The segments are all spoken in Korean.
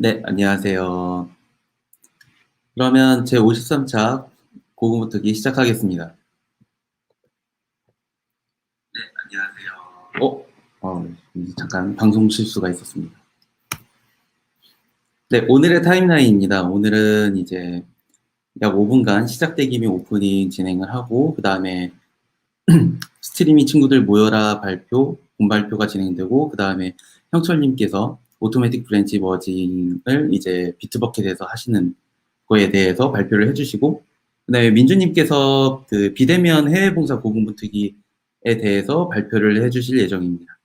네, 안녕하세요. 그러면 제 53차 고군분투기 시작하겠습니다. 네, 안녕하세요. 잠깐 방송 실수가 있었습니다. 네, 오늘의 타임라인입니다. 오늘은 이제 약 5분간 시작되기 및 오프닝 진행을 하고, 그 다음에 스트리밍 친구들 모여라 발표, 본발표가 진행되고, 그 다음에 형철님께서 오토매틱 브랜치 머징을 이제 비트버켓에서 하시는 거에 대해서 발표를 해주시고, 그 다음에 민주님께서 그 비대면 해외봉사 고군분투기에 대해서 발표를 해주실 예정입니다.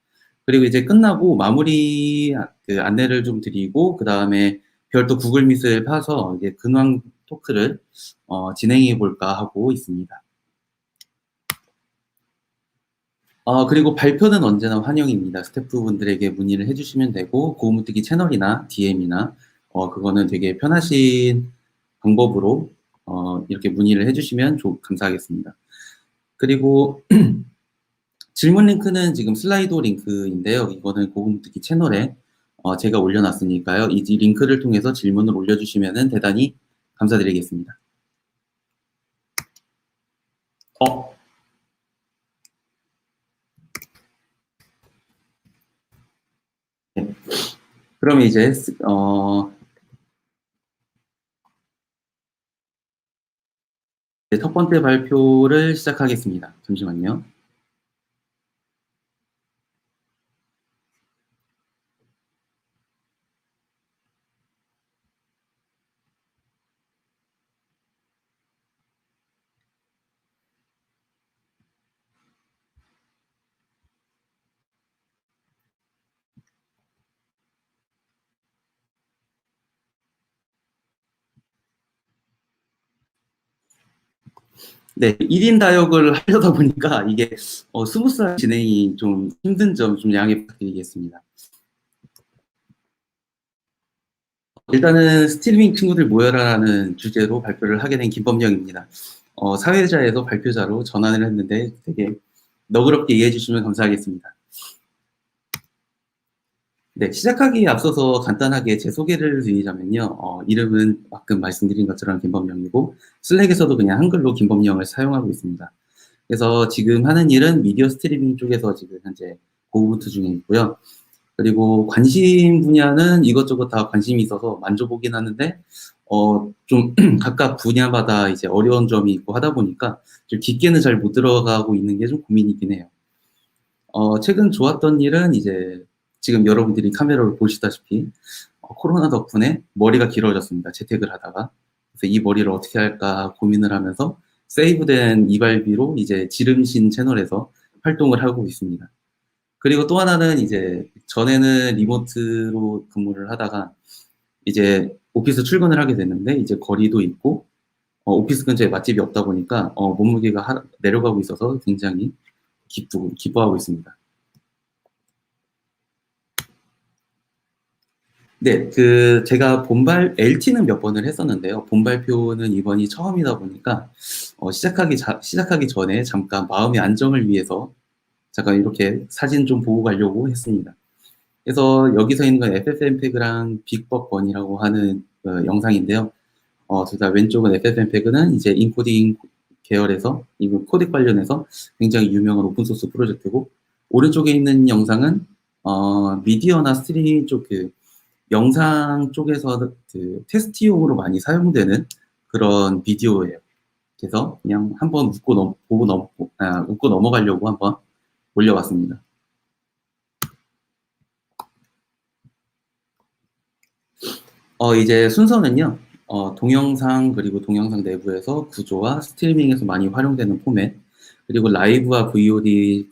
그리고 이제 끝나고 마무리 그 안내를 좀 드리고, 그 다음에 별도 구글 미트를 파서 이제 근황 토크를 진행해 볼까 하고 있습니다. 그리고 발표는 언제나 환영입니다. 스태프분들에게 문의를 해주시면 되고, 고무뜨기 채널이나 DM이나, 그거는 되게 편하신 방법으로, 이렇게 문의를 해주시면 감사하겠습니다. 그리고, 질문 링크는 지금 슬라이도 링크인데요. 이거는 고무뜨기 채널에, 제가 올려놨으니까요. 이 링크를 통해서 질문을 올려주시면 대단히 감사드리겠습니다. 네. 그러면 이제, 첫 번째 발표를 시작하겠습니다. 잠시만요. 네, 1인 다역을 하려다 보니까 이게 스무스한 진행이 좀 힘든 점 좀 양해 부탁드리겠습니다. 일단은 스트리밍 친구들 모여라라는 주제로 발표를 하게 된 김범영입니다. 사회자에서 발표자로 전환을 했는데 되게 너그럽게 이해해 주시면 감사하겠습니다. 네, 시작하기에 앞서서 간단하게 제 소개를 드리자면요. 이름은 방금 말씀드린 것처럼 김범영이고 슬랙에서도 그냥 한글로 김범영을 사용하고 있습니다. 그래서 지금 하는 일은 미디어 스트리밍 쪽에서 지금 현재 고군분투 중에 있고요. 그리고 관심 분야는 이것저것 다 관심이 있어서 만져보긴 하는데, 좀 각각 분야마다 이제 어려운 점이 있고 하다 보니까 좀 깊게는 잘 못 들어가고 있는 게 좀 고민이긴 해요. 최근 좋았던 일은 이제 지금 여러분들이 카메라로 보시다시피 코로나 덕분에 머리가 길어졌습니다. 재택을 하다가. 그래서 이 머리를 어떻게 할까 고민을 하면서 세이브된 이발비로 이제 지름신 채널에서 활동을 하고 있습니다. 그리고 또 하나는 이제 전에는 리모트로 근무를 하다가 이제 오피스 출근을 하게 됐는데 이제 거리도 있고 오피스 근처에 맛집이 없다 보니까 몸무게가 내려가고 있어서 굉장히 기뻐하고 있습니다. 네, 제가 LT는 몇 번을 했었는데요. 본발표는 이번이 처음이다 보니까 시작하기 전에 잠깐 마음의 안정을 위해서 잠깐 이렇게 사진 좀 보고 가려고 했습니다. 그래서 여기서 있는 건 FFmpeg랑 빅버번이라고 하는 영상인데요. 둘 다 왼쪽은 FFmpeg는 이제 인코딩 계열에서 이거 코덱 관련해서 굉장히 유명한 오픈소스 프로젝트고, 오른쪽에 있는 영상은 미디어나 스트리밍 쪽 영상 쪽에서 테스트용으로 많이 사용되는 그런 비디오예요. 그래서 그냥 한번 웃고 넘어가려고 한번 올려봤습니다. 이제 순서는요, 동영상, 그리고 동영상 내부에서 구조와 스트리밍에서 많이 활용되는 포맷, 그리고 라이브와 VOD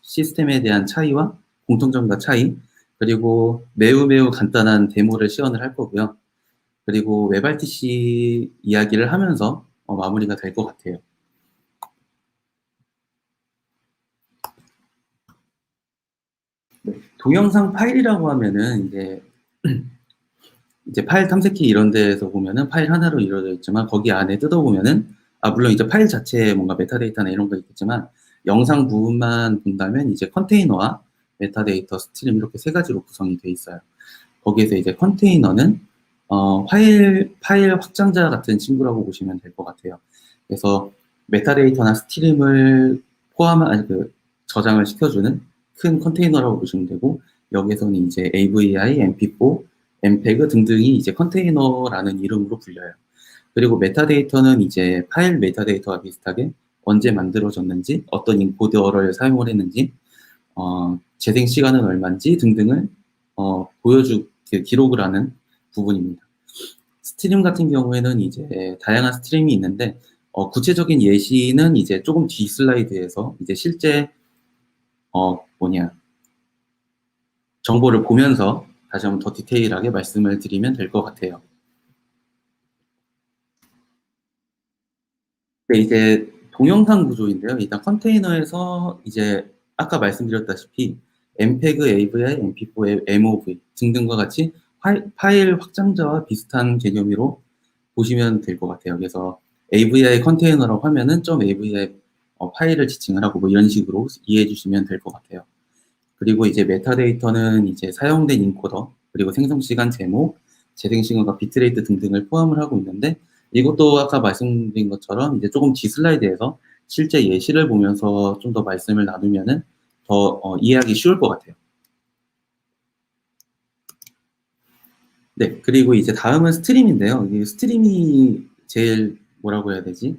시스템에 대한 차이와 공통점과 차이, 그리고 매우 매우 간단한 데모를 시연을 할 거고요. 그리고 웹RTC 이야기를 하면서 마무리가 될 것 같아요. 네, 동영상 파일이라고 하면은 이제 파일 탐색기 이런 데에서 보면은 파일 하나로 이루어져 있지만 거기 안에 뜯어보면은 물론 이제 파일 자체에 뭔가 메타데이터나 이런 거 있겠지만 영상 부분만 본다면 이제 컨테이너와 메타데이터, 스트림 이렇게 세 가지로 구성이 돼 있어요. 거기에서 이제 컨테이너는 파일 확장자 같은 친구라고 보시면 될 것 같아요. 그래서 메타데이터나 스트림을 저장을 시켜주는 큰 컨테이너라고 보시면 되고, 여기에서는 이제 AVI, MP4, MPEG 등등이 이제 컨테이너라는 이름으로 불려요. 그리고 메타데이터는 이제 파일 메타데이터와 비슷하게 언제 만들어졌는지, 어떤 인코더를 사용을 했는지, 재생 시간은 얼마인지 등등을 기록을 하는 부분입니다. 스트림 같은 경우에는 이제 다양한 스트림이 있는데, 구체적인 예시는 이제 조금 뒤 슬라이드에서 이제 실제 정보를 보면서 다시 한번 더 디테일하게 말씀을 드리면 될 것 같아요. 네, 이제 동영상 구조인데요. 일단 컨테이너에서 이제 아까 말씀드렸다시피 MPEG, AVI, MP4, MOV 등등과 같이 파일 확장자와 비슷한 개념으로 보시면 될 것 같아요. 그래서 AVI 컨테이너라고 하면은 .avi 파일을 지칭을 하고 뭐 이런 식으로 이해해 주시면 될 것 같아요. 그리고 이제 메타데이터는 이제 사용된 인코더, 그리고 생성 시간, 제목, 재생 시간과 비트레이트 등등을 포함을 하고 있는데, 이것도 아까 말씀드린 것처럼 이제 조금 뒤 슬라이드에서 실제 예시를 보면서 좀 더 말씀을 나누면은 더 이해하기 쉬울 것 같아요. 네, 그리고 이제 다음은 스트림인데요. 이 스트림이 제일 뭐라고 해야 되지?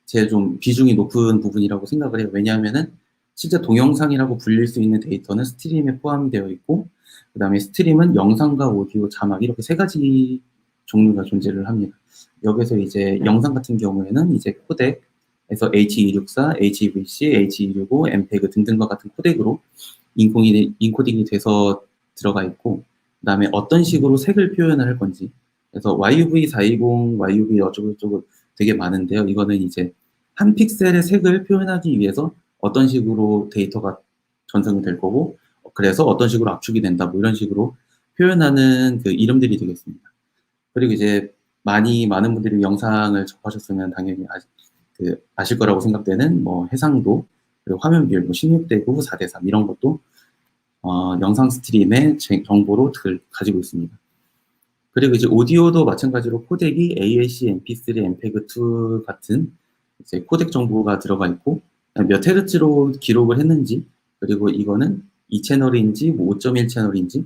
제일 좀 비중이 높은 부분이라고 생각을 해요. 왜냐하면은 실제 동영상이라고 불릴 수 있는 데이터는 스트림에 포함되어 있고, 그 다음에 스트림은 영상과 오디오, 자막 이렇게 세 가지 종류가 존재를 합니다. 여기서 이제 영상 같은 경우에는 이제 코덱에서 H264, HEVC, H265, MPEG 등등과 같은 코덱으로 인코딩이 돼서 들어가 있고, 그 다음에 어떤 식으로 색을 표현을 할 건지, 그래서 YUV420, YUV 어쩌고저쩌고 되게 많은데요. 이거는 이제 한 픽셀의 색을 표현하기 위해서 어떤 식으로 데이터가 전송이 될 거고, 그래서 어떤 식으로 압축이 된다, 뭐 이런 식으로 표현하는 그 이름들이 되겠습니다. 그리고 이제 많은 분들이 영상을 접하셨으면 당연히 아실 거라고 생각되는 뭐 해상도, 그리고 화면 비율, 뭐 16대 9, 4대 3 이런 것도 영상 스트림의 정보로 가지고 있습니다. 그리고 이제 오디오도 마찬가지로 코덱이 AAC, MP3, MPEG2 같은 이제 코덱 정보가 들어가 있고, 몇 헤르츠로 기록을 했는지, 그리고 이거는 2채널인지 뭐 5.1 채널인지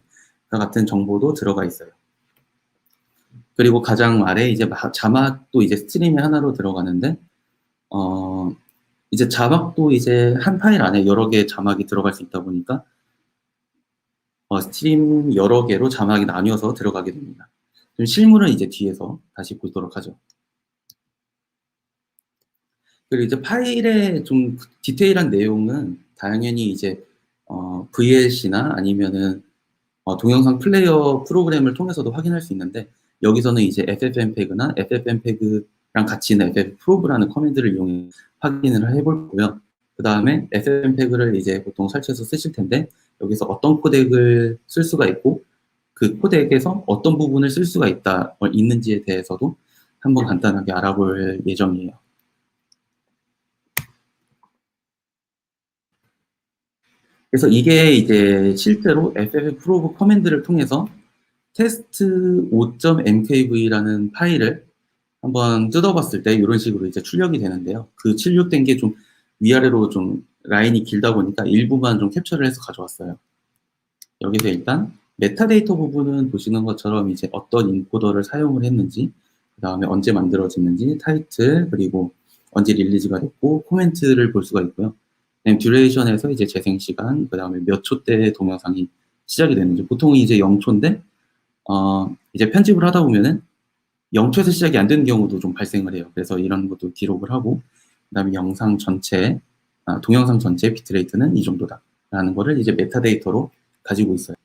같은 정보도 들어가 있어요. 그리고 가장 아래 이제 자막도 이제 스트림의 하나로 들어가는데, 이제 자막도 이제 한 파일 안에 여러 개의 자막이 들어갈 수 있다 보니까 스트림 여러 개로 자막이 나뉘어서 들어가게 됩니다. 실물은 이제 뒤에서 다시 보도록 하죠. 그리고 이제 파일의 좀 디테일한 내용은 당연히 이제 VLC나 아니면은 동영상 플레이어 프로그램을 통해서도 확인할 수 있는데, 여기서는 이제 FFmpeg나 FFmpeg랑 같이 있는 FFprobe라는 커맨드를 이용해 확인을 해볼 거고요. 그 다음에 FFmpeg를 이제 보통 설치해서 쓰실 텐데, 여기서 어떤 코덱을 쓸 수가 있고, 그 코덱에서 어떤 부분을 쓸 수가 있는지에 대해서도 한번 간단하게 알아볼 예정이에요. 그래서 이게 이제 실제로 FFprobe 커맨드를 통해서 테스트 5.mkv라는 파일을 한번 뜯어봤을 때 이런 식으로 이제 출력이 되는데요. 그 출력된 게 좀 위아래로 좀 라인이 길다 보니까 일부만 좀 캡처를 해서 가져왔어요. 여기서 일단 메타데이터 부분은 보시는 것처럼 이제 어떤 인코더를 사용을 했는지, 그 다음에 언제 만들어졌는지, 타이틀, 그리고 언제 릴리즈가 됐고, 코멘트를 볼 수가 있고요. 듀레이션에서 이제 재생 시간, 그 다음에 몇 초 때 동영상이 시작이 되는지, 보통 이제 0초인데, 이제 편집을 하다 보면은 0초에서 시작이 안 되는 경우도 좀 발생을 해요. 그래서 이런 것도 기록을 하고, 그 다음에 동영상 전체 비트레이트는 이 정도다 라는 거를 이제 메타데이터로 가지고 있어요.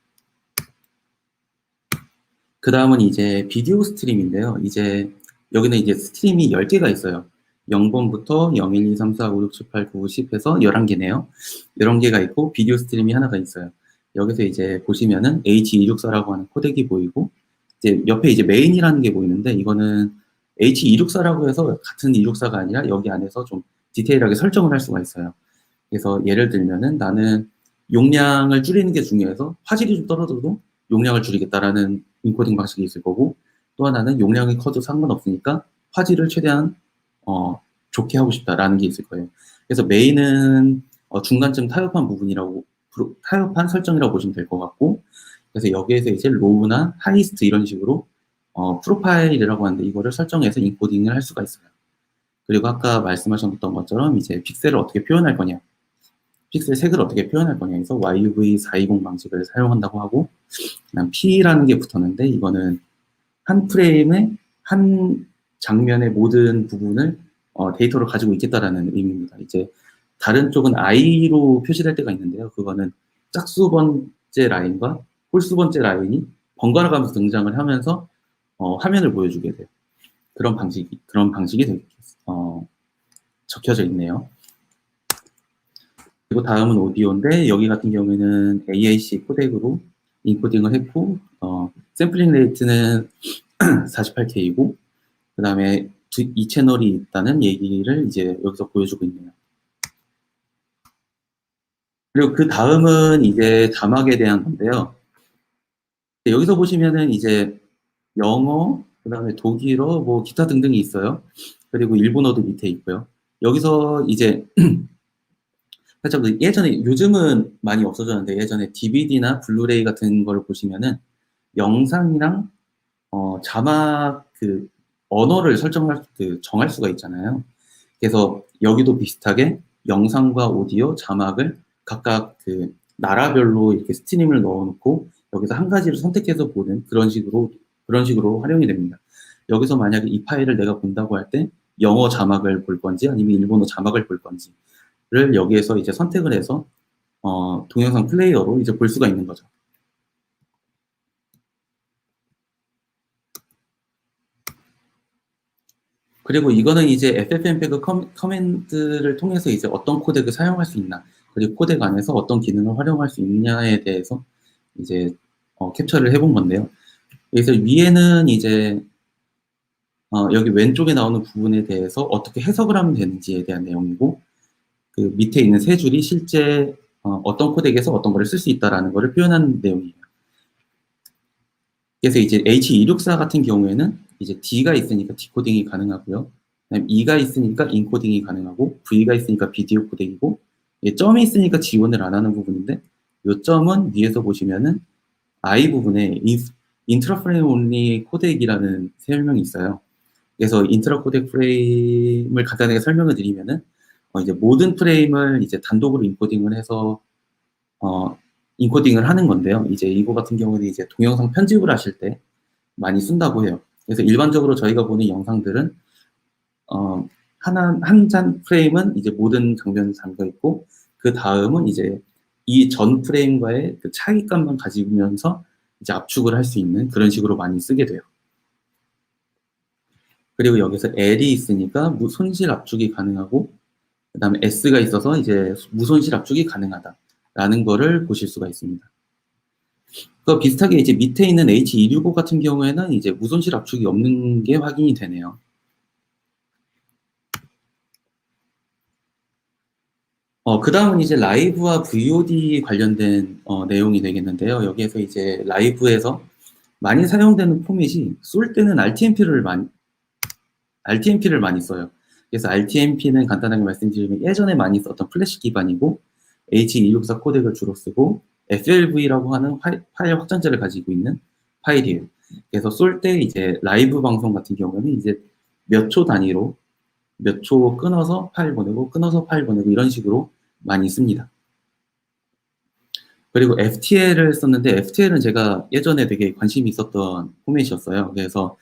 그 다음은 이제 비디오 스트림인데요. 이제 여기는 이제 스트림이 10개가 있어요. 0번부터 0, 1, 2, 3, 4, 5, 6, 7, 8, 9, 10 해서 11개네요. 11개가 있고 비디오 스트림이 하나가 있어요. 여기서 이제 보시면은 H264라고 하는 코덱이 보이고, 이제 옆에 이제 메인이라는 게 보이는데, 이거는 H264라고 해서 같은 264가 아니라 여기 안에서 좀 디테일하게 설정을 할 수가 있어요. 그래서 예를 들면은 나는 용량을 줄이는 게 중요해서 화질이 좀 떨어져도 용량을 줄이겠다라는 인코딩 방식이 있을 거고, 또 하나는 용량이 커도 상관없으니까 화질을 최대한 좋게 하고 싶다라는 게 있을 거예요. 그래서 메인은 중간쯤 타협한 부분이라고, 타협한 설정이라고 보시면 될 것 같고, 그래서 여기에서 이제 로우나 하이스트 이런 식으로 프로파일이라고 하는데 이거를 설정해서 인코딩을 할 수가 있어요. 그리고 아까 말씀하셨던 것처럼 이제 픽셀을 어떻게 표현할 거냐, 픽셀 색을 어떻게 표현할 거냐 해서 YUV420 방식을 사용한다고 하고, 그다음 P라는 게 붙었는데 이거는 한 프레임의 한 장면의 모든 부분을 데이터를 가지고 있겠다라는 의미입니다. 이제 다른 쪽은 I로 표시될 때가 있는데요. 그거는 짝수 번째 라인과 홀수 번째 라인이 번갈아 가면서 등장을 하면서 화면을 보여주게 돼요. 그런 방식이 되게 적혀져 있네요. 그리고 다음은 오디오인데 여기 같은 경우에는 AAC 코덱으로 인코딩을 했고 샘플링 레이트는 48K이고 그 다음에 이 채널이 있다는 얘기를 이제 여기서 보여주고 있네요. 그리고 그 다음은 이제 자막에 대한 건데요. 여기서 보시면은 이제 영어, 그 다음에 독일어, 뭐 기타 등등이 있어요. 그리고 일본어도 밑에 있고요. 여기서 이제 살짝 예전에, 요즘은 많이 없어졌는데 예전에 DVD나 블루레이 같은 걸 보시면은 영상이랑 자막 그 언어를 정할 수가 있잖아요. 그래서 여기도 비슷하게 영상과 오디오, 자막을 각각 그 나라별로 이렇게 스트림을 넣어놓고 여기서 한 가지를 선택해서 보는 그런 식으로 활용이 됩니다. 여기서 만약에 이 파일을 내가 본다고 할 때 영어 자막을 볼 건지 아니면 일본어 자막을 볼 건지를 여기에서 이제 선택을 해서 동영상 플레이어로 이제 볼 수가 있는 거죠. 그리고 이거는 이제 FFmpeg 커맨드를 통해서 이제 어떤 코덱을 사용할 수 있나, 그리고 코덱 안에서 어떤 기능을 활용할 수 있냐에 대해서 이제 캡처를 해본 건데요. 그래서 위에는 이제 여기 왼쪽에 나오는 부분에 대해서 어떻게 해석을 하면 되는지에 대한 내용이고, 그 밑에 있는 세 줄이 실제 어떤 코덱에서 어떤 거를 쓸 수 있다라는 거를 표현하는 내용이에요. 그래서 이제 H264 같은 경우에는 이제 D가 있으니까 디코딩이 가능하고요. 그다음에 E가 있으니까 인코딩이 가능하고, V가 있으니까 비디오 코덱이고, 점이 있으니까 지원을 안 하는 부분인데, 이 점은 위에서 보시면은 I 부분에 인트라 프레임 온리 코덱이라는 설명이 있어요. 그래서 인트라 코덱 프레임을 간단하게 설명을 드리면은 이제 모든 프레임을 이제 단독으로 인코딩을 해서 인코딩을 하는 건데요. 이제 이거 같은 경우는 이제 동영상 편집을 하실 때 많이 쓴다고 해요. 그래서 일반적으로 저희가 보는 영상들은 한 잔 프레임은 이제 모든 장면이 잠겨 있고, 그 다음은 이제 이 전 프레임과의 그 차이값만 가지면서 이제 압축을 할 수 있는 그런 식으로 많이 쓰게 돼요. 그리고 여기서 L이 있으니까 무손실 압축이 가능하고, 그 다음에 S가 있어서 이제 무손실 압축이 가능하다라는 거를 보실 수가 있습니다. 그 비슷하게 이제 밑에 있는 H265 같은 경우에는 이제 무손실 압축이 없는 게 확인이 되네요. 그 다음은 이제 라이브와 VOD 관련된 내용이 되겠는데요. 여기에서 이제 라이브에서 많이 사용되는 포맷이 쏠 때는 RTMP를 많이 써요. 그래서 RTMP는 간단하게 말씀드리면 예전에 많이 썼던 플래시 기반이고, H264 코덱을 주로 쓰고 FLV라고 하는 파일 확장자를 가지고 있는 파일이에요. 그래서 쏠 때 이제 라이브 방송 같은 경우는 이제 몇 초 단위로 몇 초 끊어서 파일 보내고 끊어서 파일 보내고 이런 식으로 많이 씁니다. 그리고 FTL을 썼는데 FTL은 제가 예전에 되게 관심이 있었던 포맷이었어요. 그래서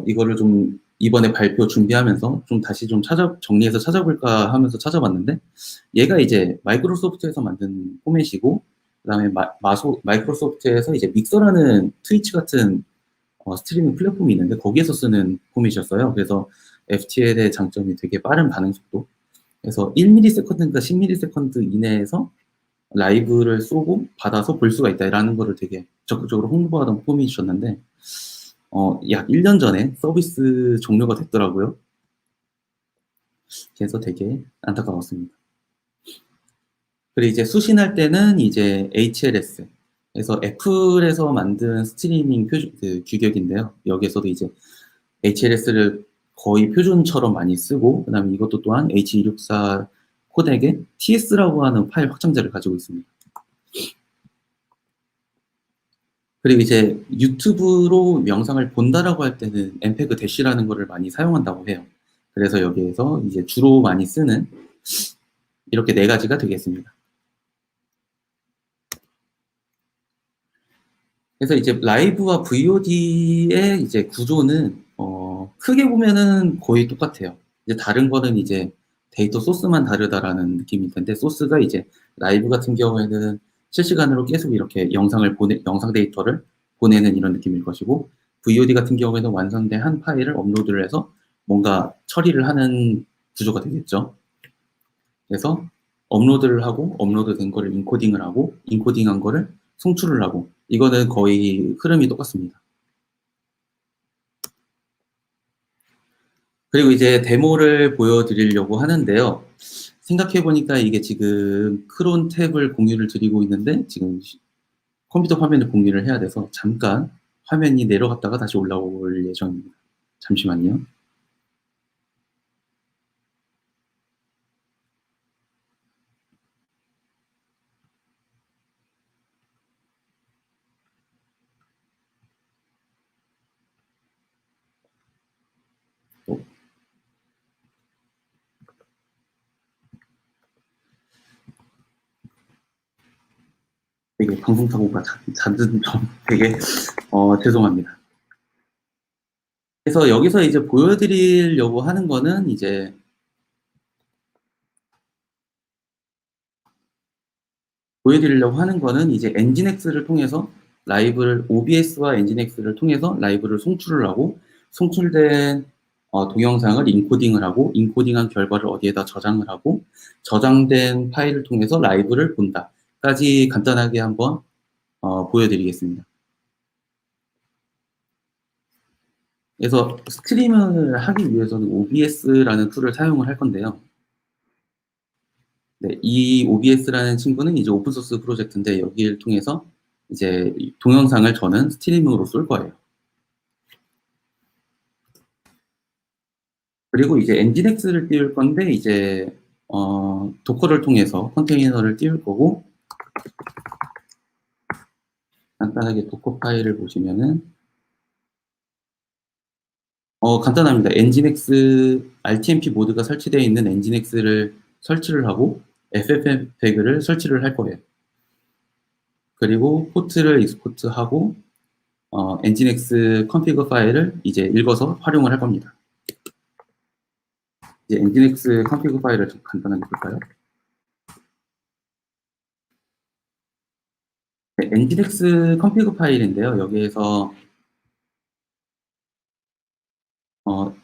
이거를 좀 이번에 발표 준비하면서 좀 다시 좀 정리해서 찾아볼까 하면서 찾아봤는데, 얘가 이제 마이크로소프트에서 만든 포맷이고, 그 다음에 마이크로소프트에서 이제 믹서라는 트위치 같은 스트리밍 플랫폼이 있는데 거기에서 쓰는 포맷이었어요. 그래서 FTL의 장점이 되게 빠른 반응 속도, 그래서 1ms인가 10ms 이내에서 라이브를 쏘고 받아서 볼 수가 있다라는 거를 되게 적극적으로 홍보하던 포맷이었는데 약 1년 전에 서비스 종료가 됐더라고요. 그래서 되게 안타까웠습니다. 그리고 이제 수신할 때는 이제 HLS, 그래서 애플에서 만든 스트리밍 규격인데요. 여기에서도 이제 HLS를 거의 표준처럼 많이 쓰고, 그다음에 이것도 또한 H264 코덱에 TS라고 하는 파일 확장자를 가지고 있습니다. 그리고 이제 유튜브로 영상을 본다라고 할 때는 엠페그 대시라는 거를 많이 사용한다고 해요. 그래서 여기에서 이제 주로 많이 쓰는 이렇게 네 가지가 되겠습니다. 그래서 이제 라이브와 VOD의 이제 구조는 크게 보면은 거의 똑같아요. 이제 다른 거는 이제 데이터 소스만 다르다라는 느낌일 텐데, 소스가 이제 라이브 같은 경우에는 실시간으로 계속 이렇게 영상 데이터를 보내는 이런 느낌일 것이고, VOD 같은 경우에는 완성된 한 파일을 업로드를 해서 뭔가 처리를 하는 구조가 되겠죠. 그래서 업로드를 하고, 업로드된 거를 인코딩을 하고, 인코딩한 거를 송출을 하고, 이거는 거의 흐름이 똑같습니다. 그리고 이제 데모를 보여드리려고 하는데요. 생각해보니까 이게 지금 크론 탭을 공유를 드리고 있는데, 지금 컴퓨터 화면을 공유를 해야 돼서 잠깐 화면이 내려갔다가 다시 올라올 예정입니다. 잠시만요. 되게 방송 사고가 잦은 점 되게 죄송합니다. 그래서 여기서 이제 보여드리려고 하는 거는 이제 엔진엑스를 통해서 라이브를 OBS와 엔진엑스를 통해서 라이브를 송출을 하고, 송출된 동영상을 인코딩을 하고, 인코딩한 결과를 어디에다 저장을 하고, 저장된 파일을 통해서 라이브를 본다까지 간단하게 한번 보여드리겠습니다. 그래서 스트리밍을 하기 위해서는 OBS라는 툴을 사용을 할 건데요. 네, 이 OBS라는 친구는 이제 오픈소스 프로젝트인데, 여기를 통해서 이제 동영상을 저는 스트리밍으로 쏠 거예요. 그리고 이제 엔진엑스를 띄울 건데, 이제 도커를 통해서 컨테이너를 띄울 거고, 간단하게 도커 파일을 보시면은 간단합니다. 엔진엑스 RTMP 모드가 설치되어 있는 엔진엑스를 설치를 하고, FFmpeg를 설치를 할 거예요. 그리고 포트를 익스포트하고 엔진엑스 컨피그 파일을 이제 읽어서 활용을 할 겁니다. 이제 엔진엑스 컨피그 파일을 좀 간단하게 볼까요? 네, 엔진엑스 컨피그 파일인데요. 여기에서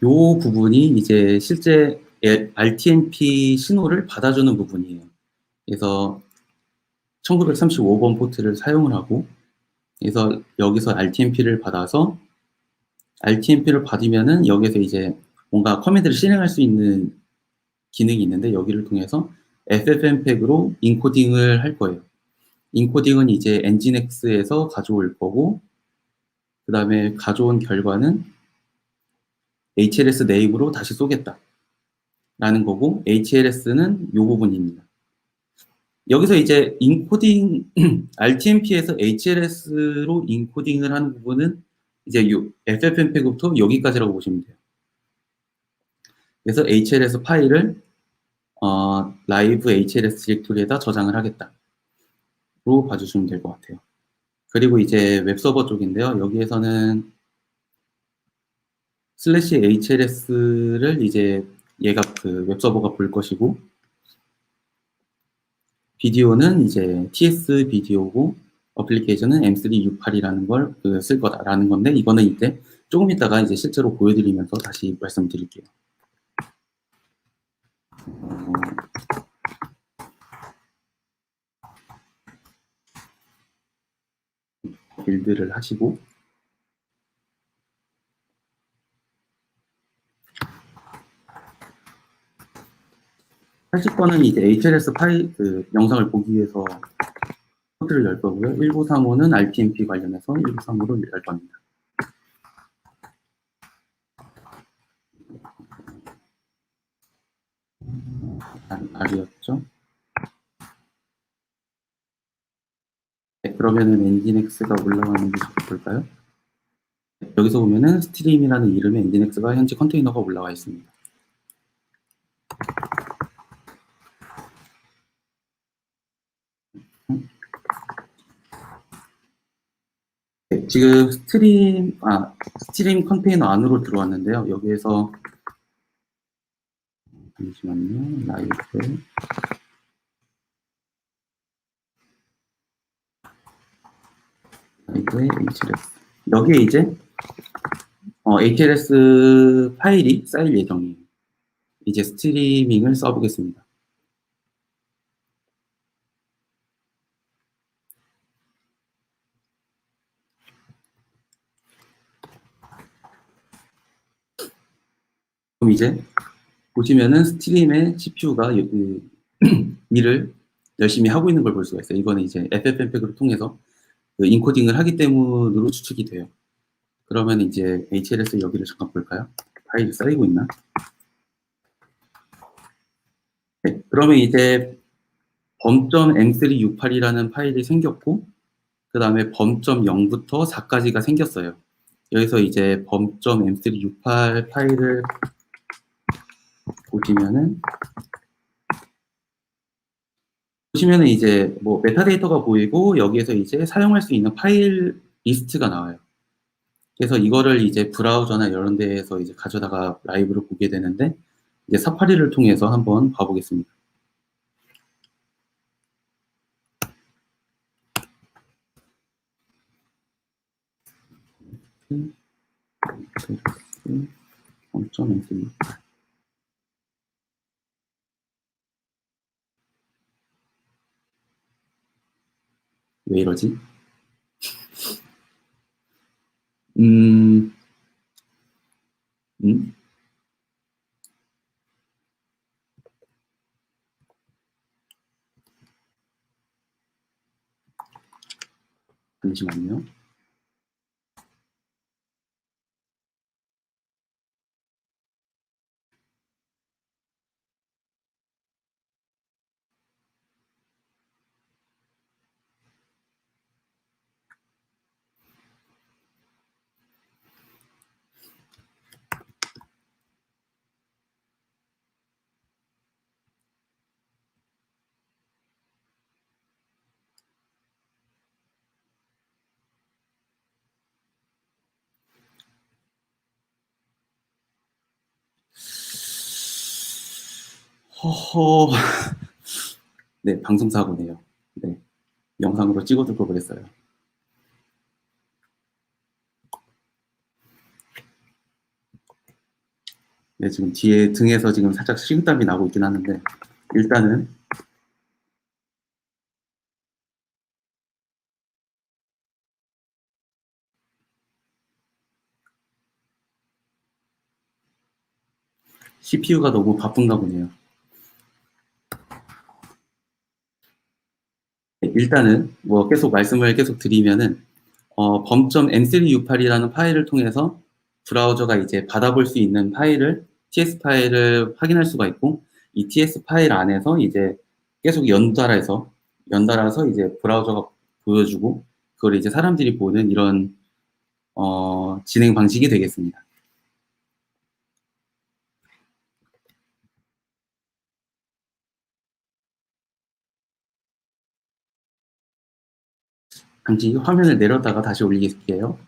요 부분이 이제 실제 RTMP 신호를 받아주는 부분이에요. 그래서 1935번 포트를 사용을 하고, 그래서 여기서 RTMP를 받아서, RTMP를 받으면은 여기서 이제 뭔가 커맨드를 실행할 수 있는 기능이 있는데, 여기를 통해서 FFmpeg으로 인코딩을 할 거예요. 인코딩은 이제 엔진엑스에서 가져올 거고, 그 다음에 가져온 결과는 HLS 네이브로 다시 쏘겠다 라는 거고, HLS는 요 부분입니다. 여기서 이제 인코딩 RTMP에서 HLS로 인코딩을 하는 부분은 이제 요 FFmpeg부터 여기까지라고 보시면 돼요. 그래서 HLS 파일을 라이브 HLS 디렉토리에다 저장을 하겠다로 봐주시면 될 것 같아요. 그리고 이제 웹서버 쪽인데요. 여기에서는 /HLS를 이제 얘가 그 웹서버가 볼 것이고, 비디오는 이제 TS 비디오고, 어플리케이션은 M3U8이라는 걸 쓸 거다라는 건데, 이거는 이제 조금 이따가 이제 실제로 보여드리면서 다시 말씀드릴게요. 빌드를 하시고, 하실 거는 이제 HLS 파일 영상을 보기 위해서 포트를 열 거고요. 1935는 RTMP 관련해서 1935로 열 겁니다. R이었죠. 네, 그러면은 엔진X가 올라가는지 볼까요? 네, 여기서 보면은 스트림이라는 이름의 엔진X가 현재 컨테이너가 올라와 있습니다. 네, 지금 스트림 컨테이너 안으로 들어왔는데요. 여기에서 잠시만요. 라이브에 HLS. 여기에 이제 HLS 파일이 쌓일 예정이에요. 이제 스트리밍을 써보겠습니다. 그럼 이제 보시면은 스트림의 CPU가 일을 열심히 하고 있는 걸 볼 수가 있어요. 이거는 이제 FFmpeg을 통해서 인코딩을 하기 때문으로 추측이 돼요. 그러면 이제 HLS 여기를 잠깐 볼까요? 파일이 쌓이고 있나? 네, 그러면 이제 범.m368이라는 파일이 생겼고, 그 다음에 범.0부터 4까지가 생겼어요. 여기서 이제 범.m368 파일을 보시면은 이제 뭐 메타데이터가 보이고, 여기에서 이제 사용할 수 있는 파일 리스트가 나와요. 그래서 이거를 이제 브라우저나 이런 데에서 이제 가져다가 라이브를 보게 되는데, 이제 사파리를 통해서 한번 봐보겠습니다. 왜 이러지? 음, 음? 잠시만요. 허허. 네, 방송사고네요. 네, 영상으로 찍어둘 걸 그랬어요. 네, 지금 뒤에 등에서 지금 살짝 식은땀이 나고 있긴 하는데, 일단은 CPU가 너무 바쁜가 보네요. 네, 일단은 뭐 계속 말씀을 계속 드리면은 범.m368이라는 파일을 통해서 브라우저가 이제 받아볼 수 있는 파일을 TS 파일을 확인할 수가 있고, 이 TS 파일 안에서 이제 계속 연달아서 이제 브라우저가 보여주고, 그걸 이제 사람들이 보는 이런 진행 방식이 되겠습니다. 잠시 화면을 내렸다가 다시 올리겠게요.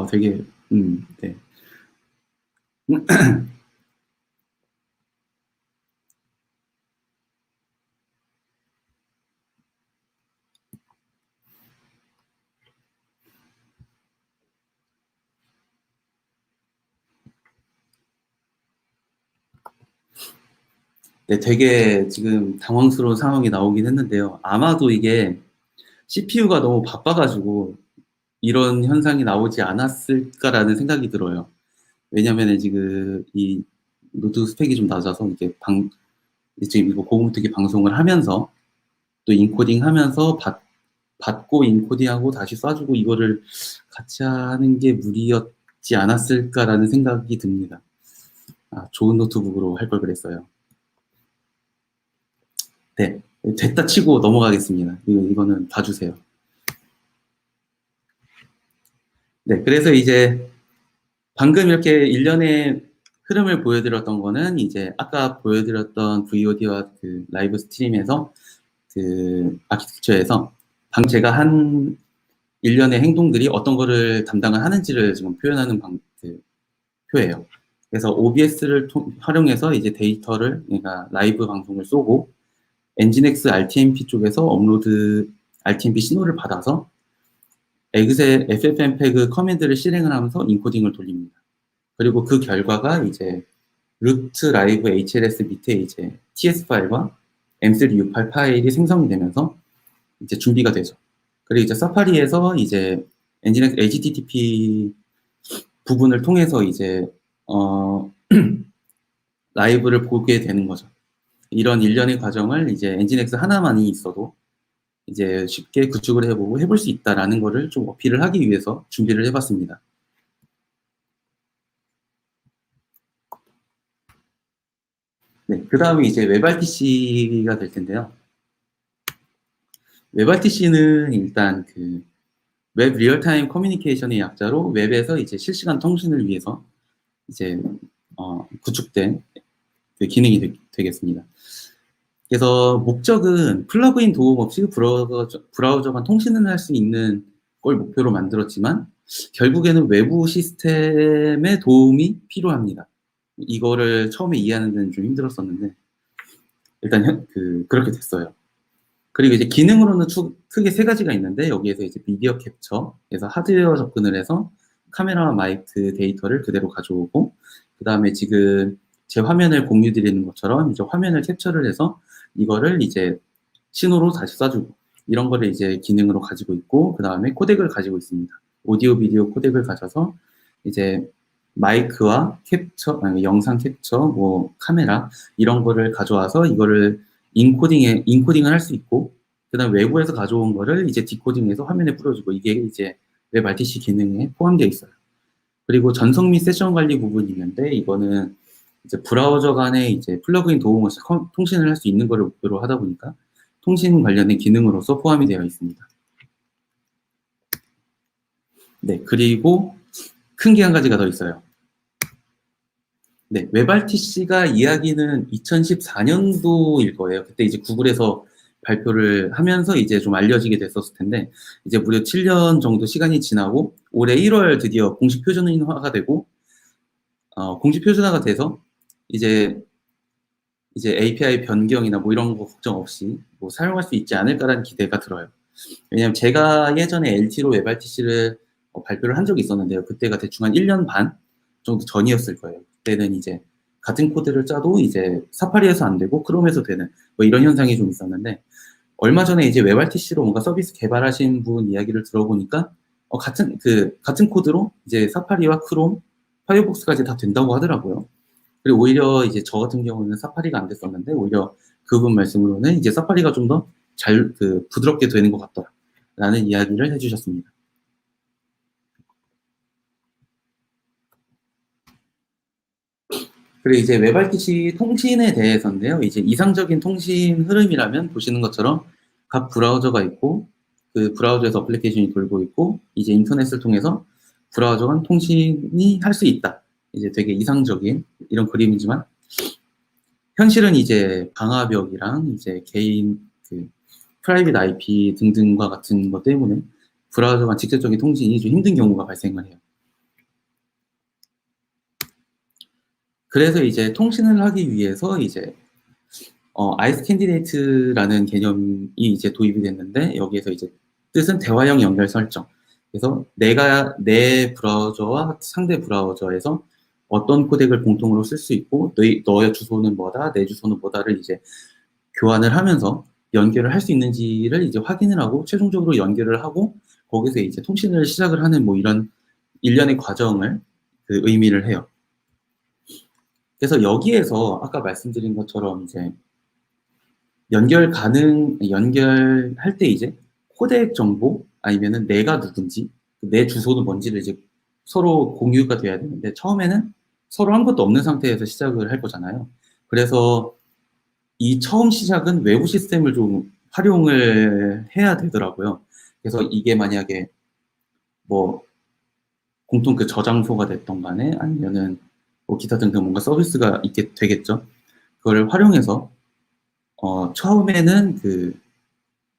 되게 네. 네, 되게 지금 당황스러운 상황이 나오긴 했는데요. 아마도 이게 CPU가 너무 바빠가지고 이런 현상이 나오지 않았을까라는 생각이 들어요. 왜냐면은 지금 이 노드 스펙이 좀 낮아서 이게 지금 이거 고공특위 방송을 하면서 또 인코딩 하면서 받고 인코딩하고 다시 쏴주고 이거를 같이 하는 게 무리였지 않았을까라는 생각이 듭니다. 좋은 노트북으로 할 걸 그랬어요. 네, 됐다 치고 넘어가겠습니다. 이거는 봐주세요. 네, 그래서 이제 방금 이렇게 일련의 흐름을 보여드렸던 거는 이제 아까 보여드렸던 VOD와 그 라이브 스트림에서 그 아키텍처에서 제가 한 일련의 행동들이 어떤 거를 담당을 하는지를 지금 표현하는 표예요. 그래서 OBS를 활용해서 이제 데이터를, 그러니까 라이브 방송을 쏘고 엔진엑스 RTMP 쪽에서 업로드 RTMP 신호를 받아서 exec ffmpeg 커맨드를 실행을 하면서 인코딩을 돌립니다. 그리고 그 결과가 이제 루트 라이브 HLS 밑에 이제 TS 파일과 M3U8 파일이 생성이 되면서 이제 준비가 되죠. 그리고 이제 사파리에서 이제 엔진엑스 HTTP 부분을 통해서 이제 라이브를 보게 되는 거죠. 이런 일련의 과정을 이제 엔진엑스 하나만이 있어도 이제 쉽게 구축을 해보고 해볼 수 있다라는 거를 좀 어필을 하기 위해서 준비를 해봤습니다. 네, 그 다음에 이제 웹RTC가 될 텐데요. 웹RTC는 일단 그 웹 리얼타임 커뮤니케이션의 약자로 웹에서 이제 실시간 통신을 위해서 이제 구축된 그 기능이 되겠습니다. 그래서 목적은 플러그인 도움 없이 브라우저만 통신을 할 수 있는 걸 목표로 만들었지만 결국에는 외부 시스템의 도움이 필요합니다. 이거를 처음에 이해하는 데는 좀 힘들었었는데 일단 그렇게 됐어요. 그리고 이제 기능으로는 크게 세 가지가 있는데 여기에서 이제 미디어 캡처에서 하드웨어 접근을 해서 카메라와 마이크 데이터를 그대로 가져오고 그 다음에 지금 제 화면을 공유 드리는 것처럼 이제 화면을 캡처를 해서 이거를 이제 신호로 다시 쏴주고 이런 거를 이제 기능으로 가지고 있고 그 다음에 코덱을 가지고 있습니다. 오디오 비디오 코덱을 가져서 이제 마이크와 캡처, 아니, 영상 캡처, 뭐 카메라 이런 거를 가져와서 이거를 인코딩을 할 수 있고 그 다음 외부에서 가져온 거를 이제 디코딩해서 화면에 뿌려주고 이게 이제 웹 RTC 기능에 포함되어 있어요. 그리고 전송 및 세션 관리 부분이 있는데 이거는 이제 브라우저 간에 이제 플러그인 도움 없이 통신을 할 수 있는 거를 목표로 하다 보니까 통신 관련된 기능으로서 포함이 되어 있습니다. 네, 그리고 큰 게 한 가지가 더 있어요. 네, 웹RTC가 이야기는 2014년도일 거예요. 그때 이제 구글에서 발표를 하면서 이제 좀 알려지게 됐었을 텐데, 이제 무려 7년 정도 시간이 지나고, 올해 1월 드디어 공식 표준화가 되고, 공식 표준화가 돼서, 이제 API 변경이나 뭐 이런 거 걱정 없이 뭐 사용할 수 있지 않을까라는 기대가 들어요. 왜냐면 제가 예전에 LT로 웹RTC를 발표를 한 적이 있었는데요. 그때가 대충 한 1년 반 정도 전이었을 거예요. 그때는 이제 같은 코드를 짜도 이제 사파리에서 안 되고 크롬에서 되는 뭐 이런 현상이 좀 있었는데 얼마 전에 이제 웹RTC로 뭔가 서비스 개발하신 분 이야기를 들어보니까 같은 코드로 이제 사파리와 크롬, 파이어폭스까지 다 된다고 하더라고요. 그리고 오히려 이제 저 같은 경우는 사파리가 안 됐었는데 오히려 그분 말씀으로는 이제 사파리가 좀 더 부드럽게 되는 것 같더라라는 이야기를 해주셨습니다. 그리고 이제 웹RTC 통신에 대해서인데요. 이제 이상적인 통신 흐름이라면 보시는 것처럼 각 브라우저가 있고 그 브라우저에서 어플리케이션이 돌고 있고 이제 인터넷을 통해서 브라우저 간 통신이 할 수 있다. 이제 되게 이상적인 이런 그림이지만 현실은 이제 방화벽이랑 이제 개인 프라이빗 IP 등등과 같은 것 때문에 브라우저 간 직접적인 통신이 좀 힘든 경우가 발생을 해요. 그래서 이제 통신을 하기 위해서 이제 아이스 캔디데이트라는 개념이 이제 도입이 됐는데 여기에서 이제 뜻은 대화형 연결 설정. 그래서 내가 내 브라우저와 상대 브라우저에서 어떤 코덱을 공통으로 쓸 수 있고 너의 주소는 뭐다, 내 주소는 뭐다를 이제 교환을 하면서 연결을 할 수 있는지를 이제 확인을 하고 최종적으로 연결을 하고 거기서 이제 통신을 시작을 하는 뭐 이런 일련의 과정을 의미를 해요. 그래서 여기에서 아까 말씀드린 것처럼 이제 연결할 때 이제 코덱 정보 아니면은 내가 누군지, 내 주소는 뭔지를 이제 서로 공유가 돼야 되는데 처음에는 서로 아무것도 없는 상태에서 시작을 할 거잖아요. 그래서 이 처음 시작은 외부 시스템을 좀 활용을 해야 되더라고요. 그래서 이게 만약에 뭐 공통 저장소가 됐던 간에 아니면은 뭐 기타 등등 뭔가 서비스가 있게 되겠죠. 그걸 활용해서 처음에는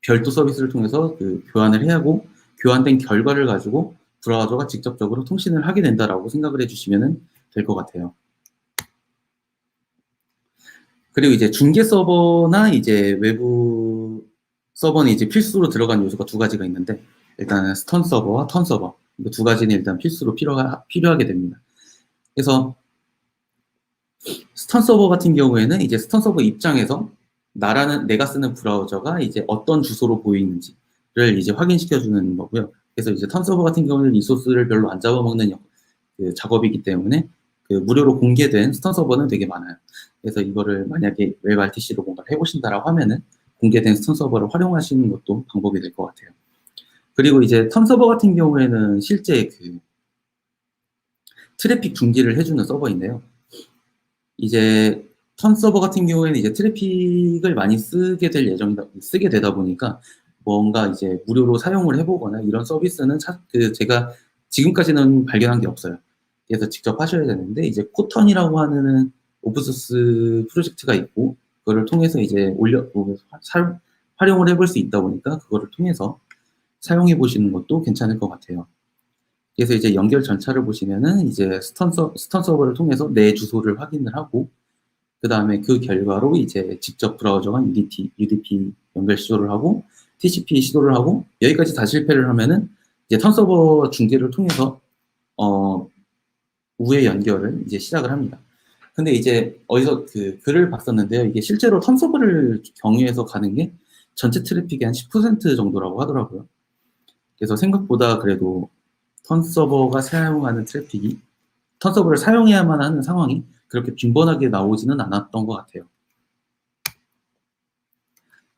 별도 서비스를 통해서 교환을 해야 하고 교환된 결과를 가지고 브라우저가 직접적으로 통신을 하게 된다라고 생각을 해주시면 될 것 같아요. 그리고 이제 중계 서버나 이제 외부 서버는 이제 필수로 들어간 요소가 두 가지가 있는데 일단 스턴 서버와 턴 서버 이 두 가지는 일단 필수로 필요하게 됩니다. 그래서 스턴 서버 같은 경우에는 이제 스턴 서버 입장에서 내가 쓰는 브라우저가 이제 어떤 주소로 보이는지를 이제 확인시켜주는 거고요. 그래서 이제 턴 서버 같은 경우는 리소스를 별로 안 잡아먹는 작업이기 때문에 무료로 공개된 스턴 서버는 되게 많아요. 그래서 이거를 만약에 웹 RTC로 뭔가 해보신다라고 하면은 공개된 스턴 서버를 활용하시는 것도 방법이 될 것 같아요. 그리고 이제 턴 서버 같은 경우에는 실제 트래픽 중지를 해주는 서버인데요. 이제 턴 서버 같은 경우에는 이제 트래픽을 많이 쓰게 되다 보니까 뭔가 이제 무료로 사용을 해보거나 이런 서비스는 제가 지금까지는 발견한 게 없어요. 그래서 직접 하셔야 되는데 이제 코턴이라고 하는 오픈소스 프로젝트가 있고 그거를 통해서 이제 활용을 해볼 수 있다 보니까 그거를 통해서 사용해 보시는 것도 괜찮을 것 같아요. 그래서 이제 연결 절차를 보시면은 이제 스턴 서버를 통해서 내 주소를 확인을 하고 그 다음에 그 결과로 이제 직접 브라우저가 UDP 연결 시도를 하고 TCP 시도를 하고 여기까지 다 실패를 하면은 이제 턴 서버 중계를 통해서 우회 연결을 이제 시작을 합니다. 근데 이제 어디서 글을 봤었는데요. 이게 실제로 턴 서버를 경유해서 가는 게 전체 트래픽의 한 10% 정도라고 하더라고요. 그래서 생각보다 그래도 턴 서버가 사용하는 트래픽이 턴 서버를 사용해야만 하는 상황이 그렇게 빈번하게 나오지는 않았던 것 같아요.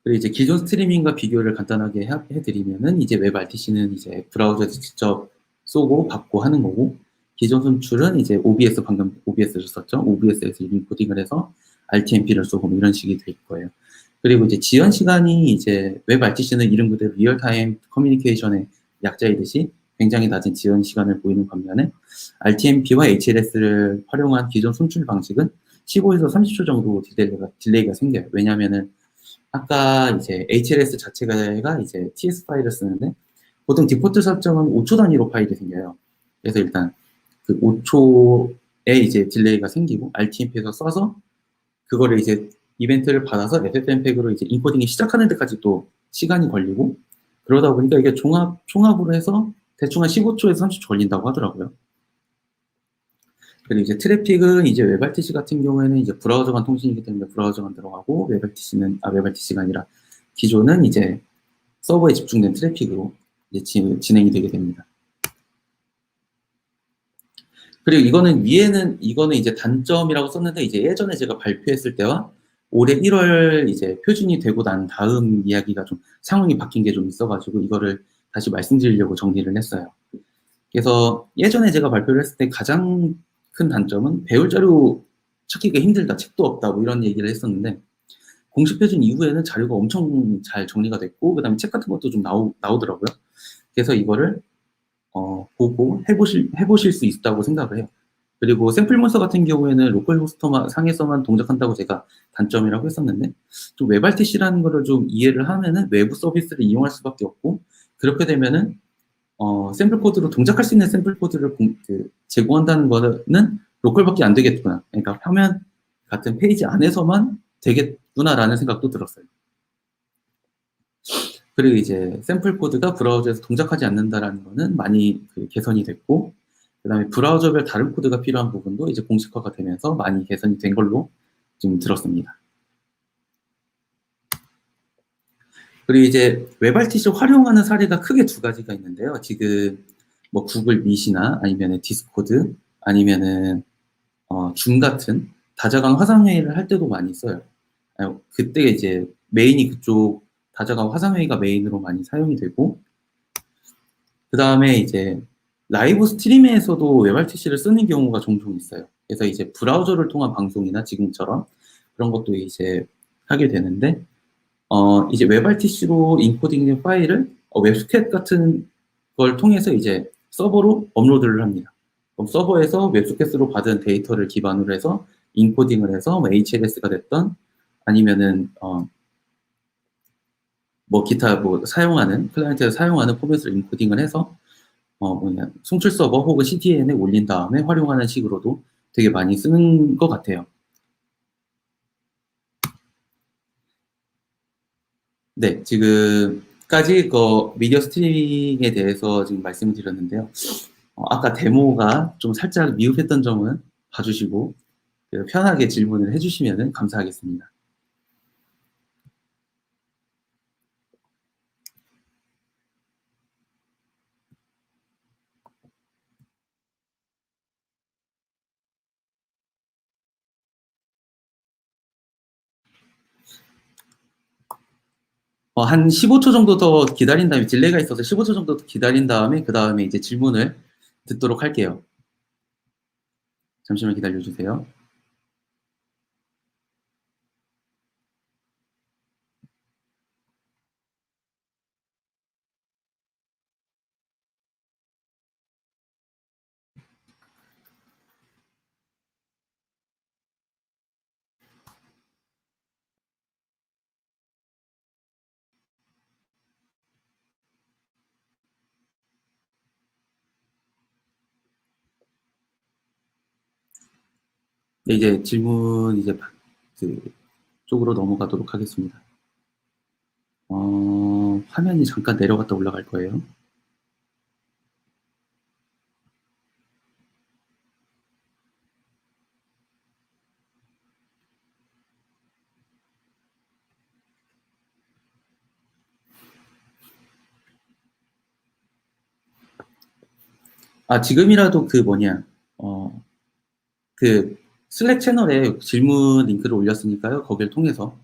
그리고 이제 기존 스트리밍과 비교를 간단하게 해드리면은 이제 웹 RTC는 이제 브라우저에서 직접 쏘고 받고 하는 거고 기존 송출은 이제 방금 OBS를 썼죠. OBS에서 인코딩을 해서 RTMP를 쏘고 뭐 이런 식이 될 거예요. 그리고 이제 지연 시간이 이제 웹 RTC는 이름 그대로 리얼타임 커뮤니케이션의 약자이듯이 굉장히 낮은 지연 시간을 보이는 반면에 RTMP와 HLS를 활용한 기존 송출 방식은 15에서 30초 정도 딜레이가 생겨요. 왜냐하면은 아까 이제 HLS 자체가 이제 TS 파일을 쓰는데 보통 디포트 설정은 5초 단위로 파일이 생겨요. 그래서 일단 5초에 이제 딜레이가 생기고 RTMP에서 써서 그거를 이제 이벤트를 받아서 FFmpeg으로 이제 인코딩이 시작하는 데까지 또 시간이 걸리고 그러다 보니까 이게 총합으로 해서 대충 한 15초에서 30초 걸린다고 하더라고요. 그리고 이제 트래픽은 이제 웹 RTC 같은 경우에는 이제 브라우저 간 통신이기 때문에 브라우저만 들어가고 웹 RTC가 아니라 기존은 이제 서버에 집중된 트래픽으로 이제 진행이 되게 됩니다. 그리고 이거는 이제 단점이라고 썼는데 이제 예전에 제가 발표했을 때와 올해 1월 이제 표준이 되고 난 다음 이야기가 좀 상황이 바뀐 게 좀 있어가지고 이거를 다시 말씀드리려고 정리를 했어요. 그래서 예전에 제가 발표를 했을 때 가장 큰 단점은 배울 자료 찾기가 힘들다, 책도 없다, 뭐 이런 얘기를 했었는데 공식 표준 이후에는 자료가 엄청 잘 정리가 됐고 그다음에 책 같은 것도 좀 나오더라고요. 그래서 이거를 보고 해보실 수 있다고 생각을 해요. 그리고 샘플 몬스터 같은 경우에는 로컬 호스터 상에서만 동작한다고 제가 단점이라고 했었는데 좀 웹 RTC라는 거를 좀 이해를 하면은 외부 서비스를 이용할 수밖에 없고 그렇게 되면은 샘플 코드로 동작할 수 있는 샘플 코드를 제공한다는 거는 로컬밖에 안 되겠구나. 그러니까 화면 같은 페이지 안에서만 되겠구나라는 생각도 들었어요. 그리고 이제 샘플 코드가 브라우저에서 동작하지 않는다라는 거는 많이 개선이 됐고 그 다음에 브라우저별 다른 코드가 필요한 부분도 이제 공식화가 되면서 많이 개선이 된 걸로 좀 들었습니다. 그리고 이제 웹RTC를 활용하는 사례가 크게 두 가지가 있는데요. 지금 뭐 구글 미시나 아니면은 디스코드 아니면은 줌 같은 다자간 화상회의를 할 때도 많이 써요. 그때 이제 메인이 그쪽 다자간 화상회의가 메인으로 많이 사용이 되고, 그 다음에 이제 라이브 스트리밍에서도 웹RTC를 쓰는 경우가 종종 있어요. 그래서 이제 브라우저를 통한 방송이나 지금처럼 그런 것도 이제 하게 되는데, 이제 웹RTC로 인코딩된 파일을 웹소켓 같은 걸 통해서 이제 서버로 업로드를 합니다. 그럼 서버에서 웹소켓으로 받은 데이터를 기반으로 해서 인코딩을 해서 뭐 HLS가 됐던 아니면은 뭐 기타 뭐 사용하는 클라이언트에서 사용하는 포맷을 인코딩을 해서 송출 서버 혹은 CDN에 올린 다음에 활용하는 식으로도 되게 많이 쓰는 것 같아요. 네, 지금까지 미디어 스트리밍에 대해서 지금 말씀을 드렸는데요. 아까 데모가 좀 살짝 미흡했던 점은 봐주시고 편하게 질문을 해주시면 감사하겠습니다. 한 15초 정도 더 기다린 다음에, 딜레이가 있어서 15초 정도 더 기다린 다음에 그 다음에 이제 질문을 듣도록 할게요. 잠시만 기다려주세요. 네, 이제 질문 그 쪽으로 넘어가도록 하겠습니다. 화면이 잠깐 내려갔다 올라갈 거예요. 지금이라도 그 슬랙 채널에 질문 링크를 올렸으니까요. 거기를 통해서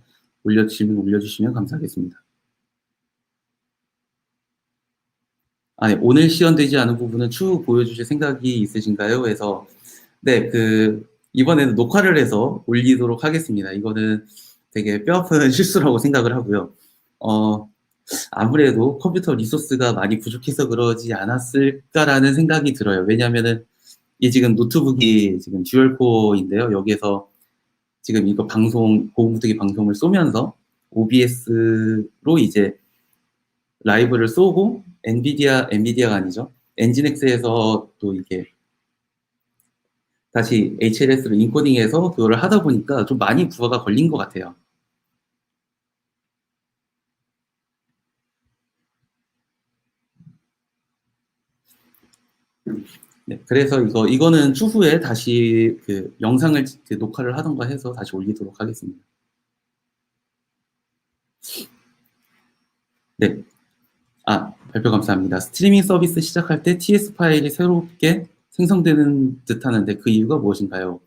질문 올려주시면 감사하겠습니다. 네, 오늘 시연되지 않은 부분은 추후 보여주실 생각이 있으신가요? 해서, 네, 이번에는 녹화를 해서 올리도록 하겠습니다. 이거는 되게 뼈아픈 실수라고 생각을 하고요. 아무래도 컴퓨터 리소스가 많이 부족해서 그러지 않았을까라는 생각이 들어요. 왜냐면은, 이 지금 노트북이 지금 듀얼코어인데요. 여기에서 지금 이거 고공부득이 방송을 쏘면서 OBS로 이제 라이브를 쏘고 엔비디아가 아니죠. 엔진엑스에서 또 이게 다시 HLS로 인코딩해서 그거를 하다 보니까 좀 많이 부하가 걸린 것 같아요. 네, 그래서 이거는 추후에 다시 영상을 녹화를 하던가 해서 다시 올리도록 하겠습니다. 네. 발표 감사합니다. 스트리밍 서비스 시작할 때 TS 파일이 새롭게 생성되는 듯 하는데 그 이유가 무엇인가요?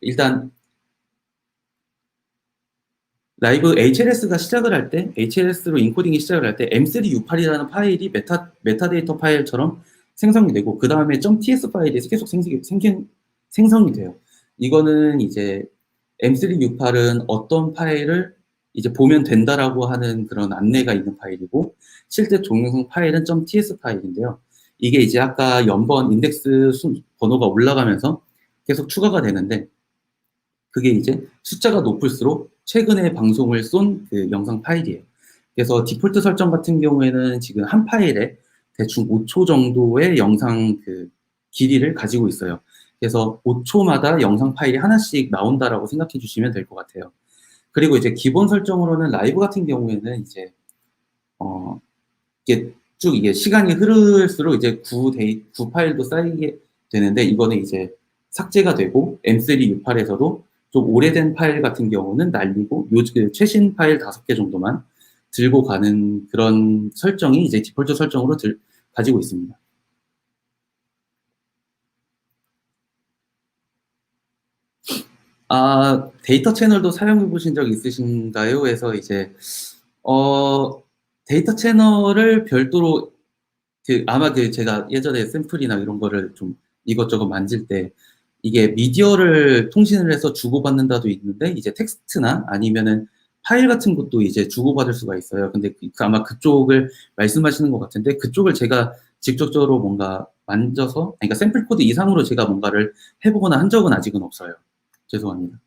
일단 라이브 HLS가 시작을 할 때, HLS로 인코딩이 시작을 할 때 M3U8이라는 파일이 메타데이터 파일처럼 생성이 되고 그 다음에 .ts 파일이 계속 생성이 돼요. 이거는 이제 M3U8은 어떤 파일을 이제 보면 된다라고 하는 그런 안내가 있는 파일이고, 실제 동영상 파일은 .ts 파일인데요. 이게 이제 아까 연번 인덱스 번호가 올라가면서 계속 추가가 되는데, 그게 이제 숫자가 높을수록 최근에 방송을 쏜 영상 파일이에요. 그래서 디폴트 설정 같은 경우에는 지금 한 파일에 대충 5초 정도의 영상 길이를 가지고 있어요. 그래서 5초마다 영상 파일이 하나씩 나온다라고 생각해 주시면 될 것 같아요. 그리고 이제 기본 설정으로는 라이브 같은 경우에는 이제 이게 시간이 흐를수록 이제 구 파일도 쌓이게 되는데, 이거는 이제 삭제가 되고 M3U8에서도 좀 오래된 파일 같은 경우는 날리고 최신 파일 5개 정도만 들고 가는 그런 설정이 이제 디폴트 설정으로 가지고 있습니다. 데이터 채널도 사용해 보신 적 있으신가요? 해서 이제 데이터 채널을 별도로 아마 제가 예전에 샘플이나 이런 거를 좀 이것저것 만질 때 이게 미디어를 통신을 해서 주고받는다도 있는데 이제 텍스트나 아니면은 파일 같은 것도 이제 주고받을 수가 있어요. 근데 아마 그쪽을 말씀하시는 것 같은데 그쪽을 제가 직접적으로 뭔가 만져서 그러니까 샘플 코드 이상으로 제가 뭔가를 해보거나 한 적은 아직은 없어요. 죄송합니다.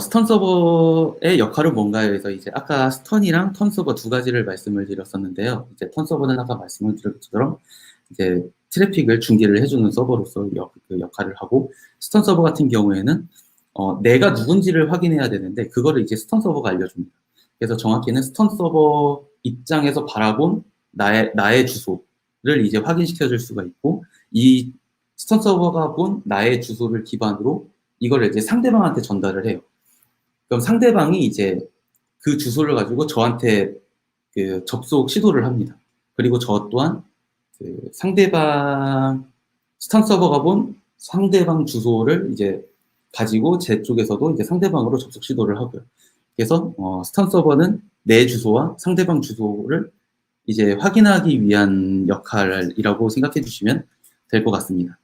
스턴 서버의 역할은 뭔가요? 해서 이제 아까 스턴이랑 턴 서버 두 가지를 말씀을 드렸었는데요. 이제 턴 서버는 아까 말씀을 드린 것처럼 이제 트래픽을 중계를 해주는 서버로서 그 역할을 하고, 스턴 서버 같은 경우에는 내가 누군지를 확인해야 되는데 그거를 이제 스턴 서버가 알려줍니다. 그래서 정확히는 스턴 서버 입장에서 바라본 나의 주소를 이제 확인시켜 줄 수가 있고, 이 스턴 서버가 본 나의 주소를 기반으로 이걸 이제 상대방한테 전달을 해요. 그럼 상대방이 이제 그 주소를 가지고 저한테 그 접속 시도를 합니다. 그리고 저 또한 그 상대방 스탄 서버가 본 상대방 주소를 이제 가지고 제 쪽에서도 이제 상대방으로 접속 시도를 하고요. 그래서 스탄 서버는 내 주소와 상대방 주소를 이제 확인하기 위한 역할이라고 생각해 주시면 될 것 같습니다.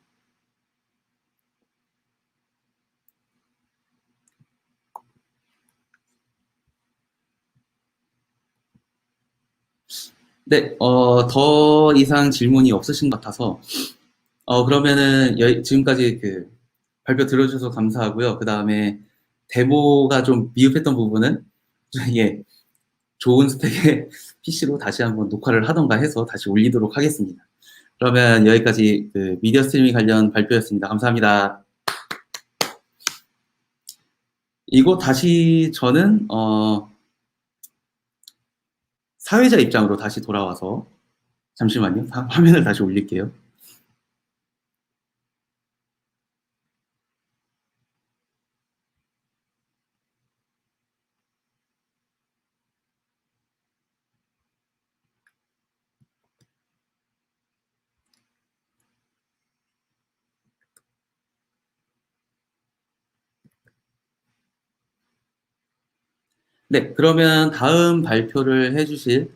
네, 더 이상 질문이 없으신 것 같아서, 그러면은, 지금까지 그, 발표 들어주셔서 감사하고요. 그 다음에, 데모가 좀 미흡했던 부분은, 예, 좋은 스펙의 PC로 다시 한번 녹화를 하던가 해서 다시 올리도록 하겠습니다. 그러면 여기까지 그 미디어 스트리밍 관련 발표였습니다. 감사합니다. 이거 다시 저는, 사회자 입장으로 다시 돌아와서, 잠시만요. 화면을 다시 올릴게요. 네, 그러면 다음 발표를 해주실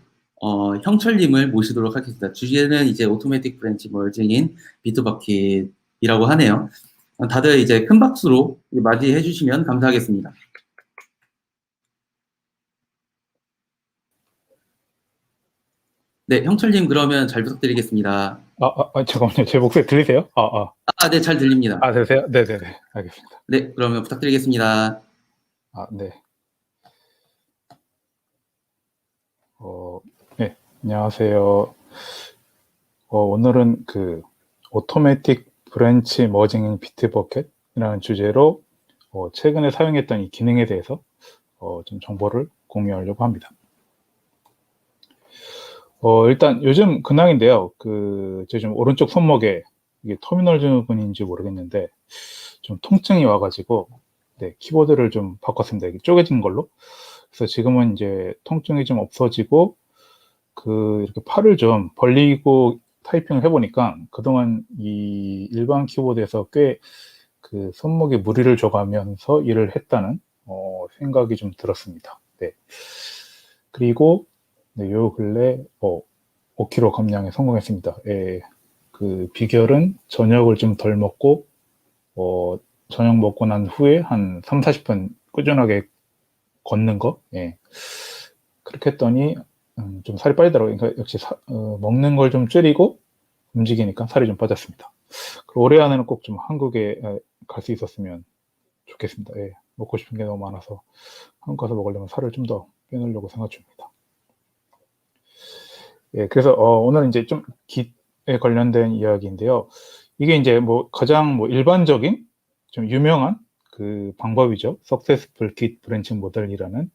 형철님을 모시도록 하겠습니다. 주제는 이제 오토매틱 브랜치 머징인 비트버킷이라고 하네요. 다들 이제 큰 박수로 맞이해 주시면 감사하겠습니다. 네, 형철님 그러면 잘 부탁드리겠습니다. 잠깐만요. 제 목소리 들리세요? 네, 잘 들립니다. 들리세요? 네네네. 알겠습니다. 네, 그러면 부탁드리겠습니다. 네. 네, 안녕하세요. 오늘은 그 오토매틱 브랜치 머징인 비트버켓이라는 주제로 최근에 사용했던 이 기능에 대해서 좀 정보를 공유하려고 합니다. 일단 요즘 근황인데요. 제 좀 오른쪽 손목에 이게 터미널 증후군인지 모르겠는데 좀 통증이 와가지고 네, 키보드를 좀 바꿨습니다. 이게 쪼개진 걸로. 그래서 지금은 이제 통증이 좀 없어지고 이렇게 팔을 좀 벌리고 타이핑을 해보니까 그동안 이 일반 키보드에서 꽤 그 손목에 무리를 줘가면서 일을 했다는 생각이 좀 들었습니다. 네. 그리고 네, 요 근래 5kg 감량에 성공했습니다. 예, 그 비결은 저녁을 좀 덜 먹고 저녁 먹고 난 후에 한 3, 40분 꾸준하게 걷는 거. 예. 그렇게 했더니 좀 살이 빠지더라고요. 그러니까 역시 먹는 걸 좀 줄이고 움직이니까 살이 좀 빠졌습니다. 올해 안에는 꼭 좀 한국에 갈 수 있었으면 좋겠습니다. 예. 먹고 싶은 게 너무 많아서 한국 가서 먹으려면 살을 좀 더 빼놓으려고 생각 중입니다. 예, 그래서 오늘 이제 좀 깃에 관련된 이야기인데요. 이게 이제 뭐 가장 뭐 일반적인 좀 유명한 그 방법이죠. Successful Git Branching 모델이라는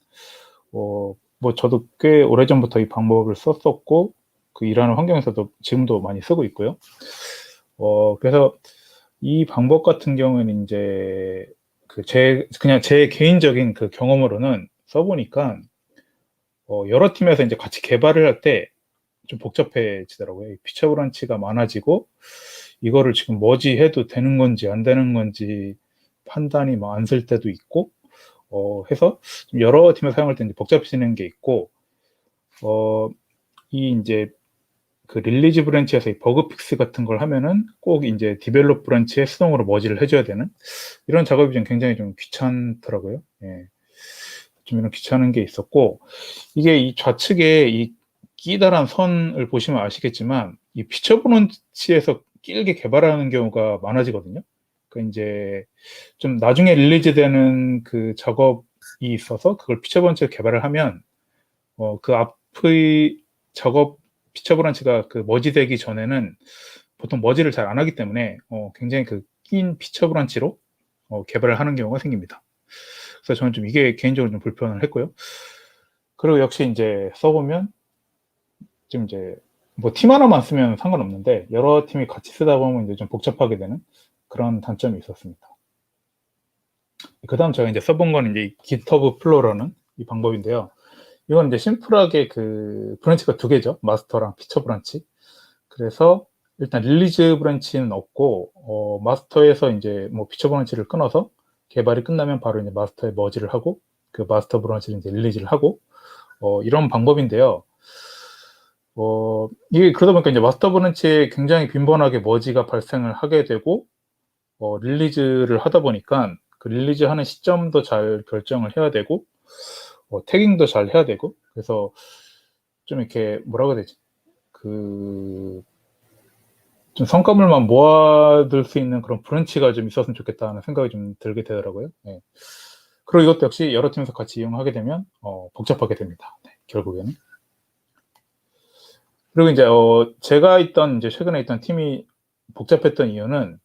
뭐 저도 꽤 오래전부터 이 방법을 썼었고 그 일하는 환경에서도 지금도 많이 쓰고 있고요. 그래서 이 방법 같은 경우에는 이제 그냥 제 개인적인 그 경험으로는 써보니까 여러 팀에서 이제 같이 개발을 할 때 좀 복잡해지더라고요. 피처 브런치가 많아지고 이거를 지금 머지해도 되는 건지 안 되는 건지 판단이 뭐 안 쓸 때도 있고 해서 좀 여러 팀에서 사용할 때 이제 복잡해지는 게 있고 이 이제 그 릴리즈 브랜치에서 이 버그 픽스 같은 걸 하면은 꼭 이제 디벨롭 브랜치에 수동으로 머지를 해줘야 되는 이런 작업이 좀 굉장히 좀 귀찮더라고요. 예. 좀 이런 귀찮은 게 있었고 이게 이 좌측에 이 끼다란 선을 보시면 아시겠지만 이 피처 브런치에서 길게 개발하는 경우가 많아지거든요. 그 이제 좀 나중에 릴리즈 되는 그 작업이 있어서 그걸 피처 브런치를 개발을 하면 그 앞의 작업 피처 브런치가 그 머지되기 전에는 보통 머지를 잘 안 하기 때문에 굉장히 그 낀 피처 브런치로 개발을 하는 경우가 생깁니다. 그래서 저는 좀 이게 개인적으로 좀 불편을 했고요. 그리고 역시 이제 써보면 지금 이제 뭐 팀 하나만 쓰면 상관없는데 여러 팀이 같이 쓰다 보면 이제 좀 복잡하게 되는 그런 단점이 있었습니다. 그 다음 제가 이제 써본 건 이제 GitHub 플로라는 이 방법인데요. 이건 이제 심플하게 그 브랜치가 두 개죠. 마스터랑 피처 브랜치. 그래서 일단 릴리즈 브랜치는 없고 마스터에서 이제 뭐 피처 브랜치를 끊어서 개발이 끝나면 바로 이제 마스터에 머지를 하고 그 마스터 브랜치를 이제 릴리즈를 하고 이런 방법인데요. 이게 그러다 보니까 이제 마스터 브랜치에 굉장히 빈번하게 머지가 발생을 하게 되고 릴리즈를 하다 보니까 그 릴리즈 하는 시점도 잘 결정을 해야 되고 태깅도 잘 해야 되고 그래서 좀 이렇게 뭐라고 해야 되지 좀 성과물만 모아둘 수 있는 그런 브랜치가 좀 있었으면 좋겠다는 생각이 좀 들게 되더라고요. 네. 그리고 이것도 역시 여러 팀에서 같이 이용하게 되면 복잡하게 됩니다. 네, 결국에는. 그리고 이제 제가 이제 최근에 있던 팀이 복잡했던 이유는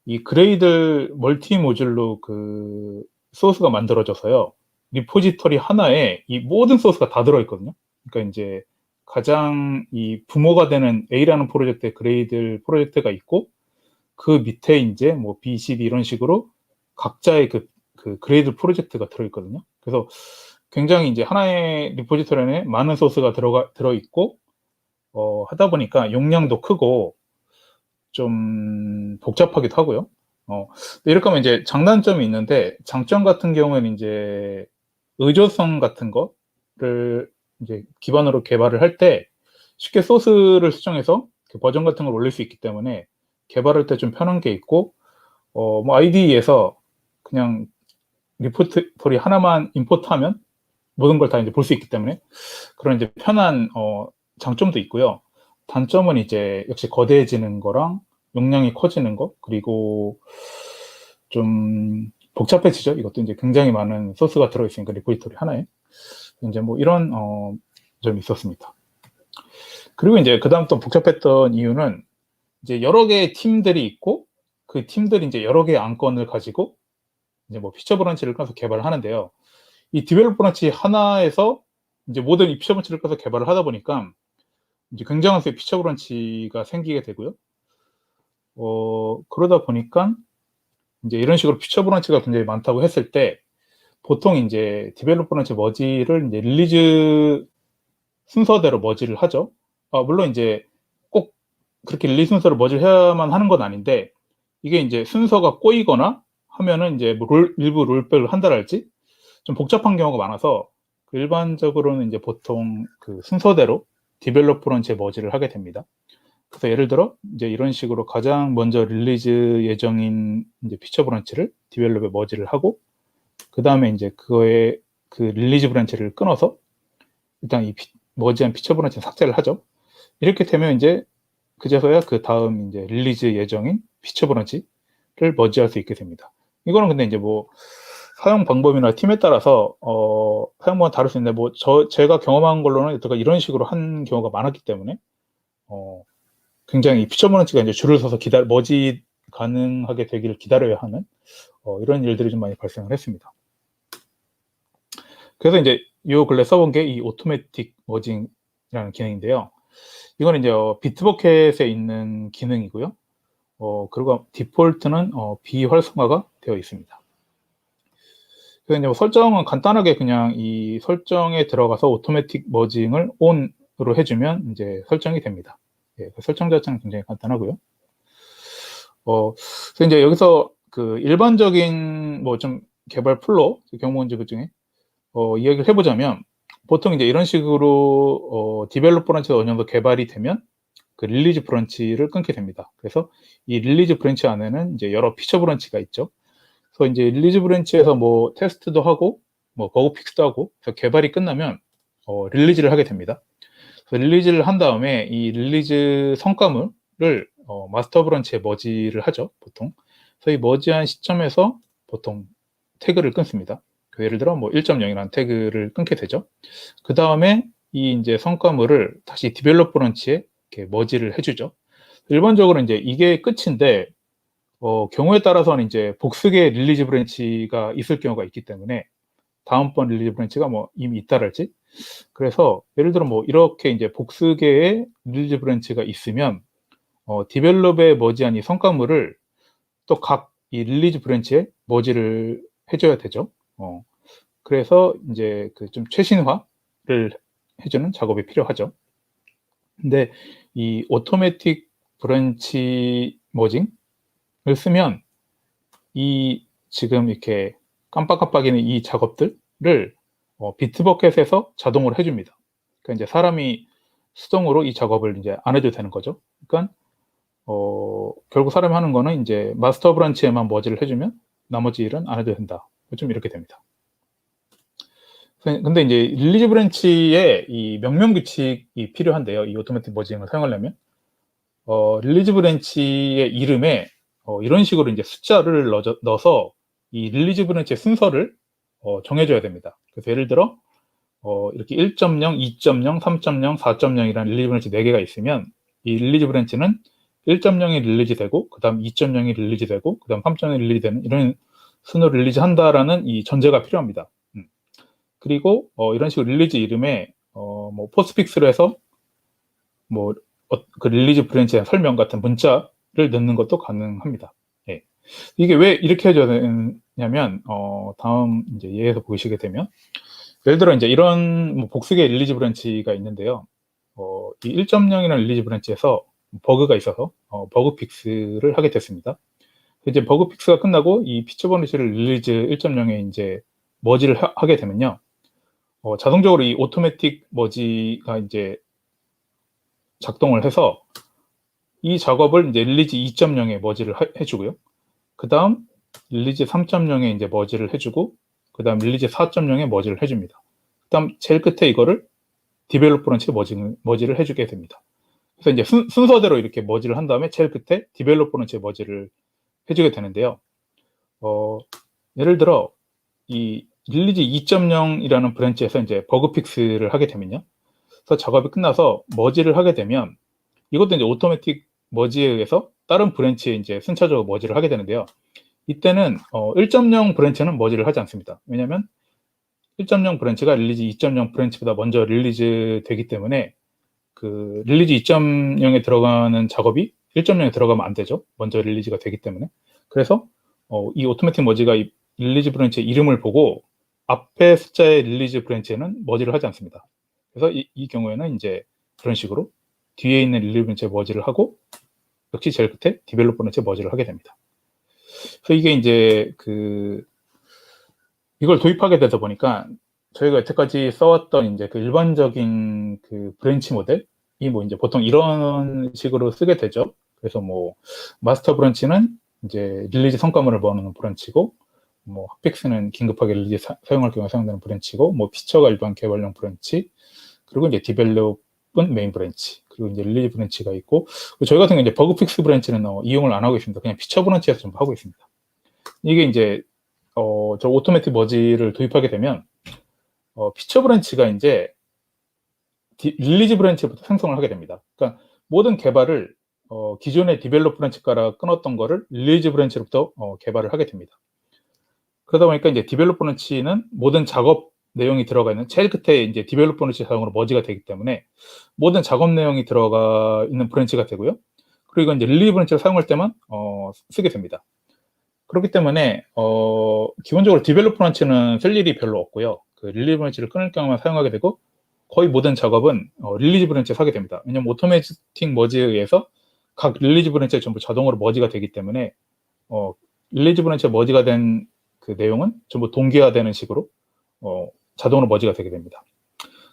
이 그레이들 멀티 모듈로 그 소스가 만들어져서요. 리포지터리 하나에 이 모든 소스가 다 들어있거든요. 그러니까 이제 가장 이 부모가 되는 A라는 프로젝트의 그레이들 프로젝트가 있고 그 밑에 이제 뭐 B, C, D 이런 식으로 각자의 그 그레이드 프로젝트가 들어있거든요. 그래서 굉장히 이제 하나의 리포지터리 안에 많은 소스가 들어있고 하다 보니까 용량도 크고 좀 복잡하기도 하고요. 이렇게 하면 이제 장단점이 있는데 장점 같은 경우에는 이제 의존성 같은 거를 이제 기반으로 개발을 할 때 쉽게 소스를 수정해서 그 버전 같은 걸 올릴 수 있기 때문에 개발할 때 좀 편한 게 있고 뭐 IDE에서 그냥 리포지터리 하나만 임포트하면 모든 걸 다 이제 볼 수 있기 때문에 그런 이제 편한 장점도 있고요. 단점은 이제 역시 거대해지는 거랑 용량이 커지는 거 그리고 좀 복잡해지죠. 이것도 이제 굉장히 많은 소스가 들어있으니까 리포지터리 하나에 이제 뭐 이런 점이 있었습니다. 그리고 이제 그다음 또 복잡했던 이유는 이제 여러 개의 팀들이 있고 그 팀들이 이제 여러 개의 안건을 가지고 이제 뭐 피처 브런치를 꺼서 개발을 하는데요. 이 디벨롭 브런치 하나에서 이제 모든 이 피처 브런치를 꺼서 개발을 하다 보니까 이제 굉장한 수의 피처 브런치가 생기게 되고요. 그러다 보니까 이제 이런 식으로 피처 브런치가 굉장히 많다고 했을 때 보통 이제 디벨롭 브런치 머지를 이제 릴리즈 순서대로 머지를 하죠. 물론 이제 꼭 그렇게 릴리즈 순서로 머지를 해야만 하는 건 아닌데 이게 이제 순서가 꼬이거나 하면은 이제 뭐 일부 롤백을 한다랄지 좀 복잡한 경우가 많아서 일반적으로는 이제 보통 그 순서대로 디벨롭 브런치에 머지를 하게 됩니다. 그래서 예를 들어 이제 이런 식으로 가장 먼저 릴리즈 예정인 이제 피처 브런치를 디벨롭에 머지를 하고 그 다음에 이제 그거에 그 릴리즈 브런치를 끊어서 일단 이 머지한 피처 브런치는 삭제를 하죠. 이렇게 되면 이제 그제서야 그 다음 이제 릴리즈 예정인 피처 브런치를 머지할 수 있게 됩니다. 이거는 근데 이제 뭐 사용 방법이나 팀에 따라서 사용 방법은 다를 수 있는데 뭐 제가 경험한 걸로는 여태까지 이런 식으로 한 경우가 많았기 때문에 굉장히 피처 브런치가 이제 줄을 서서 머지 가능하게 되기를 기다려야 하는 이런 일들이 좀 많이 발생을 했습니다. 그래서 이제 요 근래 써본 게 이 오토매틱 머징이라는 기능인데요. 이건 이제 비트버켓에 있는 기능이고요. 그리고 디폴트는 비활성화가 되어 있습니다. 그래서 이제 뭐 설정은 간단하게 그냥 이 설정에 들어가서 오토매틱 머징을 ON으로 해주면 이제 설정이 됩니다. 예, 그 설정 자체는 굉장히 간단하고요. 그래서 이제 여기서 그 일반적인 뭐 좀 개발 플로, 경무원지 그 중에 이야기를 해보자면 보통 이제 이런 식으로 디벨롭 브런치가 어느 정도 개발이 되면 그 릴리즈 브런치를 끊게 됩니다. 그래서 이 릴리즈 브런치 안에는 이제 여러 피처 브런치가 있죠. 그래서 이제 릴리즈 브런치에서 뭐 테스트도 하고 뭐 버그 픽스도 하고 그래서 개발이 끝나면 릴리즈를 하게 됩니다. 그래서 릴리즈를 한 다음에 이 릴리즈 성과물을 마스터 브런치에 머지를 하죠, 보통. 그래서 이 머지한 시점에서 보통 태그를 끊습니다. 예를 들어 뭐 1.0이라는 태그를 끊게 되죠. 그 다음에 이 이제 성과물을 다시 디벨롭 브런치에 이렇게 머지를 해주죠. 일반적으로 이제 이게 끝인데 경우에 따라서는 이제 복수계 릴리즈 브랜치가 있을 경우가 있기 때문에 다음번 릴리즈 브랜치가 뭐 이미 있다랄지. 그래서 예를 들어 뭐 이렇게 이제 복수계의 릴리즈 브랜치가 있으면 디벨롭에 머지한 이 성과물을 또 각 이 릴리즈 브랜치에 머지를 해줘야 되죠. 그래서 이제 그 좀 최신화를 해주는 작업이 필요하죠. 근데 이 오토매틱 브랜치 머징을 쓰면 이 지금 이렇게 깜빡깜빡이는 이 작업들을 비트버켓에서 자동으로 해줍니다. 그러니까 이제 사람이 수동으로 이 작업을 이제 안 해도 되는 거죠. 그러니까 결국 사람이 하는 거는 이제 마스터 브런치에만 머지를 해주면 나머지 일은 안 해도 된다. 좀 이렇게 됩니다. 근데 이제 릴리즈 브랜치에 이 명령 규칙이 필요한데요. 이 오토매틱 머징을 사용하려면 릴리즈 브랜치의 이름에 이런 식으로 이제 숫자를 넣어서 이 릴리즈 브랜치의 순서를 정해줘야 됩니다. 그래서 예를 들어 이렇게 1.0, 2.0, 3.0, 4.0이라는 릴리즈 브랜치 4개가 있으면 이 릴리즈 브랜치는 1.0이 릴리즈 되고 그 다음 2.0이 릴리즈 되고 그 다음 3.0이 릴리즈 되는 이런 순으로 릴리즈 한다라는 이 전제가 필요합니다. 그리고 이런 식으로 릴리즈 이름에 뭐 포스픽스로 해서 뭐 그 릴리즈 브랜치의 설명 같은 문자를 넣는 것도 가능합니다. 예. 이게 왜 이렇게 해줘야 되냐면 다음 이제 예에서 보시게 되면 예를 들어 이제 이런 뭐 복수계 릴리즈 브랜치가 있는데요. 이 1.0이라는 릴리즈 브랜치에서 버그가 있어서 버그 픽스를 하게 됐습니다. 이제 버그 픽스가 끝나고 이 피처 브랜치를 릴리즈 1.0에 이제 머지를 하게 되면요. 자동적으로 이 오토매틱 머지가 이제 작동을 해서 이 작업을 이제 릴리즈 2.0에 머지를 해주고요. 그 다음 릴리즈 3.0에 이제 머지를 해주고, 그 다음 릴리즈 4.0에 머지를 해줍니다. 그 다음 제일 끝에 이거를 디벨롭 브런치에 머지를 해주게 됩니다. 그래서 이제 순서대로 이렇게 머지를 한 다음에 제일 끝에 디벨롭 브런치에 머지를 해주게 되는데요. 예를 들어 이 릴리즈 2.0이라는 브랜치에서 이제 버그 픽스를 하게 되면요. 그래서 작업이 끝나서 머지를 하게 되면 이것도 이제 오토매틱 머지에 의해서 다른 브랜치에 이제 순차적으로 머지를 하게 되는데요. 이때는 1.0 브랜치는 머지를 하지 않습니다. 왜냐하면 1.0 브랜치가 릴리즈 2.0 브랜치보다 먼저 릴리즈 되기 때문에 그 릴리즈 2.0에 들어가는 작업이 1.0에 들어가면 안 되죠. 먼저 릴리즈가 되기 때문에. 그래서 이 오토매틱 머지가 이 릴리즈 브랜치의 이름을 보고 앞에 숫자의 릴리즈 브랜치에는 머지를 하지 않습니다. 그래서 이 경우에는 이제 그런 식으로 뒤에 있는 릴리즈 브랜치에 머지를 하고 역시 제일 끝에 디벨롭 브랜치에 머지를 하게 됩니다. 그래서 이게 이제 이걸 도입하게 되다 보니까 저희가 여태까지 써왔던 이제 그 일반적인 그 브랜치 모델이 뭐 이제 보통 이런 식으로 쓰게 되죠. 그래서 뭐 마스터 브랜치는 이제 릴리즈 성과물을 모아놓는 브랜치고, 뭐 핫픽스는 긴급하게 릴리즈 사용할 경우에 사용되는 브랜치고, 뭐 피처가 일반 개발용 브랜치, 그리고 이제 디벨롭은 메인 브랜치, 그리고 이제 릴리즈 브랜치가 있고, 저희 같은 경우 이제 버그 픽스 브랜치는 이용을 안 하고 있습니다. 그냥 피처 브랜치에서 전부 하고 있습니다. 이게 이제 저 오토매틱 머지를 도입하게 되면 피처 브랜치가 이제 릴리즈 브랜치부터 생성을 하게 됩니다. 그러니까 모든 개발을 기존의 디벨롭 브랜치가라 끊었던 거를 릴리즈 브랜치로부터 개발을 하게 됩니다. 그러다 보니까 이제 디벨롭 브랜치는 모든 작업 내용이 들어가 있는 제일 끝에 이제 디벨롭 브랜치 사용으로 머지가 되기 때문에 모든 작업 내용이 들어가 있는 브랜치가 되고요. 그리고 이제 릴리즈 브랜치를 사용할 때만 쓰게 됩니다. 그렇기 때문에 기본적으로 디벨롭 브런치는 쓸 일이 별로 없고요. 그 릴리즈 브런치를 끊을 경우만 사용하게 되고 거의 모든 작업은 릴리즈 브런치에 하게 됩니다. 왜냐하면 오토매틱 머지에 의해서 각 릴리즈 브런치에 전부 자동으로 머지가 되기 때문에 릴리즈 브런치에 머지가 된 그 내용은 전부 동기화되는 식으로 자동으로 머지가 되게 됩니다.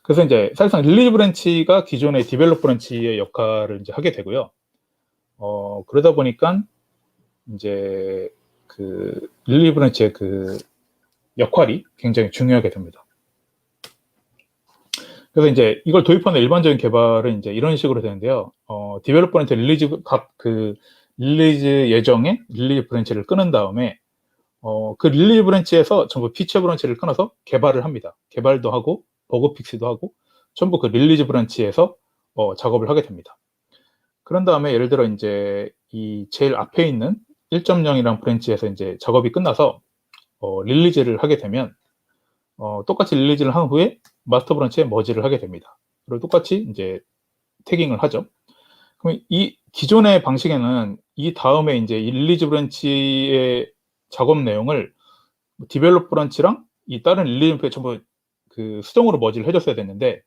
그래서 이제 사실상 릴리즈 브런치가 기존의 디벨롭 브런치의 역할을 이제 하게 되고요. 그러다 보니까 이제 그 릴리즈 브런치의 그 역할이 굉장히 중요하게 됩니다. 그래서 이제 이걸 도입하는 일반적인 개발은 이제 이런 식으로 되는데요. 디벨로퍼한테 릴리즈 예정의 릴리즈 브랜치를 끊은 다음에 그 릴리즈 브랜치에서 전부 피처 브랜치를 끊어서 개발을 합니다. 개발도 하고 버그 픽스도 하고 전부 그 릴리즈 브랜치에서 작업을 하게 됩니다. 그런 다음에 예를 들어 이제 이 제일 앞에 있는 1.0이라는 브랜치에서 이제 작업이 끝나서 릴리즈를 하게 되면 똑같이 릴리즈를 한 후에 마스터 브런치에 머지를 하게 됩니다. 그리고 똑같이 이제 태깅을 하죠. 그럼 이 기존의 방식에는 이 다음에 이제 이 릴리즈 브런치의 작업 내용을 디벨롭 브런치랑 이 다른 릴리즈 브런치에 전부 그 수동으로 머지를 해줬어야 됐는데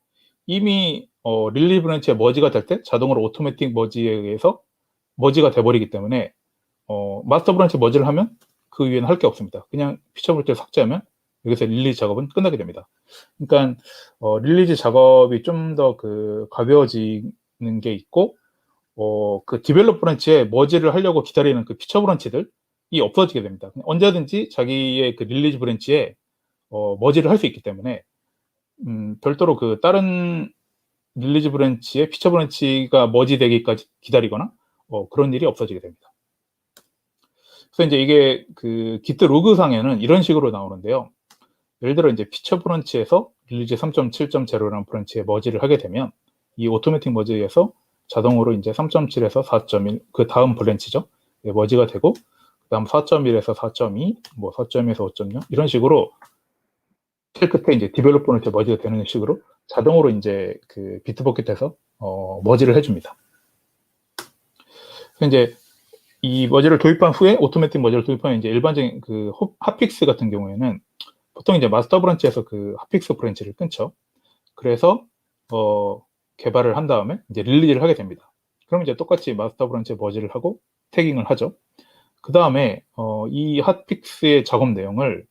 이미 릴리즈 브런치에 머지가 될 때 자동으로 오토매틱 머지에 의해서 머지가 돼버리기 때문에 마스터 브런치 머지를 하면 그 위에는 할 게 없습니다. 그냥 피처 브런치를 삭제하면 여기서 릴리즈 작업은 끝나게 됩니다. 그러니까 릴리즈 작업이 좀 더 그 가벼워지는 게 있고 그 디벨롭 브런치에 머지를 하려고 기다리는 그 피처 브런치들이 없어지게 됩니다. 언제든지 자기의 그 릴리즈 브런치에 머지를 할 수 있기 때문에 별도로 그 다른 릴리즈 브런치에 피처 브런치가 머지되기까지 기다리거나 그런 일이 없어지게 됩니다. 그래서 이제 이게 그 기트 로그상에는 이런 식으로 나오는데요. 예를 들어 이제 피처 브런치에서 릴리즈 3.7.0라는 브런치에 머지를 하게 되면 이 오토매틱 머지에서 자동으로 이제 3.7에서 4.1 그 다음 브랜치죠. 머지가 되고 그 다음 4.1에서 4.2 뭐 4.2에서 5.0 이런 식으로 제일 끝에 이제 디벨롭 브런치 머지가 되는 식으로 자동으로 이제 그 비트버킷에서 머지를 해줍니다. 그래서 이제 이 머지를 도입한 후에 오토매틱 머지를 도입하면 이제 일반적인 그 핫픽스 같은 경우에는 보통 이제 마스터 브런치에서 그 핫픽스 브런치를 끊죠. 그래서 개발을 한 다음에 이제 릴리즈를 하게 됩니다. 그럼 이제 똑같이 마스터 브런치에 머지를 하고 태깅을 하죠. 그 다음에 이 핫픽스의 작업 내용을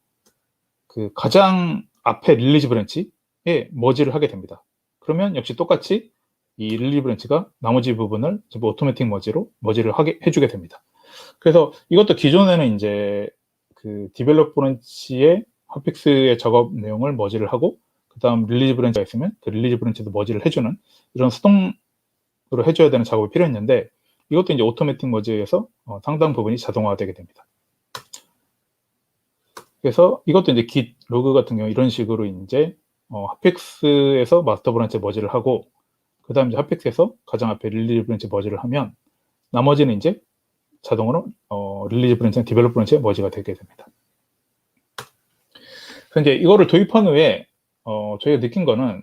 그 가장 앞에 릴리즈 브런치에 머지를 하게 됩니다. 그러면 역시 똑같이 이 릴리즈 브런치가 나머지 부분을 전부 오토매틱 머지로 머지를 해주게 됩니다. 그래서 이것도 기존에는 이제 그 디벨롭 브런치의 핫픽스의 작업 내용을 머지를 하고 그 다음 릴리즈 브런치가 있으면 그 릴리즈 브런치도 머지를 해주는 이런 수동으로 해줘야 되는 작업이 필요했는데 이것도 이제 오토매틱 머지에서 상당 부분이 자동화되게 됩니다. 그래서 이것도 이제 git 로그 같은 경우 이런 식으로 이제 핫픽스에서 마스터 브런치 머지를 하고 그 다음 이제 핫픽스에서 가장 앞에 릴리즈 브런치 머지를 하면 나머지는 이제 자동으로 릴리즈 브런치랑 디벨롭 브런치에 머지가 되게 됩니다. 그래서 이제 이거를 도입한 후에 저희가 느낀 거는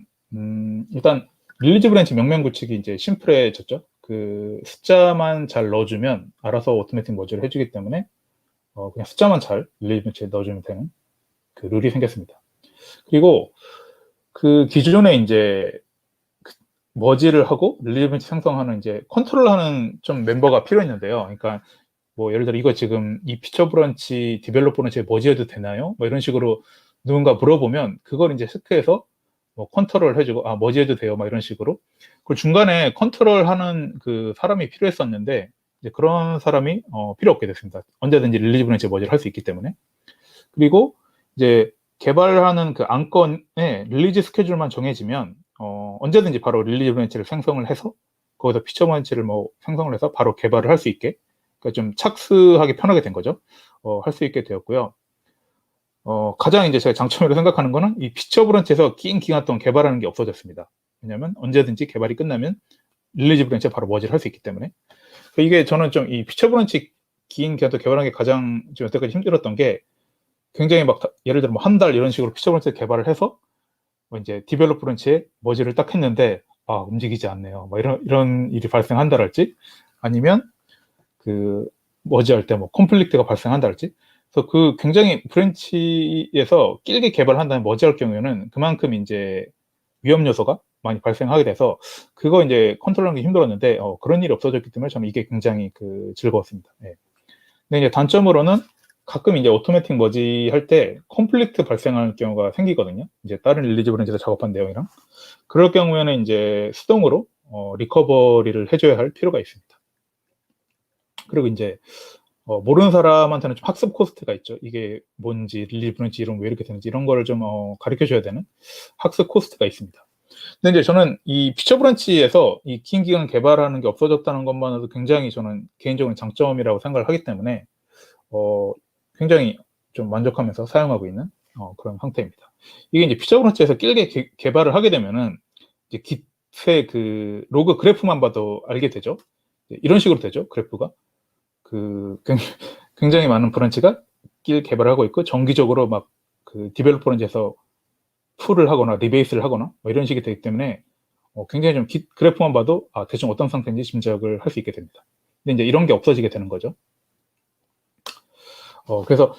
일단 릴리즈 브런치 명명 구축이 이제 심플해졌죠. 그 숫자만 잘 넣어주면 알아서 오토매틱 머지를 해주기 때문에 그냥 숫자만 잘 릴리즈 브런치에 넣어주면 되는 그 룰이 생겼습니다. 그리고 그 기존에 이제 머지를 하고 릴리즈 브런치 생성하는 이제 컨트롤하는 좀 멤버가 필요했는데요. 그러니까 뭐 예를 들어 이거 지금 이 피처 브런치 디벨롭 브런치에 머지해도 되나요? 뭐 이런 식으로 누군가 물어보면 그걸 이제 체크해서 뭐 컨트롤 해주고 머지해도 돼요, 막 이런 식으로. 그 중간에 컨트롤하는 그 사람이 필요했었는데 이제 그런 사람이 필요 없게 됐습니다. 언제든지 릴리즈 브런치 머지를 할 수 있기 때문에. 그리고 이제 개발하는 그 안건에 릴리즈 스케줄만 정해지면 언제든지 바로 릴리즈 브런치를 생성을 해서 거기서 피처 브런치를 뭐 생성을 해서 바로 개발을 할 수 있게 그러니까 좀 착수하기 편하게 된 거죠. 할 수 있게 되었고요. 가장 이제 제가 장점으로 생각하는 거는 이 피처 브런치에서 긴 기간 동안 개발하는 게 없어졌습니다. 왜냐하면 언제든지 개발이 끝나면 릴리즈 브런치에 바로 머지를 할 수 있기 때문에. 이게 저는 좀 이 피처 브런치 긴 기간 동안 개발하는 게 가장 좀 여태까지 힘들었던 게 굉장히 막 예를 들어 뭐 한 달 이런 식으로 피처 브런치 개발을 해서 뭐 이제 디벨롭 브런치에 머지를 딱 했는데 움직이지 않네요. 뭐 이런 일이 발생한다랄지 아니면 그 머지할 때 뭐 콘플릭트가 발생한다랄지 그래서 그 굉장히 브랜치에서 길게 개발한다는 머지할 경우에는 그만큼 이제 위험 요소가 많이 발생하게 돼서 그거 이제 컨트롤하기 힘들었는데 그런 일이 없어졌기 때문에 저는 이게 굉장히 즐거웠습니다. 예. 근데 이제 단점으로는 가끔 이제 오토매틱 머지 할 때 콘플릭트 발생할 경우가 생기거든요. 이제 다른 릴리즈 브랜치에서 작업한 내용이랑 그럴 경우에는 이제 수동으로 리커버리를 해줘야 할 필요가 있습니다. 그리고 이제 모르는 사람한테는 좀 학습 코스트가 있죠. 이게 뭔지, 릴리즈 브랜치 이름 왜 이렇게 되는지 이런 거를 좀 가르쳐 줘야 되는 학습 코스트가 있습니다. 근데 이제 저는 이 피처 브랜치에서 이 긴 기간 개발하는 게 없어졌다는 것만으로도 굉장히 저는 개인적인 장점이라고 생각을 하기 때문에 굉장히 좀 만족하면서 사용하고 있는 그런 상태입니다. 이게 이제 피처 브랜치에서 길게 개발을 하게 되면은 이제 깃의 그 로그 그래프만 봐도 알게 되죠. 이런 식으로 되죠. 그래프가 굉장히 많은 브랜치가 길 개발을 하고 있고 정기적으로 막 디벨로퍼 브랜치에서 풀을 하거나 리베이스를 하거나 뭐 이런 식이 되기 때문에 굉장히 좀 그래프만 봐도 대충 어떤 상태인지 짐작을 할 수 있게 됩니다. 근데 이제 이런 게 없어지게 되는 거죠. 그래서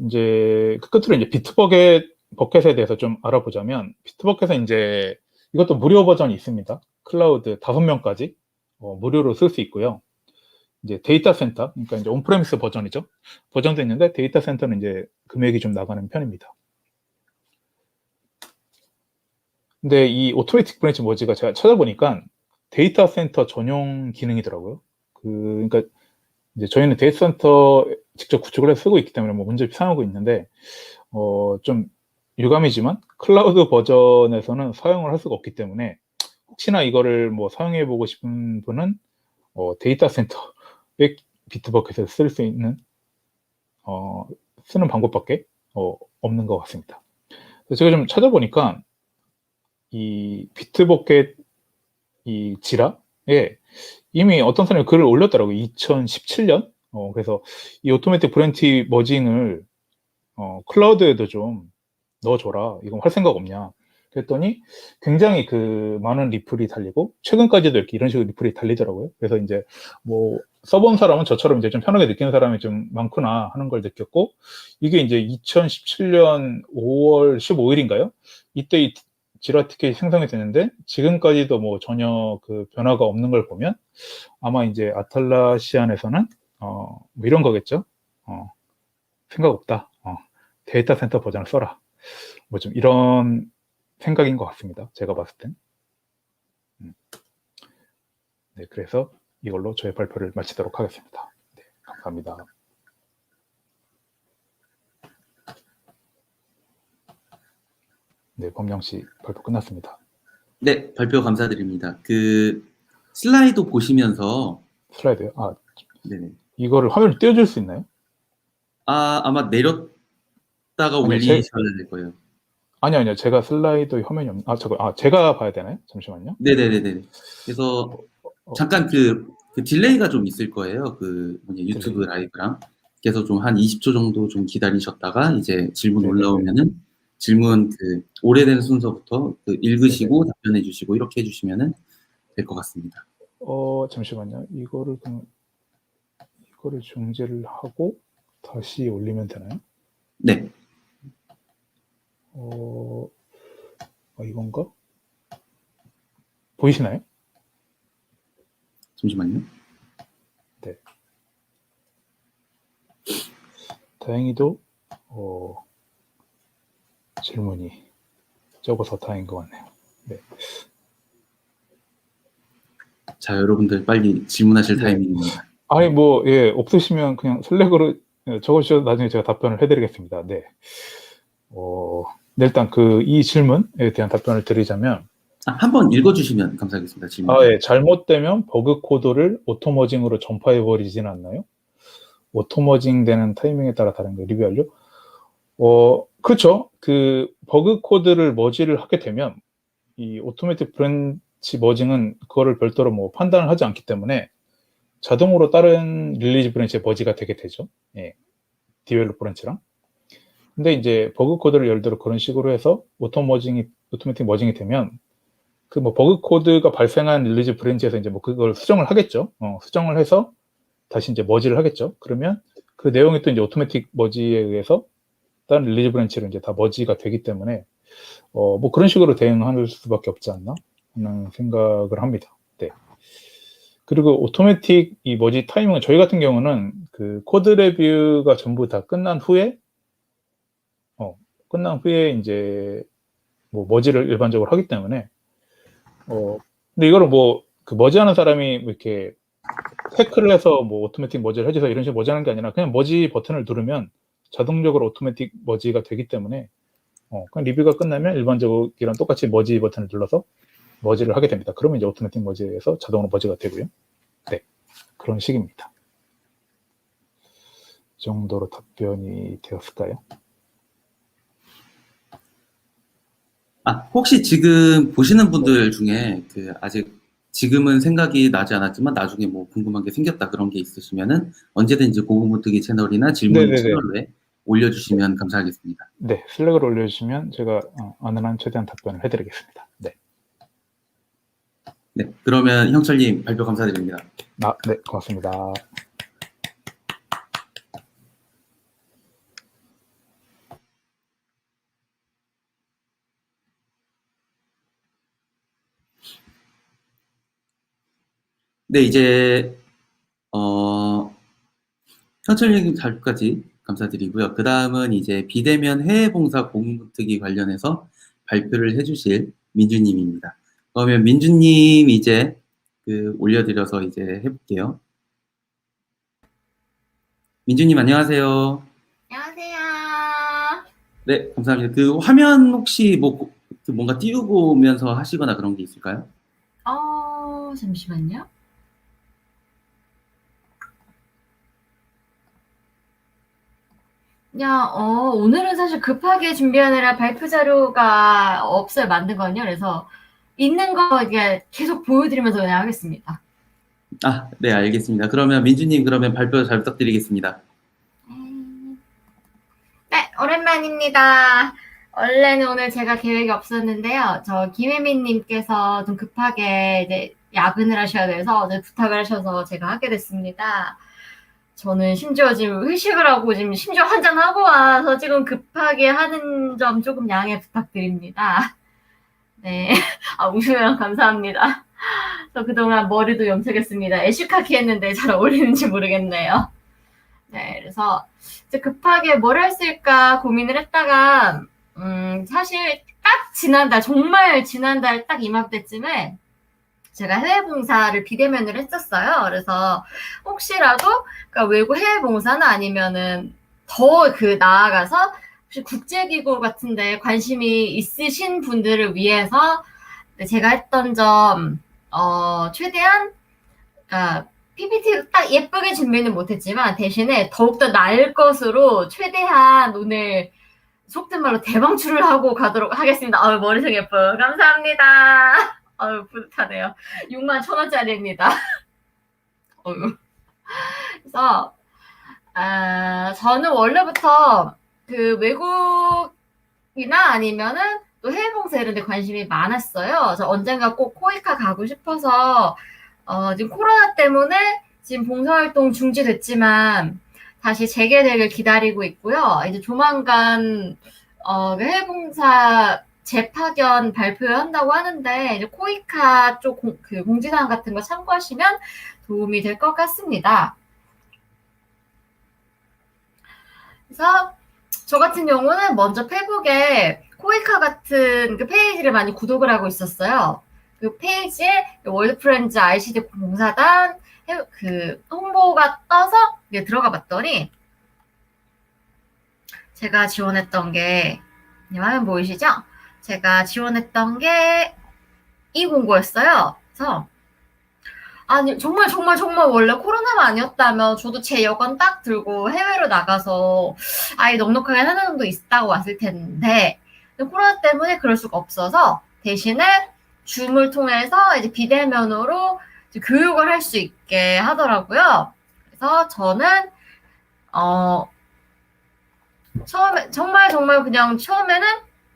이제 끝으로 이제 비트버켓에 대해서 좀 알아보자면 비트버켓은 이제 이것도 무료 버전이 있습니다. 클라우드 5명까지 무료로 쓸 수 있고요. 이제 데이터 센터, 그러니까 이제 온프레미스 버전이죠. 버전도 있는데 데이터 센터는 이제 금액이 좀 나가는 편입니다. 근데 이 오토매틱 브랜치 머지가 제가 찾아보니까 데이터 센터 전용 기능이더라고요. 그러니까 이제 저희는 데이터 센터 직접 구축을 해서 쓰고 있기 때문에 뭐 문제 없이 사용하고 있는데 좀 유감이지만 클라우드 버전에서는 사용을 할 수가 없기 때문에 혹시나 이거를 뭐 사용해 보고 싶은 분은 데이터 센터에 비트버켓에서 쓸 수 있는 쓰는 방법밖에 없는 것 같습니다. 그래서 제가 좀 찾아보니까 이 비트버켓 이 지라에 이미 어떤 사람이 글을 올렸더라고요. 2017년. 그래서 이 오토매틱 브랜치 머징을 클라우드에도 좀 넣어줘라. 이건 할 생각 없냐. 그랬더니 굉장히 많은 리플이 달리고 최근까지도 이렇게 이런 식으로 리플이 달리더라고요. 그래서 이제 뭐 써본 사람은 저처럼 이제 좀 편하게 느끼는 사람이 좀 많구나 하는 걸 느꼈고 이게 이제 2017년 5월 15일인가요? 이때 이 지라 티켓이 생성이 되는데 지금까지도 뭐 전혀 변화가 없는 걸 보면 아마 이제 아탈라시안에서는 뭐 이런 거겠죠. 생각 없다. 데이터 센터 버전을 써라. 뭐 좀 이런 생각인 것 같습니다. 제가 봤을 땐. 네, 그래서 이걸로 저의 발표를 마치도록 하겠습니다. 네, 감사합니다. 네, 범영 씨 발표 끝났습니다. 네, 발표 감사드립니다. 슬라이드 보시면서 슬라이드요? 네네. 이거를 화면을 띄워줄 수 있나요? 아마 내렸다가 아니요, 올리셔야 될 거예요. 아니요. 제가 슬라이드 화면이 제가 봐야 되나요? 잠시만요. 네네네네. 그래서 잠깐 딜레이가 좀 있을 거예요. 유튜브 딜레이. 라이브랑. 그래서 좀 한 20초 정도 좀 기다리셨다가 이제 질문 네네네. 올라오면은 질문 오래된 순서부터 읽으시고 네네. 답변해 주시고 이렇게 해주시면은 될 것 같습니다. 잠시만요. 이거를 중지를 하고 다시 올리면 되나요? 네. 이건가? 보이시나요? 잠시만요. 네. 다행히도 질문이 적어서 다행인 것 같네요. 네. 자, 여러분들 빨리 질문하실 타이밍입니다. 아니 없으시면 그냥 슬랙으로 적어주셔도 나중에 제가 답변을 해드리겠습니다. 네. 일단 이 질문에 대한 답변을 드리자면 한번 읽어주시면 감사하겠습니다. 질문. 예. 잘못되면 버그 코드를 오토머징으로 전파해 버리진 않나요? 오토머징 되는 타이밍에 따라 다른 거 리뷰 완료? 그렇죠. 버그 코드를 머지를 하게 되면 이 오토매틱 브랜치 머징은 그거를 별도로 뭐 판단을 하지 않기 때문에 자동으로 다른 릴리즈 브랜치의 머지가 되게 되죠. 예. 디벨롭 브랜치랑. 근데 이제 버그 코드를 예를 들어 그런 식으로 해서 오토매틱 머징이 되면 버그 코드가 발생한 릴리즈 브랜치에서 이제 그걸 수정을 하겠죠. 수정을 해서 다시 이제 머지를 하겠죠. 그러면 그 내용이 또 이제 오토매틱 머지에 의해서 다른 릴리즈 브랜치로 이제 다 머지가 되기 때문에 뭐 그런 식으로 대응할 수밖에 없지 않나 하는 생각을 합니다. 네. 그리고 오토매틱 이 머지 타이밍은 저희 같은 경우는 그 코드 레뷰가 전부 다 끝난 후에 이제 뭐 머지를 일반적으로 하기 때문에 근데 이거를 뭐 그 머지하는 사람이 뭐 이렇게 태클을 해서 뭐 오토매틱 머지를 해줘서 이런 식으로 머지하는 게 아니라 그냥 머지 버튼을 누르면 자동적으로 오토매틱 머지가 되기 때문에 그냥 리뷰가 끝나면 일반적으로 이랑 똑같이 머지 버튼을 눌러서 머지를 하게 됩니다. 그러면 이제 오토매틱 머지에서 자동으로 머지가 되고요. 네, 그런 식입니다. 이 정도로 답변이 되었을까요? 혹시 지금 보시는 분들 중에 그 아직 지금은 생각이 나지 않았지만 나중에 뭐 궁금한 게 생겼다 그런 게 있으시면은 언제든지 고군분투기 채널이나 질문 네네네. 채널에 올려주시면 감사하겠습니다. 네, 슬랙으로 올려주시면 제가 아는 한 최대한 답변을 해드리겠습니다. 네. 네, 그러면 형철님 발표 감사드립니다. 네, 고맙습니다. 네, 이제 현철님 발표까지 감사드리고요. 그 다음은 이제 비대면 해외봉사 고군분투기 관련해서 발표를 해주실 민주님입니다. 그러면 민주님 이제 올려드려서 이제 해볼게요. 민주님 안녕하세요. 안녕하세요. 네, 감사합니다. 그 화면 혹시 뭐 뭔가 띄우고 오면서 하시거나 그런 게 있을까요? 잠시만요. 오늘은 사실 급하게 준비하느라 발표 자료가 없어요, 만든 건요. 그래서 있는 거 이게 계속 보여드리면서 그냥 하겠습니다. 네, 알겠습니다. 그러면 민주님 그러면 발표 잘 부탁드리겠습니다. 네, 오랜만입니다. 원래는 오늘 제가 계획이 없었는데요. 저 김혜민님께서 좀 급하게 이제 야근을 하셔야 돼서 어제 부탁을 하셔서 제가 하게 됐습니다. 저는 심지어 지금 회식을 하고 지금 심지어 한잔하고 와서 지금 급하게 하는 점 조금 양해 부탁드립니다. 네. 웃으면 감사합니다. 저 그동안 머리도 염색했습니다. 애쉬카키 했는데 잘 어울리는지 모르겠네요. 네, 그래서 이제 급하게 뭘 할 수 있을까 고민을 했다가 사실 딱 정말 지난달 딱 이맘때쯤에 제가 해외 봉사를 비대면으로 했었어요. 그래서 혹시라도 그러니까 외국 해외 봉사나 아니면은 더 나아가서 혹시 국제기구 같은데 관심이 있으신 분들을 위해서 제가 했던 점 최대한 그러니까 PPT 딱 예쁘게 준비는 못했지만 대신에 더욱더 나을 것으로 최대한 오늘 속된 말로 대방출을 하고 가도록 하겠습니다. 머리색 예뻐요. 감사합니다. 뿌듯하네요. 61,000원짜리입니다. 그래서 저는 원래부터 그 외국이나 아니면은 또 해외 봉사 이런 데 관심이 많았어요. 저 언젠가 꼭 코이카 가고 싶어서 지금 코로나 때문에 지금 봉사활동 중지됐지만 다시 재개되길 기다리고 있고요. 이제 조만간 해외 봉사 재파견 발표한다고 하는데 이제 코이카 쪽 공지사항 같은 거 참고하시면 도움이 될 것 같습니다. 그래서 저 같은 경우는 먼저 페북에 코이카 같은 그 페이지를 많이 구독을 하고 있었어요. 그 페이지에 월드프렌즈 ICD 봉사단 그 홍보가 떠서 들어가 봤더니 제가 지원했던 게 화면 보이시죠? 제가 지원했던 게 이 공고였어요. 그래서 정말 원래 코로나만 아니었다면 저도 제 여권 딱 들고 해외로 나가서 아예 넉넉하게 하나 정도 있다고 왔을 텐데 코로나 때문에 그럴 수가 없어서 대신에 줌을 통해서 이제 비대면으로 이제 교육을 할 수 있게 하더라고요. 그래서 저는 정말 그냥 처음에는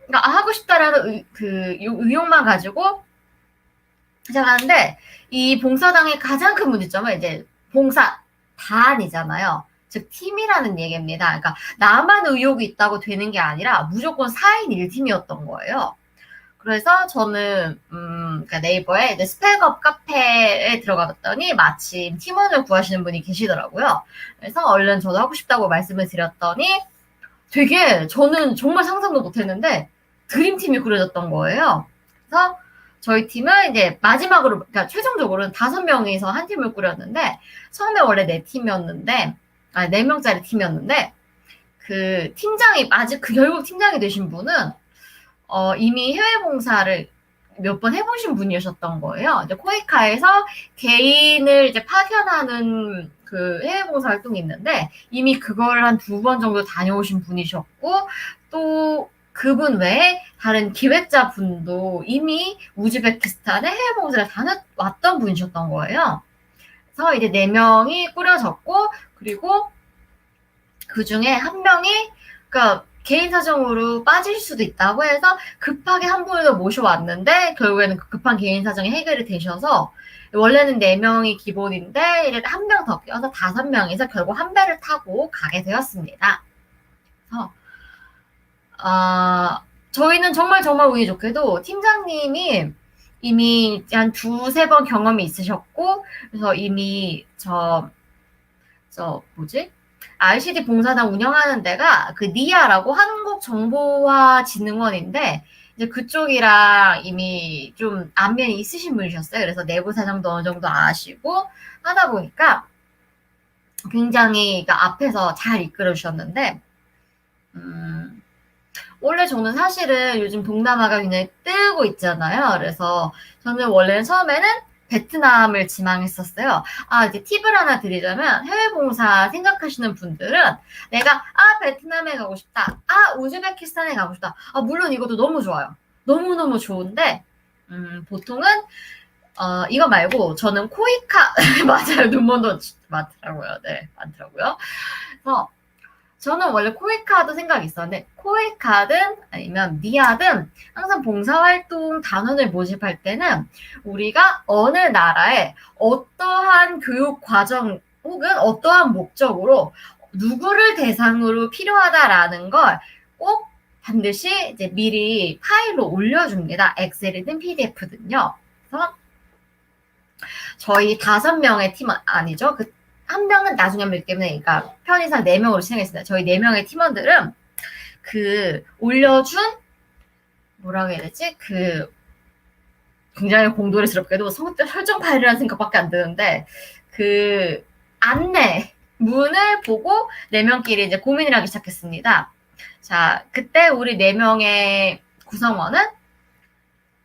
그러니까 하고 싶다라는 의욕만 가지고 시작하는데 이 봉사당의 가장 큰 문제점은 이제 봉사단이잖아요. 즉 팀이라는 얘기입니다. 그러니까 나만 의욕이 있다고 되는 게 아니라 무조건 4인 1팀이었던 거예요. 그래서 저는 그러니까 네이버에 이제 스펙업 카페에 들어가봤더니 마침 팀원을 구하시는 분이 계시더라고요. 그래서 얼른 저도 하고 싶다고 말씀을 드렸더니 되게 저는 정말 상상도 못했는데 드림팀이 꾸려졌던 거예요. 그래서 저희 팀은 이제 마지막으로, 그러니까 최종적으로는 5명이서 한 팀을 꾸렸는데, 처음에 원래 4팀이었는데, 4명짜리 팀이었는데, 그 팀장이, 결국 팀장이 되신 분은, 이미 해외 봉사를 몇 번 해보신 분이셨던 거예요. 이제 코이카에서 개인을 이제 파견하는 그 해외 봉사 활동이 있는데, 이미 그거를 한 2번 정도 다녀오신 분이셨고, 또 그분 외에 다른 기획자분도 이미 우즈베키스탄에 해외 봉사를 다녀왔던 분이셨던 거예요. 그래서 이제 4명이 꾸려졌고, 그리고 그 중에 한 명이, 그러니까 개인 사정으로 빠질 수도 있다고 해서 급하게 한 분을 더 모셔왔는데, 결국에는 그 급한 개인 사정이 해결이 되셔서, 원래는 4명이 기본인데, 이제 한 명 더 껴서 5명이서 결국 한 배를 타고 가게 되었습니다. 그래서 저희는 정말 운이 좋게도 팀장님이 이미 한 2-3번 경험이 있으셨고, 그래서 이미 RCD 봉사단 운영하는 데가 그 니아라고 한국정보화진흥원인데, 이제 그쪽이랑 이미 좀 안면이 있으신 분이셨어요. 그래서 내부 사정도 어느 정도 아시고 하다 보니까 굉장히 그러니까 앞에서 잘 이끌어 주셨는데, 원래 저는 사실은 요즘 동남아가 굉장히 뜨고 있잖아요. 그래서 저는 원래 처음에는 베트남을 지망했었어요. 이제 팁을 하나 드리자면 해외 봉사 생각하시는 분들은 내가 베트남에 가고 싶다. 우즈베키스탄에 가고 싶다. 물론 이것도 너무 좋아요. 너무너무 좋은데 보통은 이거 말고 저는 코이카 맞아요. 눈먼도 많더라고요. 네, 많더라고요. 그래서 저는 원래 코이카도 생각이 있었는데 코이카든 아니면 니아든 항상 봉사활동 단원을 모집할 때는 우리가 어느 나라에 어떠한 교육 과정 혹은 어떠한 목적으로 누구를 대상으로 필요하다라는 걸 꼭 반드시 이제 미리 파일로 올려줍니다. 엑셀이든 PDF든요. 그래서 저희 5명의 팀원 아니죠. 한 명은 나중에 한번 때문에, 그러니까 편의상 4명으로 진행했습니다. 저희 4명의 팀원들은 올려준, 뭐라고 해야 되지? 굉장히 공돌이스럽게도 설정 파일이라는 생각밖에 안 드는데, 안내, 문을 보고 4명끼리 이제 고민을 하기 시작했습니다. 자, 그때 우리 4명의 구성원은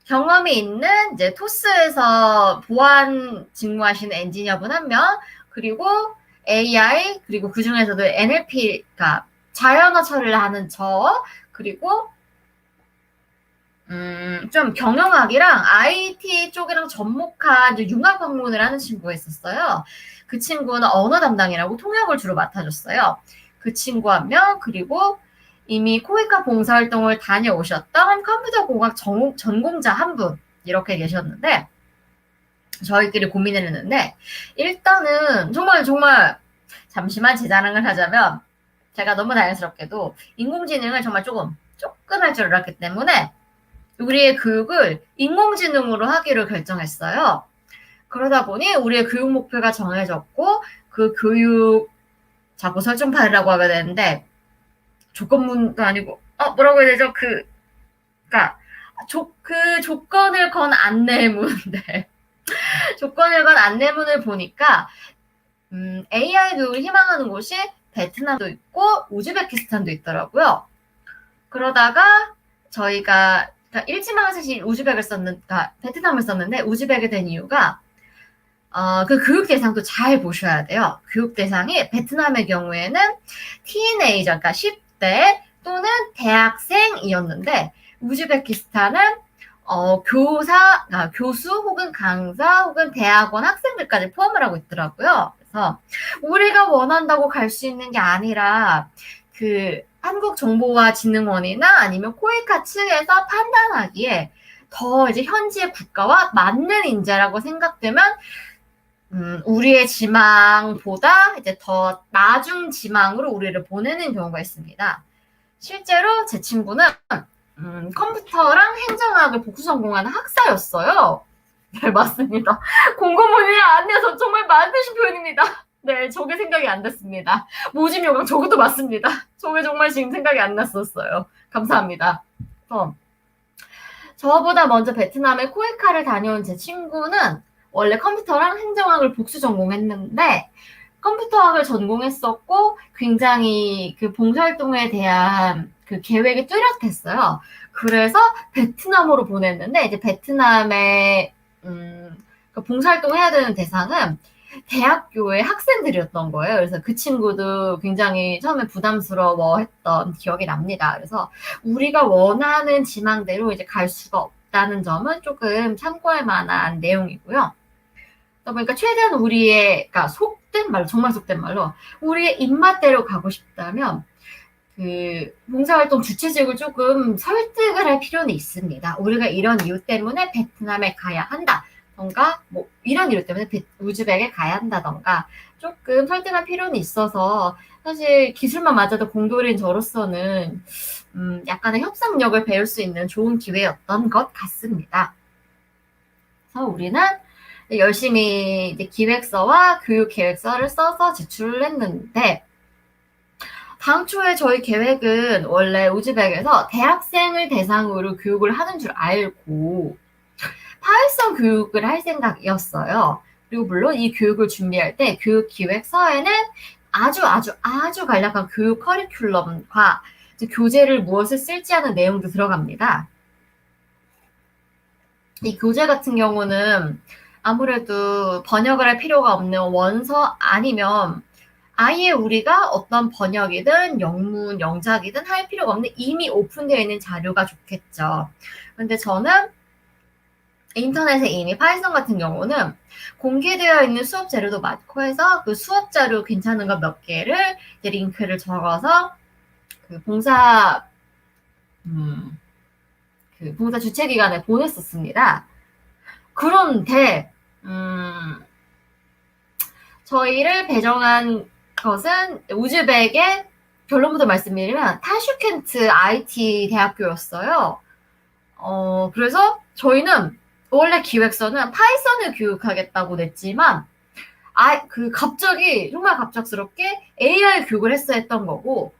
경험이 있는 이제 토스에서 보안 직무하시는 엔지니어분 1명, 그리고 AI, 그리고 그 중에서도 NLP, 그러니까 자연어 처리를 하는 그리고 좀 경영학이랑 IT 쪽이랑 접목한 융합 학문을 하는 친구가 있었어요. 그 친구는 언어 담당이라고 통역을 주로 맡아줬어요. 그 친구 1명, 그리고 이미 코이카 봉사활동을 다녀오셨던 컴퓨터 공학 전공자 1분 이렇게 계셨는데, 저희끼리 고민을 했는데, 일단은 정말 잠시만 제 자랑을 하자면 제가 너무 다행스럽게도 인공지능을 정말 조금 할 줄 알았기 때문에 우리의 교육을 인공지능으로 하기로 결정했어요. 그러다 보니 우리의 교육 목표가 정해졌고, 그 교육 자꾸 설정 파일이라고 하게 되는데, 조건문도 아니고 뭐라고 해야 되죠? 그러니까 그 조건을 건 안내문인데 조건을 건 안내문을 보니까 AI 교육을 희망하는 곳이 베트남도 있고 우즈베키스탄도 있더라고요. 그러다가 저희가 그러니까 1지망은 사실 베트남을 썼는데 우즈벡이 된 이유가 그 교육 대상도 잘 보셔야 돼요. 교육 대상이 베트남의 경우에는 티네이저, 그러니까 10대 또는 대학생이었는데 우즈베키스탄은 교수 혹은 강사 혹은 대학원 학생들까지 포함을 하고 있더라고요. 그래서 우리가 원한다고 갈 수 있는 게 아니라 한국정보화진흥원이나 아니면 코이카 측에서 판단하기에 더 이제 현지의 국가와 맞는 인재라고 생각되면 우리의 지망보다 이제 더 나중 지망으로 우리를 보내는 경우가 있습니다. 실제로 제 친구는 컴퓨터랑 행정학을 복수 전공하는 학사였어요. 네, 맞습니다. 공고문이 안 내서 정말 만드신 표현입니다. 네, 저게 생각이 안 났습니다. 모집 요강 저것도 맞습니다. 저게 정말 지금 생각이 안 났었어요. 감사합니다. 저보다 먼저 베트남의 코에카를 다녀온 제 친구는 원래 컴퓨터랑 행정학을 복수 전공했는데 컴퓨터학을 전공했었고 굉장히 그 봉사활동에 대한 그 계획이 뚜렷했어요. 그래서 베트남으로 보냈는데 이제 베트남에 그 봉사활동을 해야 되는 대상은 대학교의 학생들이었던 거예요. 그래서 그 친구도 굉장히 처음에 부담스러워했던 기억이 납니다. 그래서 우리가 원하는 지망대로 이제 갈 수가 없다는 점은 조금 참고할 만한 내용이고요. 그러다 보니까 최대한 우리의, 그러니까 속된 말로, 정말 속된 말로 우리의 입맛대로 가고 싶다면 그 봉사활동 주최직을 조금 설득을 할 필요는 있습니다. 우리가 이런 이유 때문에 베트남에 가야 한다. 던가 뭐 이런 이유 때문에 우즈벡에 가야 한다던가 조금 설득할 필요는 있어서 사실 기술만 맞아도 공교리인 저로서는 약간의 협상력을 배울 수 있는 좋은 기회였던 것 같습니다. 그래서 우리는 열심히 이제 기획서와 교육 계획서를 써서 제출을 했는데 당초에 저희 계획은 원래 우즈벡에서 대학생을 대상으로 교육을 하는 줄 알고 파이썬 교육을 할 생각이었어요. 그리고 물론 이 교육을 준비할 때 교육 기획서에는 아주 간략한 교육 커리큘럼과 교재를 무엇을 쓸지 하는 내용도 들어갑니다. 이 교재 같은 경우는 아무래도 번역을 할 필요가 없는 원서 아니면 아예 우리가 어떤 번역이든 영문, 영작이든 할 필요가 없는 이미 오픈되어 있는 자료가 좋겠죠. 근데 저는 인터넷에 이미 파이썬 같은 경우는 공개되어 있는 수업 자료도 많고 해서 그 수업 자료 괜찮은 거 몇 개를 이제 링크를 적어서 그 봉사 주최기관에 보냈었습니다. 그런데 저희를 배정한 것은 우즈벡의 결론부터 말씀드리면 타슈켄트 IT 대학교였어요. 그래서 저희는 원래 기획서는 파이썬을 교육하겠다고 냈지만 갑자기 정말 갑작스럽게 AI 교육을 했어야 했던 거고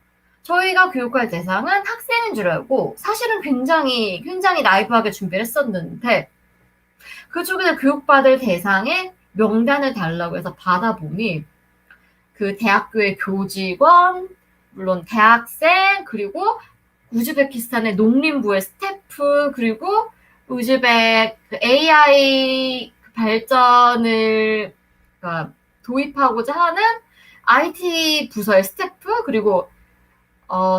저희가 교육할 대상은 학생인 줄 알고 사실은 굉장히 나이브하게 준비를 했었는데 그쪽에서 교육받을 대상의 명단을 달라고 해서 받아보니 그 대학교의 교직원, 물론 대학생, 그리고 우즈베키스탄의 농림부의 스태프, 그리고 우즈벡 AI 발전을 도입하고자 하는 IT 부서의 스태프, 그리고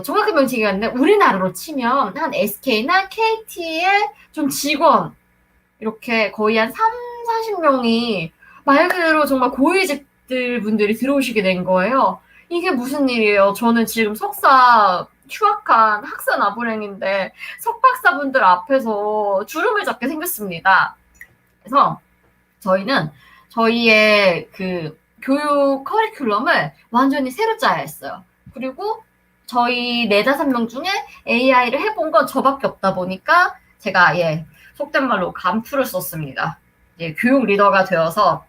정확한 명칭이 아닌데 우리나라로 치면 한 SK나 KT의 좀 직원 이렇게 거의 한 30-40명이 말 그대로 정말 고위직들 분들이 들어오시게 된 거예요. 이게 무슨 일이에요? 저는 지금 석사 휴학한 학사 나부랭인데 석박사분들 앞에서 주름을 잡게 생겼습니다. 그래서 저희는 저희의 그 교육 커리큘럼을 완전히 새로 짜야 했어요. 그리고 저희 4-5명 중에 AI를 해본 건 저밖에 없다 보니까 제가 속된 말로 감투를 썼습니다. 교육 리더가 되어서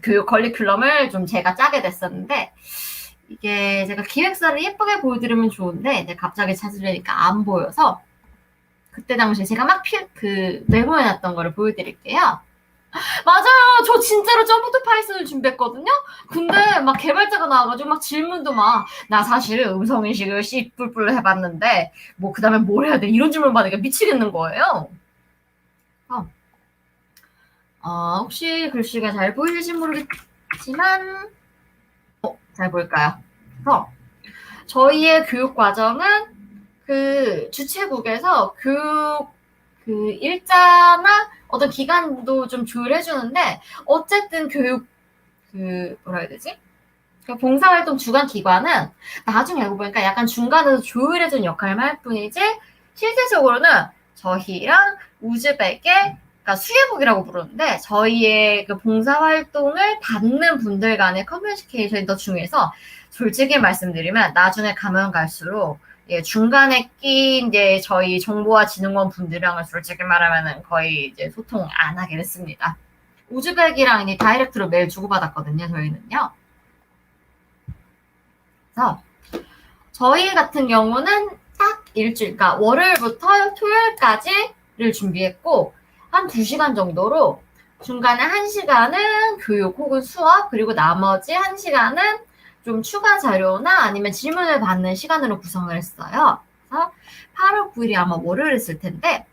교육 커리큘럼을 좀 제가 짜게 됐었는데 이게 제가 기획서를 예쁘게 보여드리면 좋은데 이제 갑자기 찾으려니까 안 보여서 그때 당시에 제가 막 메모해놨던 거를 보여드릴게요. 맞아요. 저 진짜로 점프투 파이썬을 준비했거든요. 근데 막 개발자가 나와가지고 막 질문도 나 사실 음성인식을 C++ 해봤는데 뭐 그 다음에 뭘 해야 돼 이런 질문 받으니까 미치겠는 거예요. 혹시 글씨가 잘 보일지 모르겠지만 잘 보일까요? 그래서 저희의 교육 과정은 그 주최국에서 교육 그 일자나 어떤 기간도 좀 조율해 주는데 어쨌든 교육 뭐라 해야 되지? 봉사활동 주관 기관은 나중에 알고 보니까 약간 중간에서 조율해 준 역할만 할 뿐이지 실질적으로는 저희랑 우즈벡의 그러니까 수혜복이라고 부르는데 저희의 그 봉사활동을 받는 분들 간의 커뮤니케이션이 더 중요해서 솔직히 말씀드리면 나중에 가면 갈수록 예, 중간에 낀 이제 저희 정보화진흥원 분들이랑은 솔직히 말하면은 거의 이제 소통 안 하게 됐습니다. 우즈벡이랑 이제 다이렉트로 메일 주고받았거든요, 저희는요. 그래서 저희 같은 경우는 딱 일주일, 그러니까 월요일부터 토요일까지를 준비했고, 한 2시간 정도로 중간에 1시간은 교육 혹은 수업, 그리고 나머지 1시간은 좀 추가 자료나 아니면 질문을 받는 시간으로 구성을 했어요. 그래서 8월 9일이 아마 월요일이었을 텐데,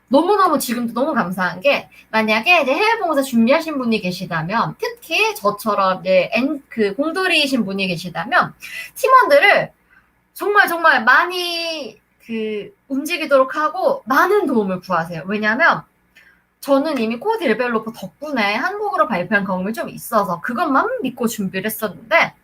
너무너무 지금도 너무 감사한 게, 만약에 이제 해외 봉사 준비하신 분이 계시다면, 특히 저처럼 이제 그 공돌이신 분이 계시다면, 팀원들을 정말 많이 그 움직이도록 하고 많은 도움을 구하세요. 왜냐하면 저는 이미 코드 디벨로퍼 덕분에 한국어로 발표한 경험이 좀 있어서 그것만 믿고 준비를 했었는데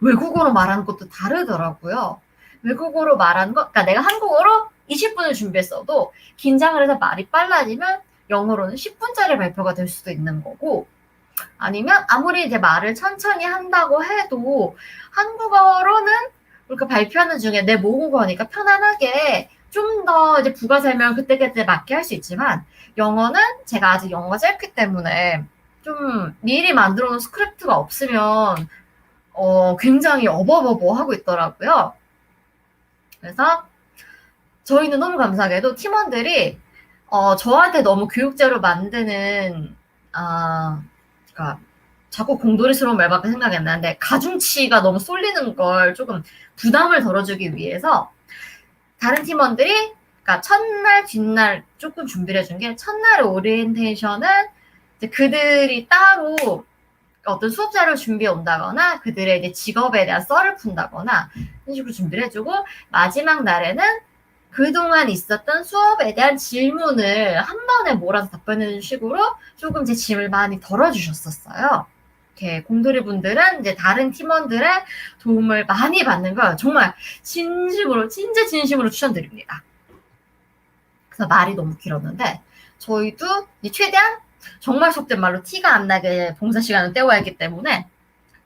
외국어로 말하는 것도 다르더라고요. 외국어로 말하는 거, 그러니까 내가 한국어로 20분을 준비했어도 긴장을 해서 말이 빨라지면 영어로는 10분짜리 발표가 될 수도 있는 거고, 아니면 아무리 이제 말을 천천히 한다고 해도 한국어로는 그러니까 발표하는 중에 내 모국어니까 편안하게 좀 더 이제 부가 설명을 그때그때 맞게 할 수 있지만, 영어는 제가 아직 영어가 짧기 때문에 좀 미리 만들어 놓은 스크립트가 없으면 굉장히 어버버버 하고 있더라고요. 그래서 저희는 너무 감사하게도 팀원들이 저한테 너무 교육자료 만드는 그러니까 자꾸 공돌이스러운 말밖에 생각이 안 나는데 가중치가 너무 쏠리는 걸 조금 부담을 덜어주기 위해서 다른 팀원들이 그러니까 첫날 뒷날 조금 준비를 해준 게, 첫날의 오리엔테이션은 이제 그들이 따로 어떤 수업 자료를 준비해 온다거나 그들의 이제 직업에 대한 썰을 푼다거나 이런 식으로 준비를 해주고, 마지막 날에는 그동안 있었던 수업에 대한 질문을 한 번에 몰아서 답변해주는 식으로 조금 제 짐을 많이 덜어주셨었어요. 이렇게 공돌이 분들은 이제 다른 팀원들의 도움을 많이 받는 걸 정말 진심으로, 진짜 진심으로 추천드립니다. 그래서 말이 너무 길었는데, 저희도 최대한 정말 속된 말로 티가 안 나게 봉사 시간을 때워야 하기 때문에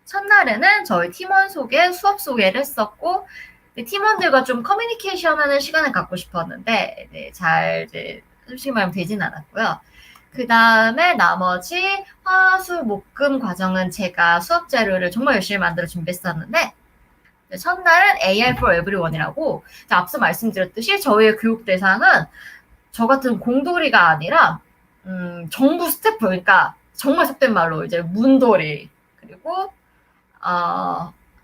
첫날에는 저희 팀원 소개, 수업 소개를 했었고, 팀원들과 좀 커뮤니케이션하는 시간을 갖고 싶었는데 잘 이제 솔직히 말하면 되진 않았고요. 그 다음에 나머지 화, 수, 목, 금 과정은 제가 수업 자료를 정말 열심히 만들어 준비했었는데, 첫날은 AI for Everyone이라고 앞서 말씀드렸듯이 저희의 교육 대상은 저 같은 공돌이가 아니라 정부 스태프, 그러니까 정말 속된 말로 이제 문돌이, 그리고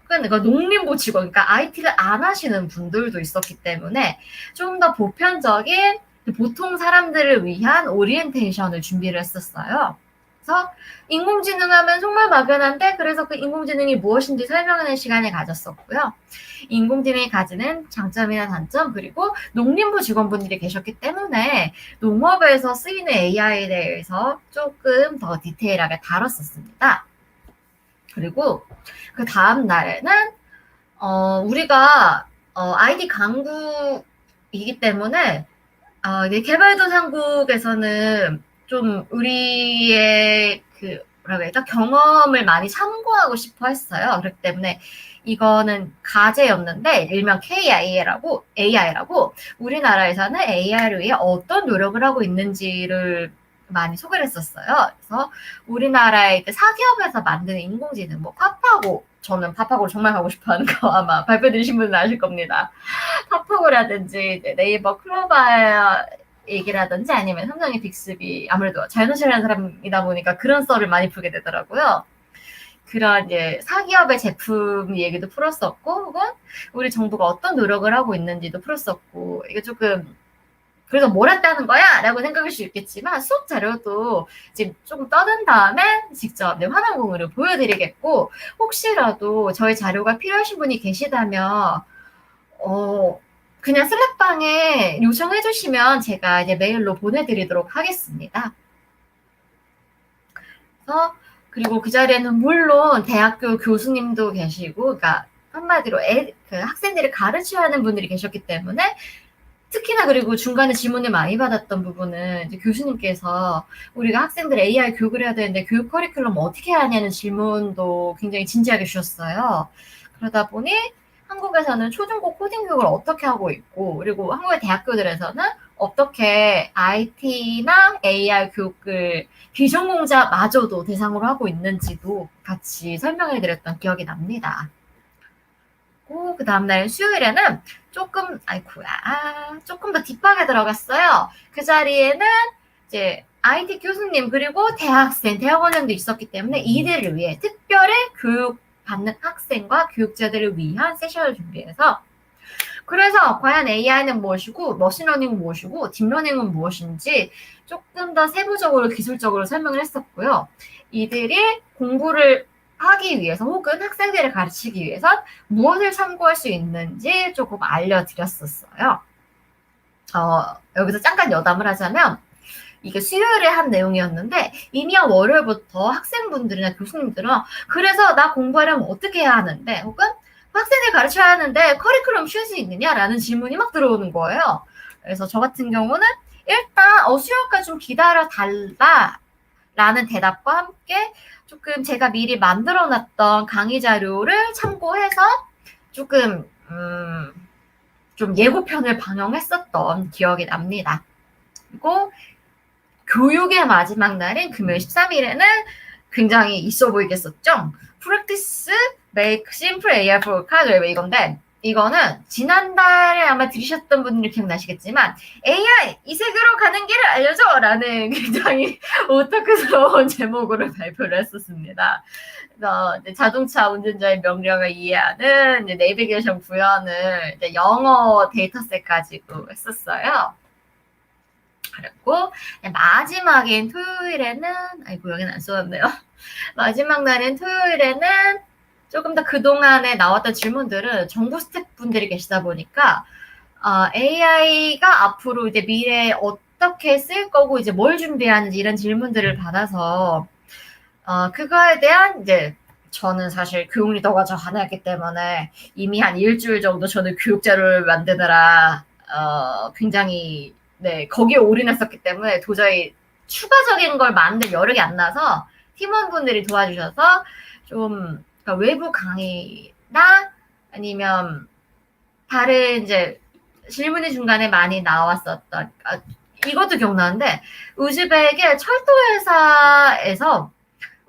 그러니까 농림부 직원, 그러니까 IT를 안 하시는 분들도 있었기 때문에 좀 더 보편적인 보통 사람들을 위한 오리엔테이션을 준비를 했었어요. 그래서 인공지능 하면 정말 막연한데, 그래서 그 인공지능이 무엇인지 설명하는 시간을 가졌었고요. 인공지능이 가지는 장점이나 단점, 그리고 농림부 직원분들이 계셨기 때문에 농업에서 쓰이는 AI에 대해서 조금 더 디테일하게 다뤘었습니다. 그리고 그 다음 날에는 우리가 아이디 강국이기 때문에 개발도상국에서는 좀 우리의 그 뭐라고 해야 되나 경험을 많이 참고하고 싶어 했어요. 그렇기 때문에 이거는 과제였는데 일명 KIA라고 우리나라에서는 AI를 위해 어떤 노력을 하고 있는지를 많이 소개를 했었어요. 그래서 우리나라의 사기업에서 만드는 인공지능, 뭐 파파고, 저는 파파고를 정말 가고 싶어하는 거 아마 발표 들으신 분은 아실 겁니다. 파파고라든지 네이버 클로버 얘기라든지 아니면 삼성의 빅스비, 아무래도 자연현실하는 사람이다 보니까 그런 썰을 많이 풀게 되더라고요. 그런 이제 사기업의 제품 얘기도 풀었었고, 혹은 우리 정부가 어떤 노력을 하고 있는지도 풀었었고, 이게 조금 그래서 뭘 했다는 거야? 라고 생각할 수 있겠지만 수업 자료도 지금 조금 떠든 다음에 직접 화면 공유를 보여드리겠고, 혹시라도 저희 자료가 필요하신 분이 계시다면 그냥 슬랙방에 요청해 주시면 제가 이제 메일로 보내드리도록 하겠습니다. 그리고 그 자리에는 물론 대학교 교수님도 계시고, 그러니까 한마디로 그 학생들을 가르쳐야 하는 분들이 계셨기 때문에 특히나 그리고 중간에 질문을 많이 받았던 부분은 이제 교수님께서 우리가 학생들 AI 교육을 해야 되는데 교육 커리큘럼 어떻게 해야 하냐는 질문도 굉장히 진지하게 주셨어요. 그러다 보니 한국에서는 초중고 코딩 교육을 어떻게 하고 있고, 그리고 한국의 대학교들에서는 어떻게 IT나 AI 교육을 비전공자마저도 대상으로 하고 있는지도 같이 설명해 드렸던 기억이 납니다. 그 다음날 수요일에는 조금 더 딥하게 들어갔어요. 그 자리에는 이제 IT 교수님 그리고 대학원생도 있었기 때문에 이들을 위해 특별히 교육받는 학생과 교육자들을 위한 세션을 준비해서, 그래서 과연 AI는 무엇이고 머신러닝은 무엇이고 딥러닝은 무엇인지 조금 더 세부적으로 기술적으로 설명을 했었고요. 이들이 공부를 하기 위해서 혹은 학생들을 가르치기 위해서 무엇을 참고할 수 있는지 조금 알려드렸었어요. 여기서 잠깐 여담을 하자면 이게 수요일에 한 내용이었는데 이미 한 월요일부터 학생분들이나 교수님들은 그래서 나 공부하려면 어떻게 해야 하는데 혹은 학생들 가르쳐야 하는데 커리큘럼 쉴 수 있느냐라는 질문이 막 들어오는 거예요. 그래서 저 같은 경우는 일단 수요일까지 좀 기다려 달라라는 대답과 함께 조금 제가 미리 만들어놨던 강의 자료를 참고해서 조금 좀 예고편을 방영했었던 기억이 납니다. 그리고 교육의 마지막 날인 금요일 13일에는 굉장히 있어 보이겠었죠? Practice Make Simple AI for Card 이건데, 이거는 지난달에 아마 들으셨던 분들이 기억나시겠지만 AI 이 세계로 가는 길을 알려줘 라는 굉장히 오타쿠스러운 제목으로 발표를 했었습니다. 그래서 자동차 운전자의 명령을 이해하는 내비게이션 구현을 영어 데이터셋 가지고 했었어요. 그리고 마지막인 토요일에는 여기는 안 써놨네요. 마지막 날인 토요일에는 조금 더 그동안에 나왔던 질문들은 정보 스태프분들이 계시다 보니까 AI가 앞으로 이제 미래에 어떻게 쓸 거고 이제 뭘 준비하는지 이런 질문들을 받아서 그거에 대한 이제 저는 사실 교육 리더가 저 하나였기 때문에 이미 한 일주일 정도 저는 교육 자료를 만드느라 굉장히 거기에 올인했었기 때문에 도저히 추가적인 걸 만들 여력이 안 나서 팀원분들이 도와주셔서 좀 그러니까 외부 강의나 아니면 다른 이제 질문이 중간에 많이 나왔었던 이것도 기억나는데 우즈벡의 철도 회사에서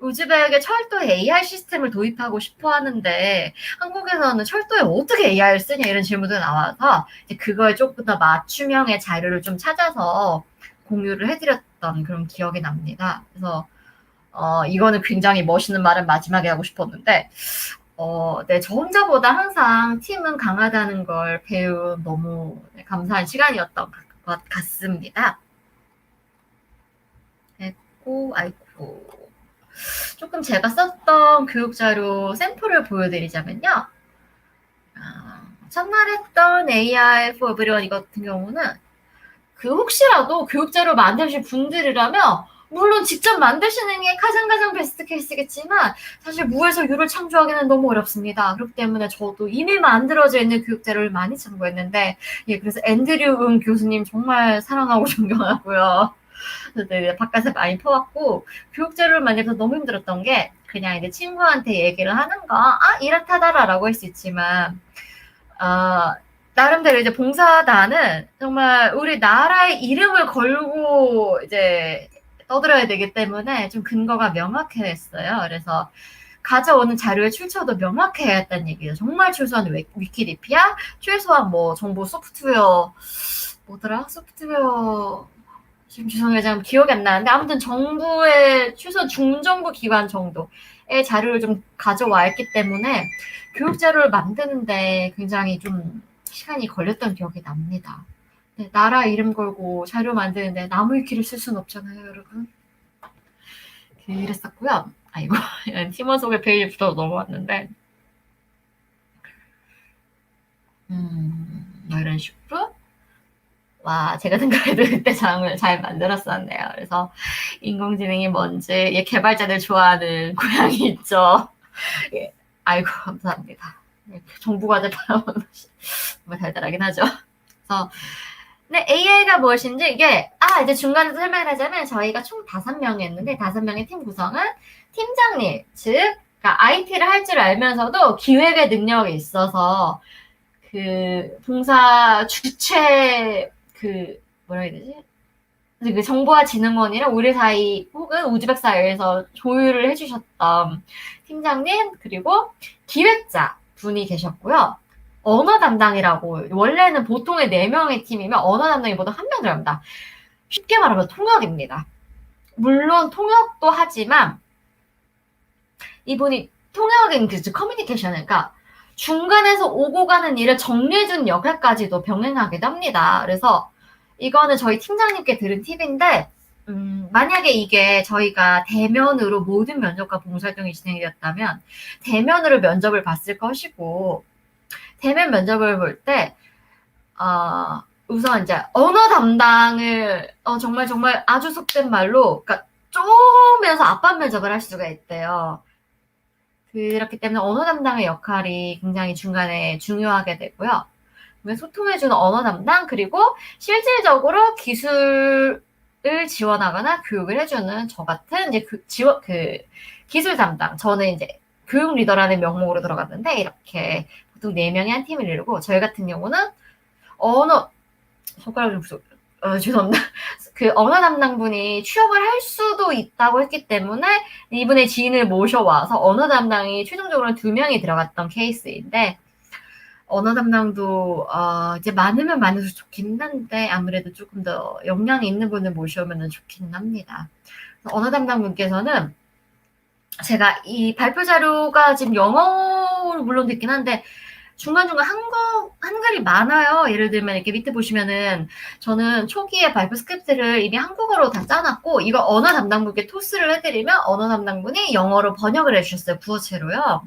우즈벡의 철도 AI 시스템을 도입하고 싶어 하는데 한국에서는 철도에 어떻게 AI를 쓰냐 이런 질문도 나와서 이제 그걸 조금 더 맞춤형의 자료를 좀 찾아서 공유를 해드렸던 그런 기억이 납니다. 그래서 이거는 굉장히 멋있는 말은 마지막에 하고 싶었는데 저 혼자보다 항상 팀은 강하다는 걸 배운 너무 감사한 시간이었던 것 같습니다. 조금 제가 썼던 교육자료 샘플을 보여드리자면요. 첫날 했던 AI for Everyone 이거 같은 경우는 혹시라도 교육자료 만드실 분들이라면 물론 직접 만드시는 게 가장 베스트 케이스겠지만 사실 무에서 유를 창조하기는 너무 어렵습니다. 그렇기 때문에 저도 이미 만들어져 있는 교육자료를 많이 참고했는데 그래서 앤드류 응 교수님 정말 사랑하고 존경하고요. 바깥에 많이 퍼왔고 교육자료를 만들어서 너무 힘들었던 게 그냥 이제 친구한테 얘기를 하는 거 이렇다더라라고 할 수 있지만 나름대로 이제 봉사단은 정말 우리 나라의 이름을 걸고 이제 떠들어야 되기 때문에 좀 근거가 명확했어요. 그래서 가져오는 자료의 출처도 명확해야 했다는 얘기예요. 정말 최소한 위키디피아, 최소한 뭐 정보 소프트웨어 지금 죄송해요. 지금 기억이 안 나는데 아무튼 정부의 최소한 중정부 기관 정도의 자료를 좀 가져와 있기 때문에 교육 자료를 만드는데 굉장히 좀 시간이 걸렸던 기억이 납니다. 나라 이름 걸고 자료 만드는데 나무 위키를 쓸 수는 없잖아요, 여러분. 이랬었고요. 팀원 소개 페이지부터 넘어왔는데 이런 식으로 제가 생각해도 그때 장을 잘 만들었었네요. 그래서 인공지능이 뭔지 개발자들 좋아하는 고양이 있죠. 감사합니다. 정부과제 바라보는 정말 달달하긴 하죠. 그래서 근데 AI가 무엇인지 이제 중간에 설명을 하자면 저희가 총 5명이었는데 5명의 팀 구성은 팀장님, 즉 그러니까 IT를 할 줄 알면서도 기획의 능력이 있어서 그 봉사 주체 뭐라 해야 되지? 그 정보화진흥원이랑 우리 사이 혹은 우즈벡 사이에서 조율을 해주셨던 팀장님 그리고 기획자 분이 계셨고요. 언어 담당이라고 원래는 보통의 4명의 팀이면 언어 담당이 보통 1명 들어갑니다. 쉽게 말하면 통역입니다. 물론 통역도 하지만 이분이 통역인 그 커뮤니케이션을 그러니까 중간에서 오고 가는 일을 정리해주는 역할까지도 병행하기도 합니다. 그래서 이거는 저희 팀장님께 들은 팁인데 만약에 이게 저희가 대면으로 모든 면접과 봉사활동이 진행이 되었다면 대면으로 면접을 봤을 것이고 대면 면접을 볼 때 우선 이제 언어 담당을 정말 아주 속된 말로 그러니까 쪼면서 압박 면접을 할 수가 있대요. 그렇기 때문에 언어 담당의 역할이 굉장히 중간에 중요하게 되고요. 소통해주는 언어 담당 그리고 실질적으로 기술을 지원하거나 교육을 해주는 저 같은 이제 기술 담당 저는 이제 교육 리더라는 명목으로 들어갔는데 이렇게 보통 4명이 한 팀을 이루고 저희 같은 경우는 손가락이 좀 부족. 죄송합니다. 그 언어 담당분이 취업을 할 수도 있다고 했기 때문에 이분의 지인을 모셔와서 언어 담당이 최종적으로 2명이 들어갔던 케이스인데 언어 담당도 이제 많으면 많을수록 좋긴 한데 아무래도 조금 더 역량이 있는 분을 모셔오면 좋긴 합니다. 언어 담당분께서는 제가 이 발표 자료가 지금 영어로 물론 됐긴 한데 중간중간 한글이 많아요. 예를 들면 이렇게 밑에 보시면은 저는 초기에 발표 스크립트를 이미 한국어로 다 짜놨고 이거 언어 담당분께 토스를 해드리면 언어 담당분이 영어로 번역을 해주셨어요. 구어체로요.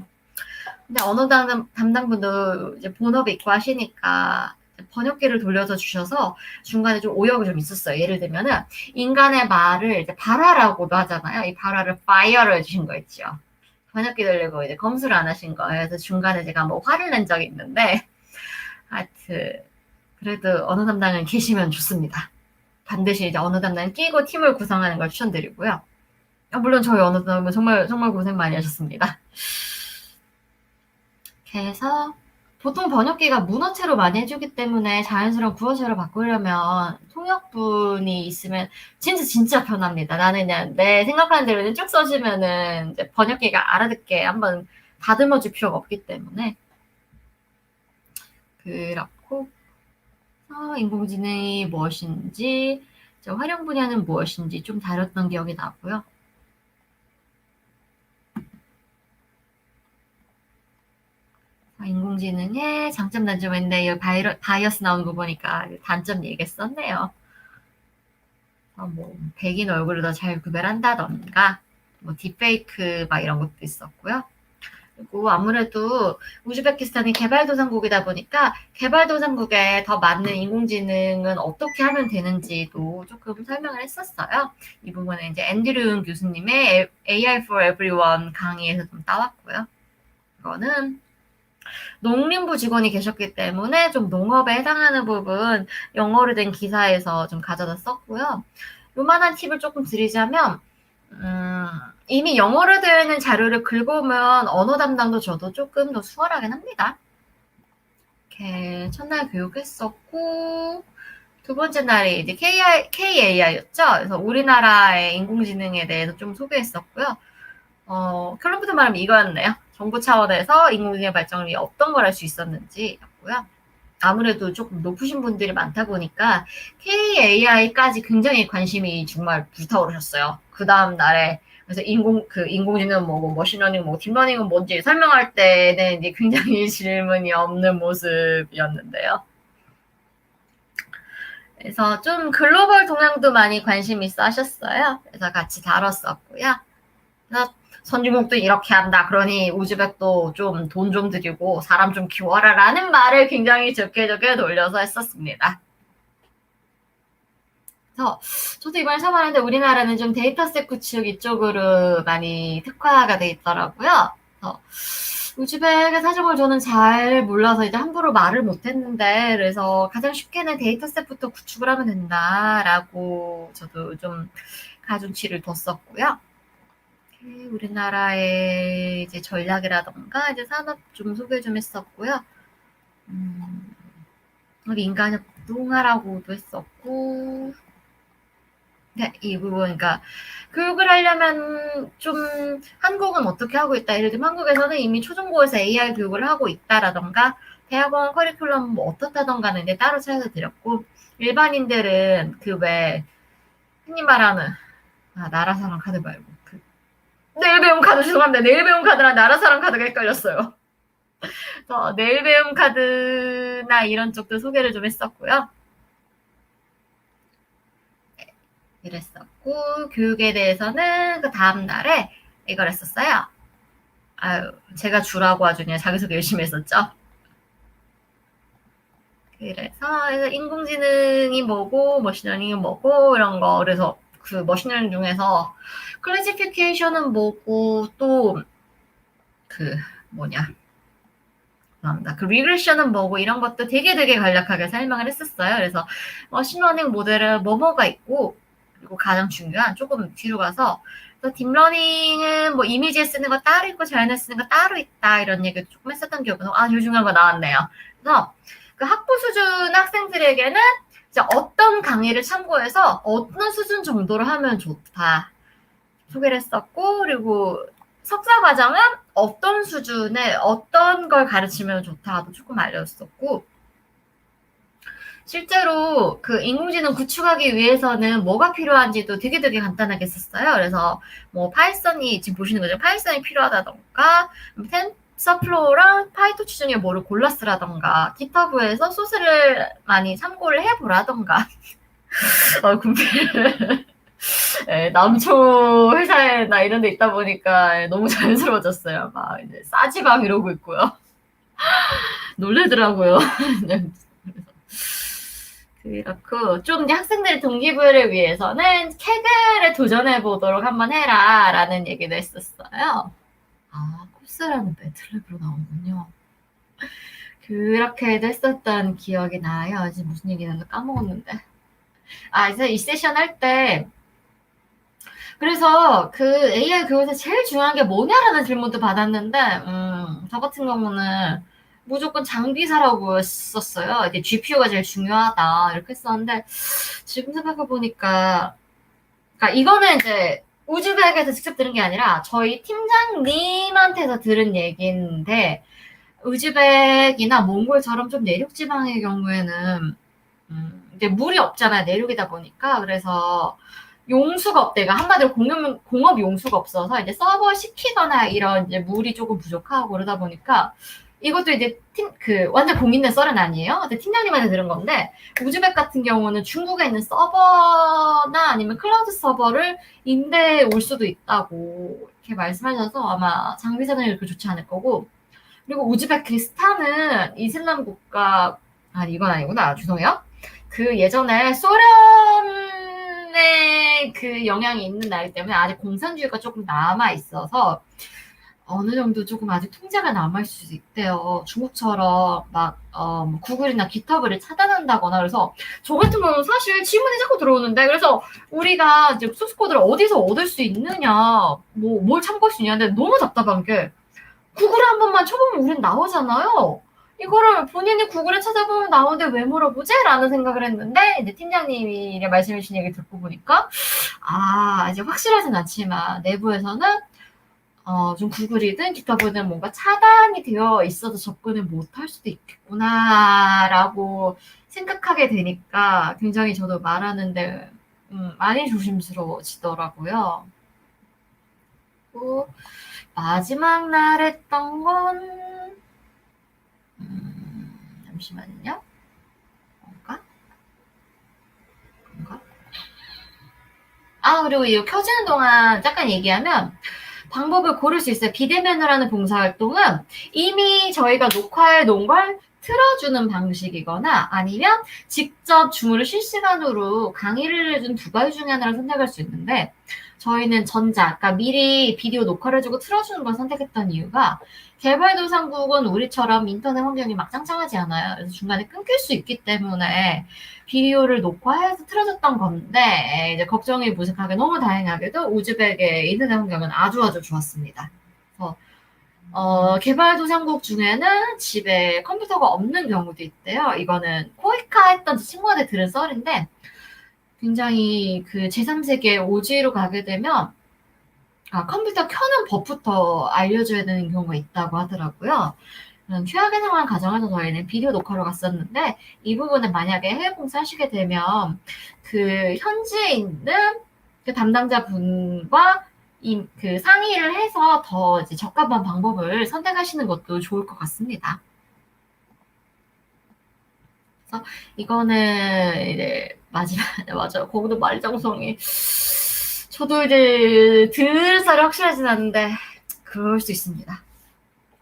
근데 언어 담당분도 이제 본업이 있고 하시니까 번역기를 돌려서 주셔서 중간에 좀 오역이 좀 있었어요. 예를 들면은 인간의 말을 이제 발화라고도 하잖아요. 이 발화를 fire를 해주신 거 있죠. 번역기 돌리고 이제 검수를 안 하신 거예요. 그래서 중간에 제가 뭐 화를 낸 적이 있는데 하여튼 그래도 언어 담당은 계시면 좋습니다. 반드시 이제 언어 담당 끼고 팀을 구성하는 걸 추천드리고요. 물론 저희 언어 담당은 정말 고생 많이 하셨습니다. 그래서 보통 번역기가 문어체로 많이 해주기 때문에 자연스러운 구어체로 바꾸려면 통역분이 있으면 진짜 편합니다. 나는 그냥 내 생각하는 대로 쭉 써주면은 이제 번역기가 알아듣게 한번 다듬어 줄 필요가 없기 때문에 그렇고 인공지능이 무엇인지 활용 분야는 무엇인지 좀 다뤘던 기억이 나고요. 인공지능의 장점 단점인데 바이어스 나오는 거 보니까 단점 얘기했었네요. 뭐 백인 얼굴을 더 잘 구별한다던가 뭐 딥페이크 막 이런 것도 있었고요. 그리고 아무래도 우즈베키스탄이 개발도상국이다 보니까 개발도상국에 더 맞는 인공지능은 어떻게 하면 되는지도 조금 설명을 했었어요. 이 부분은 이제 앤드류 교수님의 AI for Everyone 강의에서 좀 따왔고요. 이거는 농림부 직원이 계셨기 때문에 좀 농업에 해당하는 부분 영어로 된 기사에서 좀 가져다 썼고요. 요만한 팁을 조금 드리자면 이미 영어로 되어 있는 자료를 긁어오면 언어 담당도 저도 조금 더 수월하긴 합니다. 이렇게 첫날 교육했었고 두 번째 날이 이제 KAI였죠. 그래서 우리나라의 인공지능에 대해서 좀 소개했었고요. 결론부터 말하면 이거였네요. 정부 차원에서 인공지능 발전이 어떤 걸 할 수 있었는지였고요. 아무래도 조금 높으신 분들이 많다 보니까 KAI까지 굉장히 관심이 정말 불타오르셨어요. 그 다음 날에 그래서 인공지능 뭐고 머신러닝 뭐 딥러닝은 뭔지 설명할 때는 이제 굉장히 질문이 없는 모습이었는데요. 그래서 좀 글로벌 동향도 많이 관심 있어 하셨어요. 그래서 같이 다뤘었고요. 그래서 선진국도 이렇게 한다. 그러니 우즈벡도 좀 돈 좀 들이고 사람 좀 키워라 라는 말을 굉장히 적게 돌려서 했었습니다. 그래서 저도 이번에 사봤는데 우리나라는 좀 데이터셋 구축 이쪽으로 많이 특화가 돼 있더라고요. 우즈벡의 사정을 저는 잘 몰라서 이제 함부로 말을 못했는데, 그래서 가장 쉽게는 데이터셋부터 구축을 하면 된다라고 저도 좀 가중치를 뒀었고요. 우리나라의 이제 전략이라던가 이제 산업 좀 소개 좀 했었고요. 우리 인간협동하라고도 했었고, 네, 이 부분, 그러니까 교육을 하려면 좀 한국은 어떻게 하고 있다. 예를 들면 한국에서는 이미 초중고에서 AI 교육을 하고 있다라던가 대학원 커리큘럼 뭐 어떻다던가는 이제 따로 찾아서 드렸고, 일반인들은 그 왜 흔히 말하는 나라사랑 카드 말고 내일 배움 카드, 죄송합니다. 내일 배움 카드랑 나라사랑 카드가 헷갈렸어요. 그래서 내일 배움 카드나 이런 쪽도 소개를 좀 했었고요. 이랬었고, 교육에 대해서는 그 다음날에 이걸 했었어요. 제가 주라고 아주 그냥 자기소개 열심히 했었죠. 그래서 인공지능이 뭐고, 머신러닝이 뭐고, 이런 거. 그래서 그 머신러닝 중에서 클래시피케이션은 뭐고, 또 그 리그레션은 뭐고, 이런 것도 되게 간략하게 설명을 했었어요. 그래서 머신러닝 모델은 뭐가 있고, 그리고 가장 중요한 조금 뒤로 가서 딥러닝은 뭐 이미지에 쓰는 거 따로 있고 자연에 쓰는 거 따로 있다, 이런 얘기도 조금 했었던 기억은 아주 중요한 거 나왔네요. 그래서 그 학부 수준 학생들에게는 이제 어떤 강의를 참고해서 어떤 수준 정도로 하면 좋다 소개를 했었고, 그리고 석사 과정은 어떤 수준에 어떤 걸 가르치면 좋다도 조금 알려줬었고, 실제로 그 인공지능 구축하기 위해서는 뭐가 필요한지도 되게 간단하게 썼어요. 그래서 뭐 파이썬이 지금 보시는 거죠. 파이썬이 필요하다던가, 텐서플로우랑 파이토치 중에 뭐를 골라 쓰라던가, 기터브에서 소스를 많이 참고를 해보라던가. 군필. 네, 남초 회사에나 이런 데 있다 보니까 너무 자연스러워졌어요. 막 이제 싸지방 이러고 있고요. 놀래더라고요. 그렇고, 좀 이제 학생들의 동기부여를 위해서는 캐글에 도전해 보도록 한번 해라 라는 얘기도 했었어요. 코스라는 매트랩으로 나오군요. 그렇게도 했었던 기억이 나요. 이제 무슨 얘기는 까먹었는데. 이제 이 세션 할 때, 그래서 그 AI 교육에서 제일 중요한 게 뭐냐라는 질문도 받았는데, 저 같은 경우는 무조건 장비사라고 했었어요. 이제 GPU가 제일 중요하다 이렇게 했었는데, 지금 생각해보니까, 그러니까 이거는 이제 우즈벡에서 직접 들은 게 아니라 저희 팀장님한테서 들은 얘기인데, 우즈벡이나 몽골처럼 좀 내륙 지방의 경우에는 이제 물이 없잖아요. 내륙이다 보니까. 그래서 용수가 없대. 그러니까 한마디로 공업 용수가 없어서 이제 서버 시키거나 이런 이제 물이 조금 부족하고 그러다 보니까, 이것도 이제 완전 공인된 썰은 아니에요. 근데 팀장님한테 들은 건데, 우즈벡 같은 경우는 중국에 있는 서버나 아니면 클라우드 서버를 임대해 올 수도 있다고 이렇게 말씀하셔서 아마 장비 사정이 그렇게 좋지 않을 거고, 그리고 우즈베키스탄은 이슬람 국가, 이건 아니구나. 죄송해요. 그 예전에 소련의 그 영향이 있는 나라이기 때문에 아직 공산주의가 조금 남아있어서 어느 정도 조금 아직 통제가 남아있을 수 있대요. 중국처럼 막 구글이나 기터브를 차단한다거나. 그래서 저 같은 경우는 사실 질문이 자꾸 들어오는데, 그래서 우리가 이제 소스코드를 어디서 얻을 수 있느냐, 뭘 참고할 수 있냐, 근데 너무 답답한 게 구글에 한 번만 쳐보면 우린 나오잖아요. 이거를 본인이 구글에 찾아보면 나오는데 왜 물어보지? 라는 생각을 했는데, 이제 팀장님이 말씀해 주신 얘기 듣고 보니까, 이제 확실하진 않지만 내부에서는 좀 구글이든 기타보든 뭔가 차단이 되어 있어서 접근을 못할 수도 있겠구나 라고 생각하게 되니까 굉장히 저도 말하는데 많이 조심스러워지더라고요. 또 마지막 날 했던 건 잠시만요. 뭔가? 그리고 이거 켜지는 동안 잠깐 얘기하면 방법을 고를 수 있어요. 비대면으로 하는 봉사활동은 이미 저희가 녹화해 놓은 걸 틀어주는 방식이거나 아니면 직접 줌으로 실시간으로 강의를 해준 두 가지 중에 하나를 선택할 수 있는데, 저희는 전자, 그러니까 미리 비디오 녹화를 해주고 틀어주는 걸 선택했던 이유가 개발도상국은 우리처럼 인터넷 환경이 막 짱짱하지 않아요. 그래서 중간에 끊길 수 있기 때문에 비디오를 녹화해서 틀어줬던 건데 이제 걱정이 무색하게 너무 다행하게도 우즈벡의 인터넷 환경은 아주 아주 좋았습니다. 그래서 개발도상국 중에는 집에 컴퓨터가 없는 경우도 있대요. 이거는 코이카 했던 친구한테 들은 썰인데 굉장히 그 제3세계 오지로 가게 되면 컴퓨터 켜는 법부터 알려줘야 되는 경우가 있다고 하더라고요. 그런 최악의 상황 가정에서 저희는 비디오 녹화로 갔었는데 이 부분은 만약에 해외 봉사하시게 되면 그 현지에 있는 그 담당자분과 그 상의를 해서 더 이제 적합한 방법을 선택하시는 것도 좋을 것 같습니다. 그래서 이거는 이제 마지막 맞아요. 거기도 말장성이 저도 이제 들을 살이 확실하진 않은데 그럴 수 있습니다.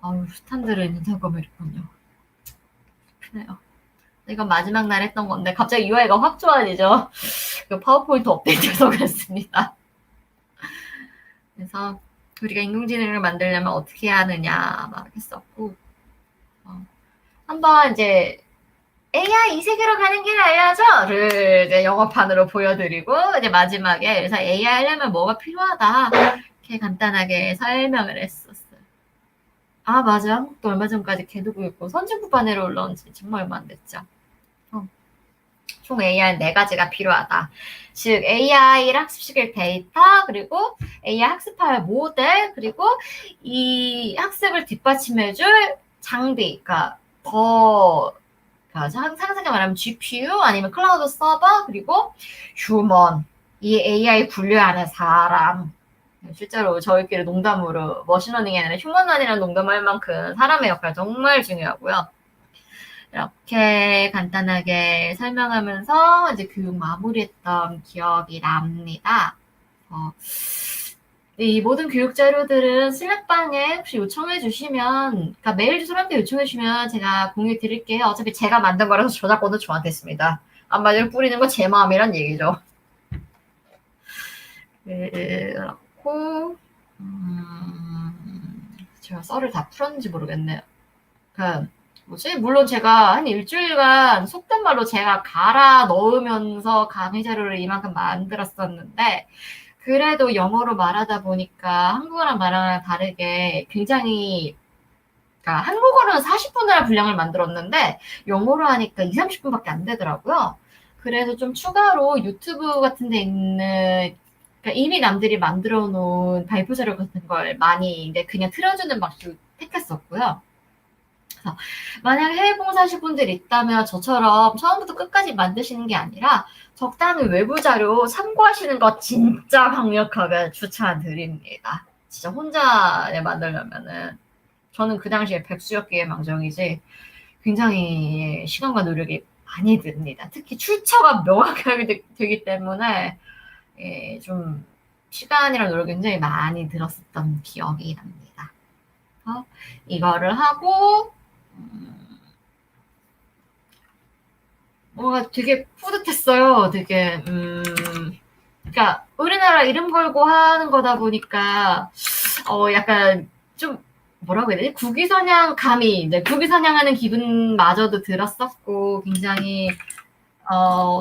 아우 스탄들은 인터컴을 있군요. 그래요. 이건 마지막 날 했던 건데 갑자기 UI가 확 좋아지죠. 그 파워포인트 업데이트해서 그랬습니다. 그래서 우리가 인공지능을 만들려면 어떻게 해야 하느냐 막 했었고 한번 이제 AI 이 세계로 가는 길 알려줘를 이제 영어판으로 보여드리고 이제 마지막에 그래서 AI 하려면 뭐가 필요하다 이렇게 간단하게 설명을 했었어요. 아 맞아 한국도 얼마 전까지 개두고 있고 선진국 반회로 올라온 지 정말 얼마 안 됐죠. 총 AI는 4가지가 필요하다. 즉 AI를 학습시킬 데이터 그리고 AI 학습할 모델 그리고 이 학습을 뒷받침해줄 장비 그러니까 상세하게 말하면 GPU 아니면 클라우드 서버 그리고 휴먼 이 AI 분류하는 사람 실제로 저희끼리 농담으로 머신러닝이 아니라 휴먼런이라는 농담할 만큼 사람의 역할 정말 중요하고요. 이렇게 간단하게 설명하면서 이제 교육 마무리했던 기억이 납니다. 이 모든 교육 자료들은 슬랙방에 혹시 요청해 주시면, 그러니까 메일 주소로 함께 요청해 주시면 제가 공유해 드릴게요. 어차피 제가 만든 거라서 저작권도 저한테 있습니다. 안마를 뿌리는 거 제 마음이란 얘기죠. 그렇고, 제가 썰을 다 풀었는지 모르겠네요. 물론 제가 한 일주일간 속된 말로 제가 갈아 넣으면서 강의 자료를 이만큼 만들었었는데, 그래도 영어로 말하다 보니까 한국어랑 말하랑 다르게 굉장히, 그러니까 한국어로는 40분을 분량을 만들었는데, 영어로 하니까 20-30분밖에 안 되더라고요. 그래서 좀 추가로 유튜브 같은 데 있는, 그러니까 이미 남들이 만들어 놓은 발표 자료 같은 걸 많이 이제 그냥 틀어주는 방식을 택했었고요. 그래서 만약에 해외 봉사하실 분들이 있다면 저처럼 처음부터 끝까지 만드시는 게 아니라 적당히 외부 자료 참고하시는 거 진짜 강력하게 추천드립니다. 진짜 혼자 만들려면은 저는 그 당시에 백수였기에 망정이지 굉장히 시간과 노력이 많이 듭니다. 특히 출처가 명확하게 되기 때문에 좀 시간이랑 노력이 굉장히 많이 들었었던 기억이 납니다. 이거를 하고 뭔가 되게 뿌듯했어요. 되게 그러니까 우리나라 이름 걸고 하는 거다 보니까 약간 좀 뭐라고 해야 되지? 국위선양감이 이제 국위선양하는 기분마저도 들었었고 굉장히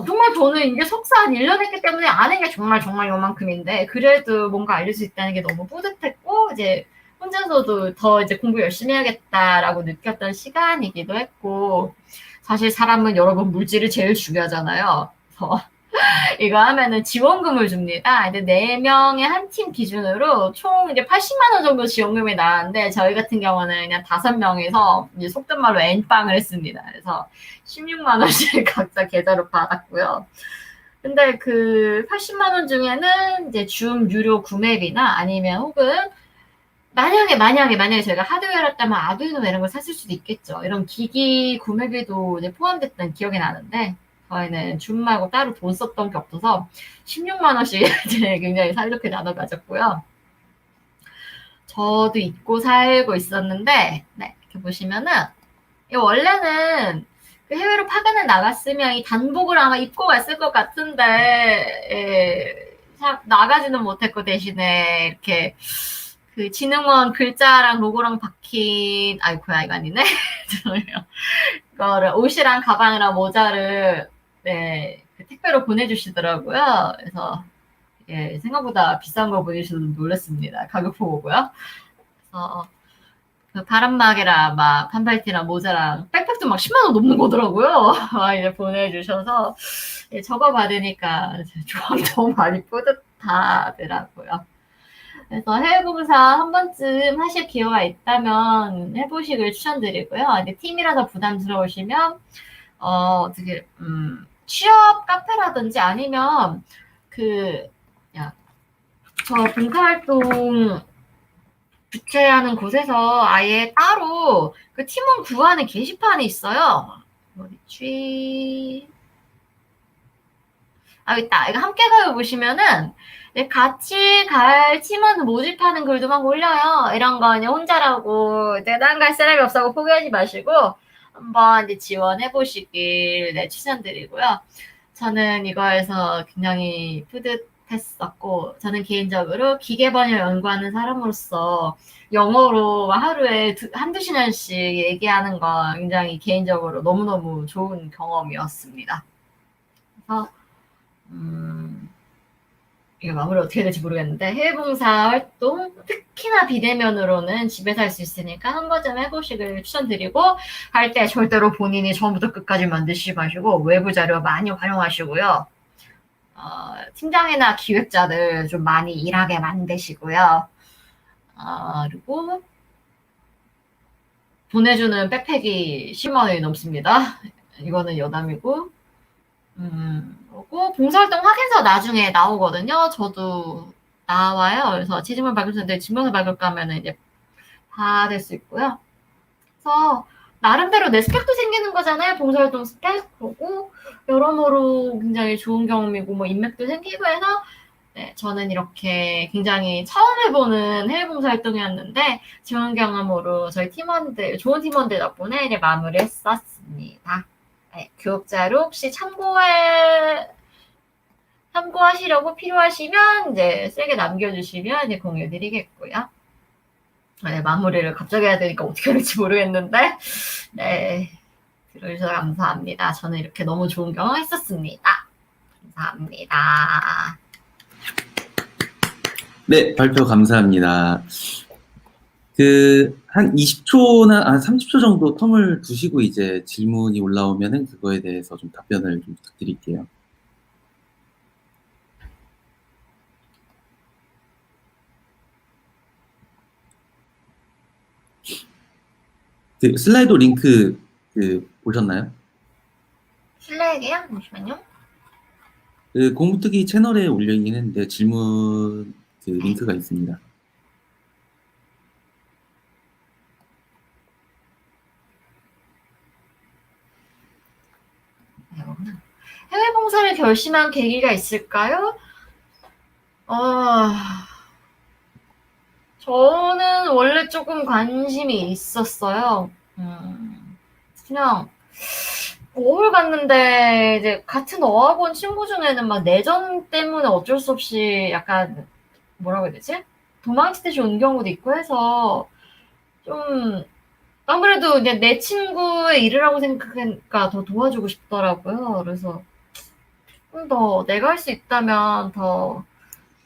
정말 저는 이제 석사 한 1년 했기 때문에 아는 게 정말 요만큼인데 그래도 뭔가 알릴 수 있다는 게 너무 뿌듯했고 이제 혼자서도 더 이제 공부 열심히 해야겠다라고 느꼈던 시간이기도 했고 사실 사람은 여러분 물질이 제일 중요하잖아요. 그래서 이거 하면은 지원금을 줍니다. 이제 4명의 한 팀 기준으로 총 이제 80만 원 정도 지원금이 나왔는데 저희 같은 경우는 그냥 5명이서 이제 속된 말로 N빵을 했습니다. 그래서 16만 원씩 각자 계좌로 받았고요. 근데 그 80만 원 중에는 이제 줌 유료 구매비나 아니면 혹은 만약에 저희가 하드웨어를 했다면 아두이노 이런 걸 샀을 수도 있겠죠. 이런 기기 구매비도 이제 포함됐던 기억이 나는데 저희는 줌 말고 따로 돈 썼던 게 없어서 16만 원씩 이제 굉장히 사이좋게 나눠 가졌고요. 저도 잊고 살고 있었는데 이렇게 보시면은 원래는 그 해외로 파견을 나갔으면 이 단복을 아마 입고 갔을 것 같은데 잘 나가지는 못했고 대신에 이렇게 그 진흥원 글자랑 로고랑 박힌 아이고야 이거 아니네. 죄송해요. 그거를 옷이랑 가방이랑 모자를 네, 그 택배로 보내주시더라고요. 그래서 예, 생각보다 비싼 거 보내주셔서 놀랐습니다. 가격 보고요. 그래서 그 바람막이랑 막 반팔티랑 모자랑 백팩도 막 10만 원 넘는 거더라고요. 막 이제 보내주셔서 예, 저거 받으니까 조합이 너무 많이 뿌듯하더라고요. 그래서 해외 봉사 한 번쯤 하실 기회가 있다면 해보시길 추천드리고요. 근데 팀이라서 부담스러우시면 어떻게 취업 카페라든지 아니면 그 저 봉사활동 주최하는 곳에서 아예 따로 그 팀원 구하는 게시판이 있어요. 어디지? 아, 있다. 이거 함께 가요 보시면은 같이 갈 팀원 모집하는 글도 막 올려요. 이런 거 그냥 혼자라고 딴 갈 사람이 없다고 포기하지 마시고 한번 이제 지원해 보시길 네, 추천드리고요. 저는 이거에서 굉장히 뿌듯했었고 저는 개인적으로 기계 번역 연구하는 사람으로서 영어로 하루에 한두 시간씩 얘기하는 건 굉장히 개인적으로 너무너무 좋은 경험이었습니다. 그래서 이게 마무리 어떻게 될지 모르겠는데 해외봉사 활동 특히나 비대면으로는 집에서 할 수 있으니까 한 번쯤 해보시길 추천드리고 할 때 절대로 본인이 처음부터 끝까지 만드시지 마시고 외부 자료 많이 활용하시고요. 팀장이나 기획자들 좀 많이 일하게 만드시고요. 그리고 보내주는 백팩이 10만 원이 넘습니다. 이거는 여담이고 그리고 봉사활동 확인서 나중에 나오거든요. 저도 나와요. 그래서 지문을 밝을 수 있는데 지문을 밝을까 하면 이제 받을 수 있고요. 그래서 나름대로 내 스펙도 생기는 거잖아요. 봉사활동 스펙 보고 여러모로 굉장히 좋은 경험이고 뭐 인맥도 생기고 해서 네, 저는 이렇게 굉장히 처음 해보는 해외 봉사활동이었는데 좋은 경험으로 저희 팀원들 좋은 팀원들 덕분에 이제 마무리했었습니다. 네, 교육자료 혹시 참고하시려고 필요하시면 이제 세게 남겨주시면 이제 공유드리겠고요. 네, 마무리를 갑자기 해야 되니까 어떻게 할지 모르겠는데, 네, 들어주셔서 감사합니다. 저는 이렇게 너무 좋은 경험 했었습니다. 감사합니다. 네, 발표 감사합니다. 한 20초나, 30초 정도 텀을 두시고 이제 질문이 올라오면은 그거에 대해서 좀 답변을 좀 부탁드릴게요. 슬라이드 링크 보셨나요? 실례할게요. 잠시만요. 공부특기 채널에 올려있긴 했는데 질문 링크가 있습니다. 해외 봉사를 결심한 계기가 있을까요? 저는 원래 조금 관심이 있었어요. 그냥 어을 갔는데 이제 같은 어학원 친구 중에는 막 내전 때문에 어쩔 수 없이 약간 뭐라고 해야 되지? 도망치듯이 온 경우도 있고 해서 좀 아무래도 이제 내 친구의 일을 하고 생각하니까 더 도와주고 싶더라고요. 그래서 좀 더 내가 할 수 있다면 더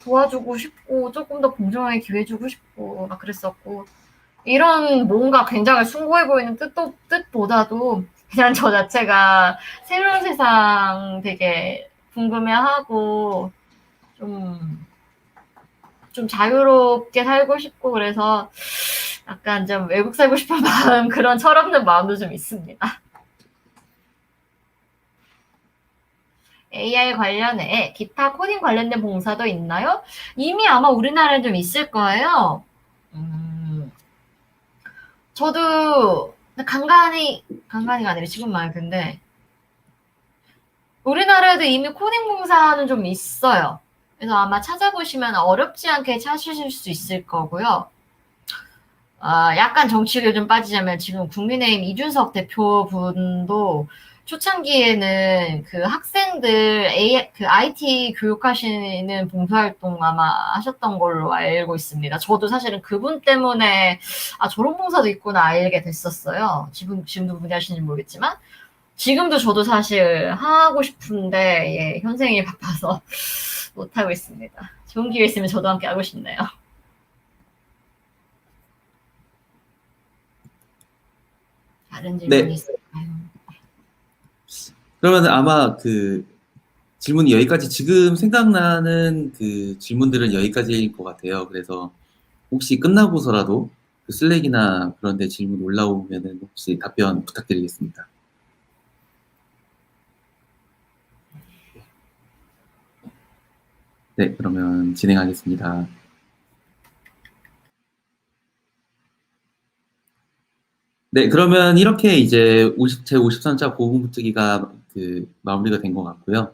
도와주고 싶고 조금 더 공정하게 기회 주고 싶고 막 그랬었고 이런 뭔가 굉장히 숭고해 보이는 뜻보다도 그냥 저 자체가 새로운 세상 되게 궁금해하고 좀 자유롭게 살고 싶고 그래서 약간 좀 외국 살고 싶은 마음 그런 철없는 마음도 좀 있습니다. AI 관련해 기타 코딩 관련된 봉사도 있나요? 이미 아마 우리나라에 좀 있을 거예요. 저도 간간히가 아니라 지금 말 텐데 우리나라에도 이미 코딩 봉사는 좀 있어요. 그래서 아마 찾아보시면 어렵지 않게 찾으실 수 있을 거고요. 약간 정치를 좀 빠지자면 지금 국민의힘 이준석 대표분도 초창기에는 그 학생들 그 IT 교육하시는 봉사활동 아마 하셨던 걸로 알고 있습니다. 저도 사실은 그분 때문에 아 저런 봉사도 있구나 알게 됐었어요. 지금도 그분이 하시는지 모르겠지만 지금도 저도 사실 하고 싶은데 예, 현생이 바빠서 못 하고 있습니다. 좋은 기회 있으면 저도 함께 하고 싶네요. 다른 질문이 네. 있을까요? 그러면 아마 그 질문이 여기까지 지금 생각나는 그 질문들은 여기까지일 것 같아요. 그래서 혹시 끝나고서라도 그 슬랙이나 그런 데 질문 올라오면은 혹시 답변 부탁드리겠습니다. 네, 그러면 진행하겠습니다. 네, 그러면 이렇게 이제 제 53차 고군분투기가 그 마무리가 된 것 같고요.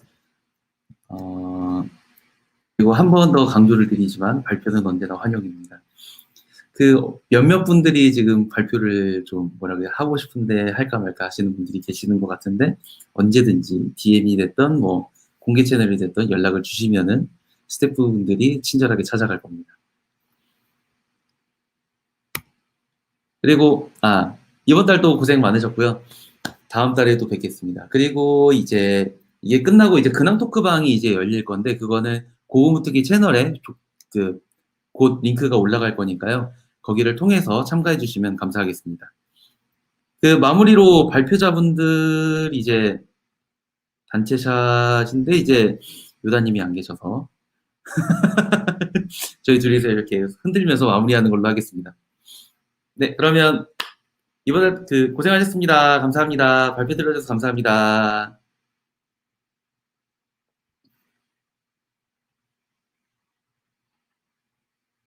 그리고 한 번 더 강조를 드리지만 발표는 언제나 환영입니다. 그 몇몇 분들이 지금 발표를 좀 뭐라 그래 하고 싶은데 할까 말까 하시는 분들이 계시는 것 같은데 언제든지 DM이 됐던 뭐 공개 채널이 됐던 연락을 주시면은 스태프분들이 친절하게 찾아갈 겁니다. 그리고 이번 달도 고생 많으셨고요. 다음 달에도 뵙겠습니다. 그리고 이제 이게 끝나고 이제 근황 토크방이 이제 열릴 건데 그거는 고무특기 채널에 그 곧 링크가 올라갈 거니까요. 거기를 통해서 참가해 주시면 감사하겠습니다. 그 마무리로 발표자분들 이제 단체샷인데 이제 요다님이 안 계셔서 저희 둘이서 이렇게 흔들면서 마무리하는 걸로 하겠습니다. 네, 그러면 이번에 그 고생하셨습니다. 감사합니다. 발표 들어주셔서 감사합니다.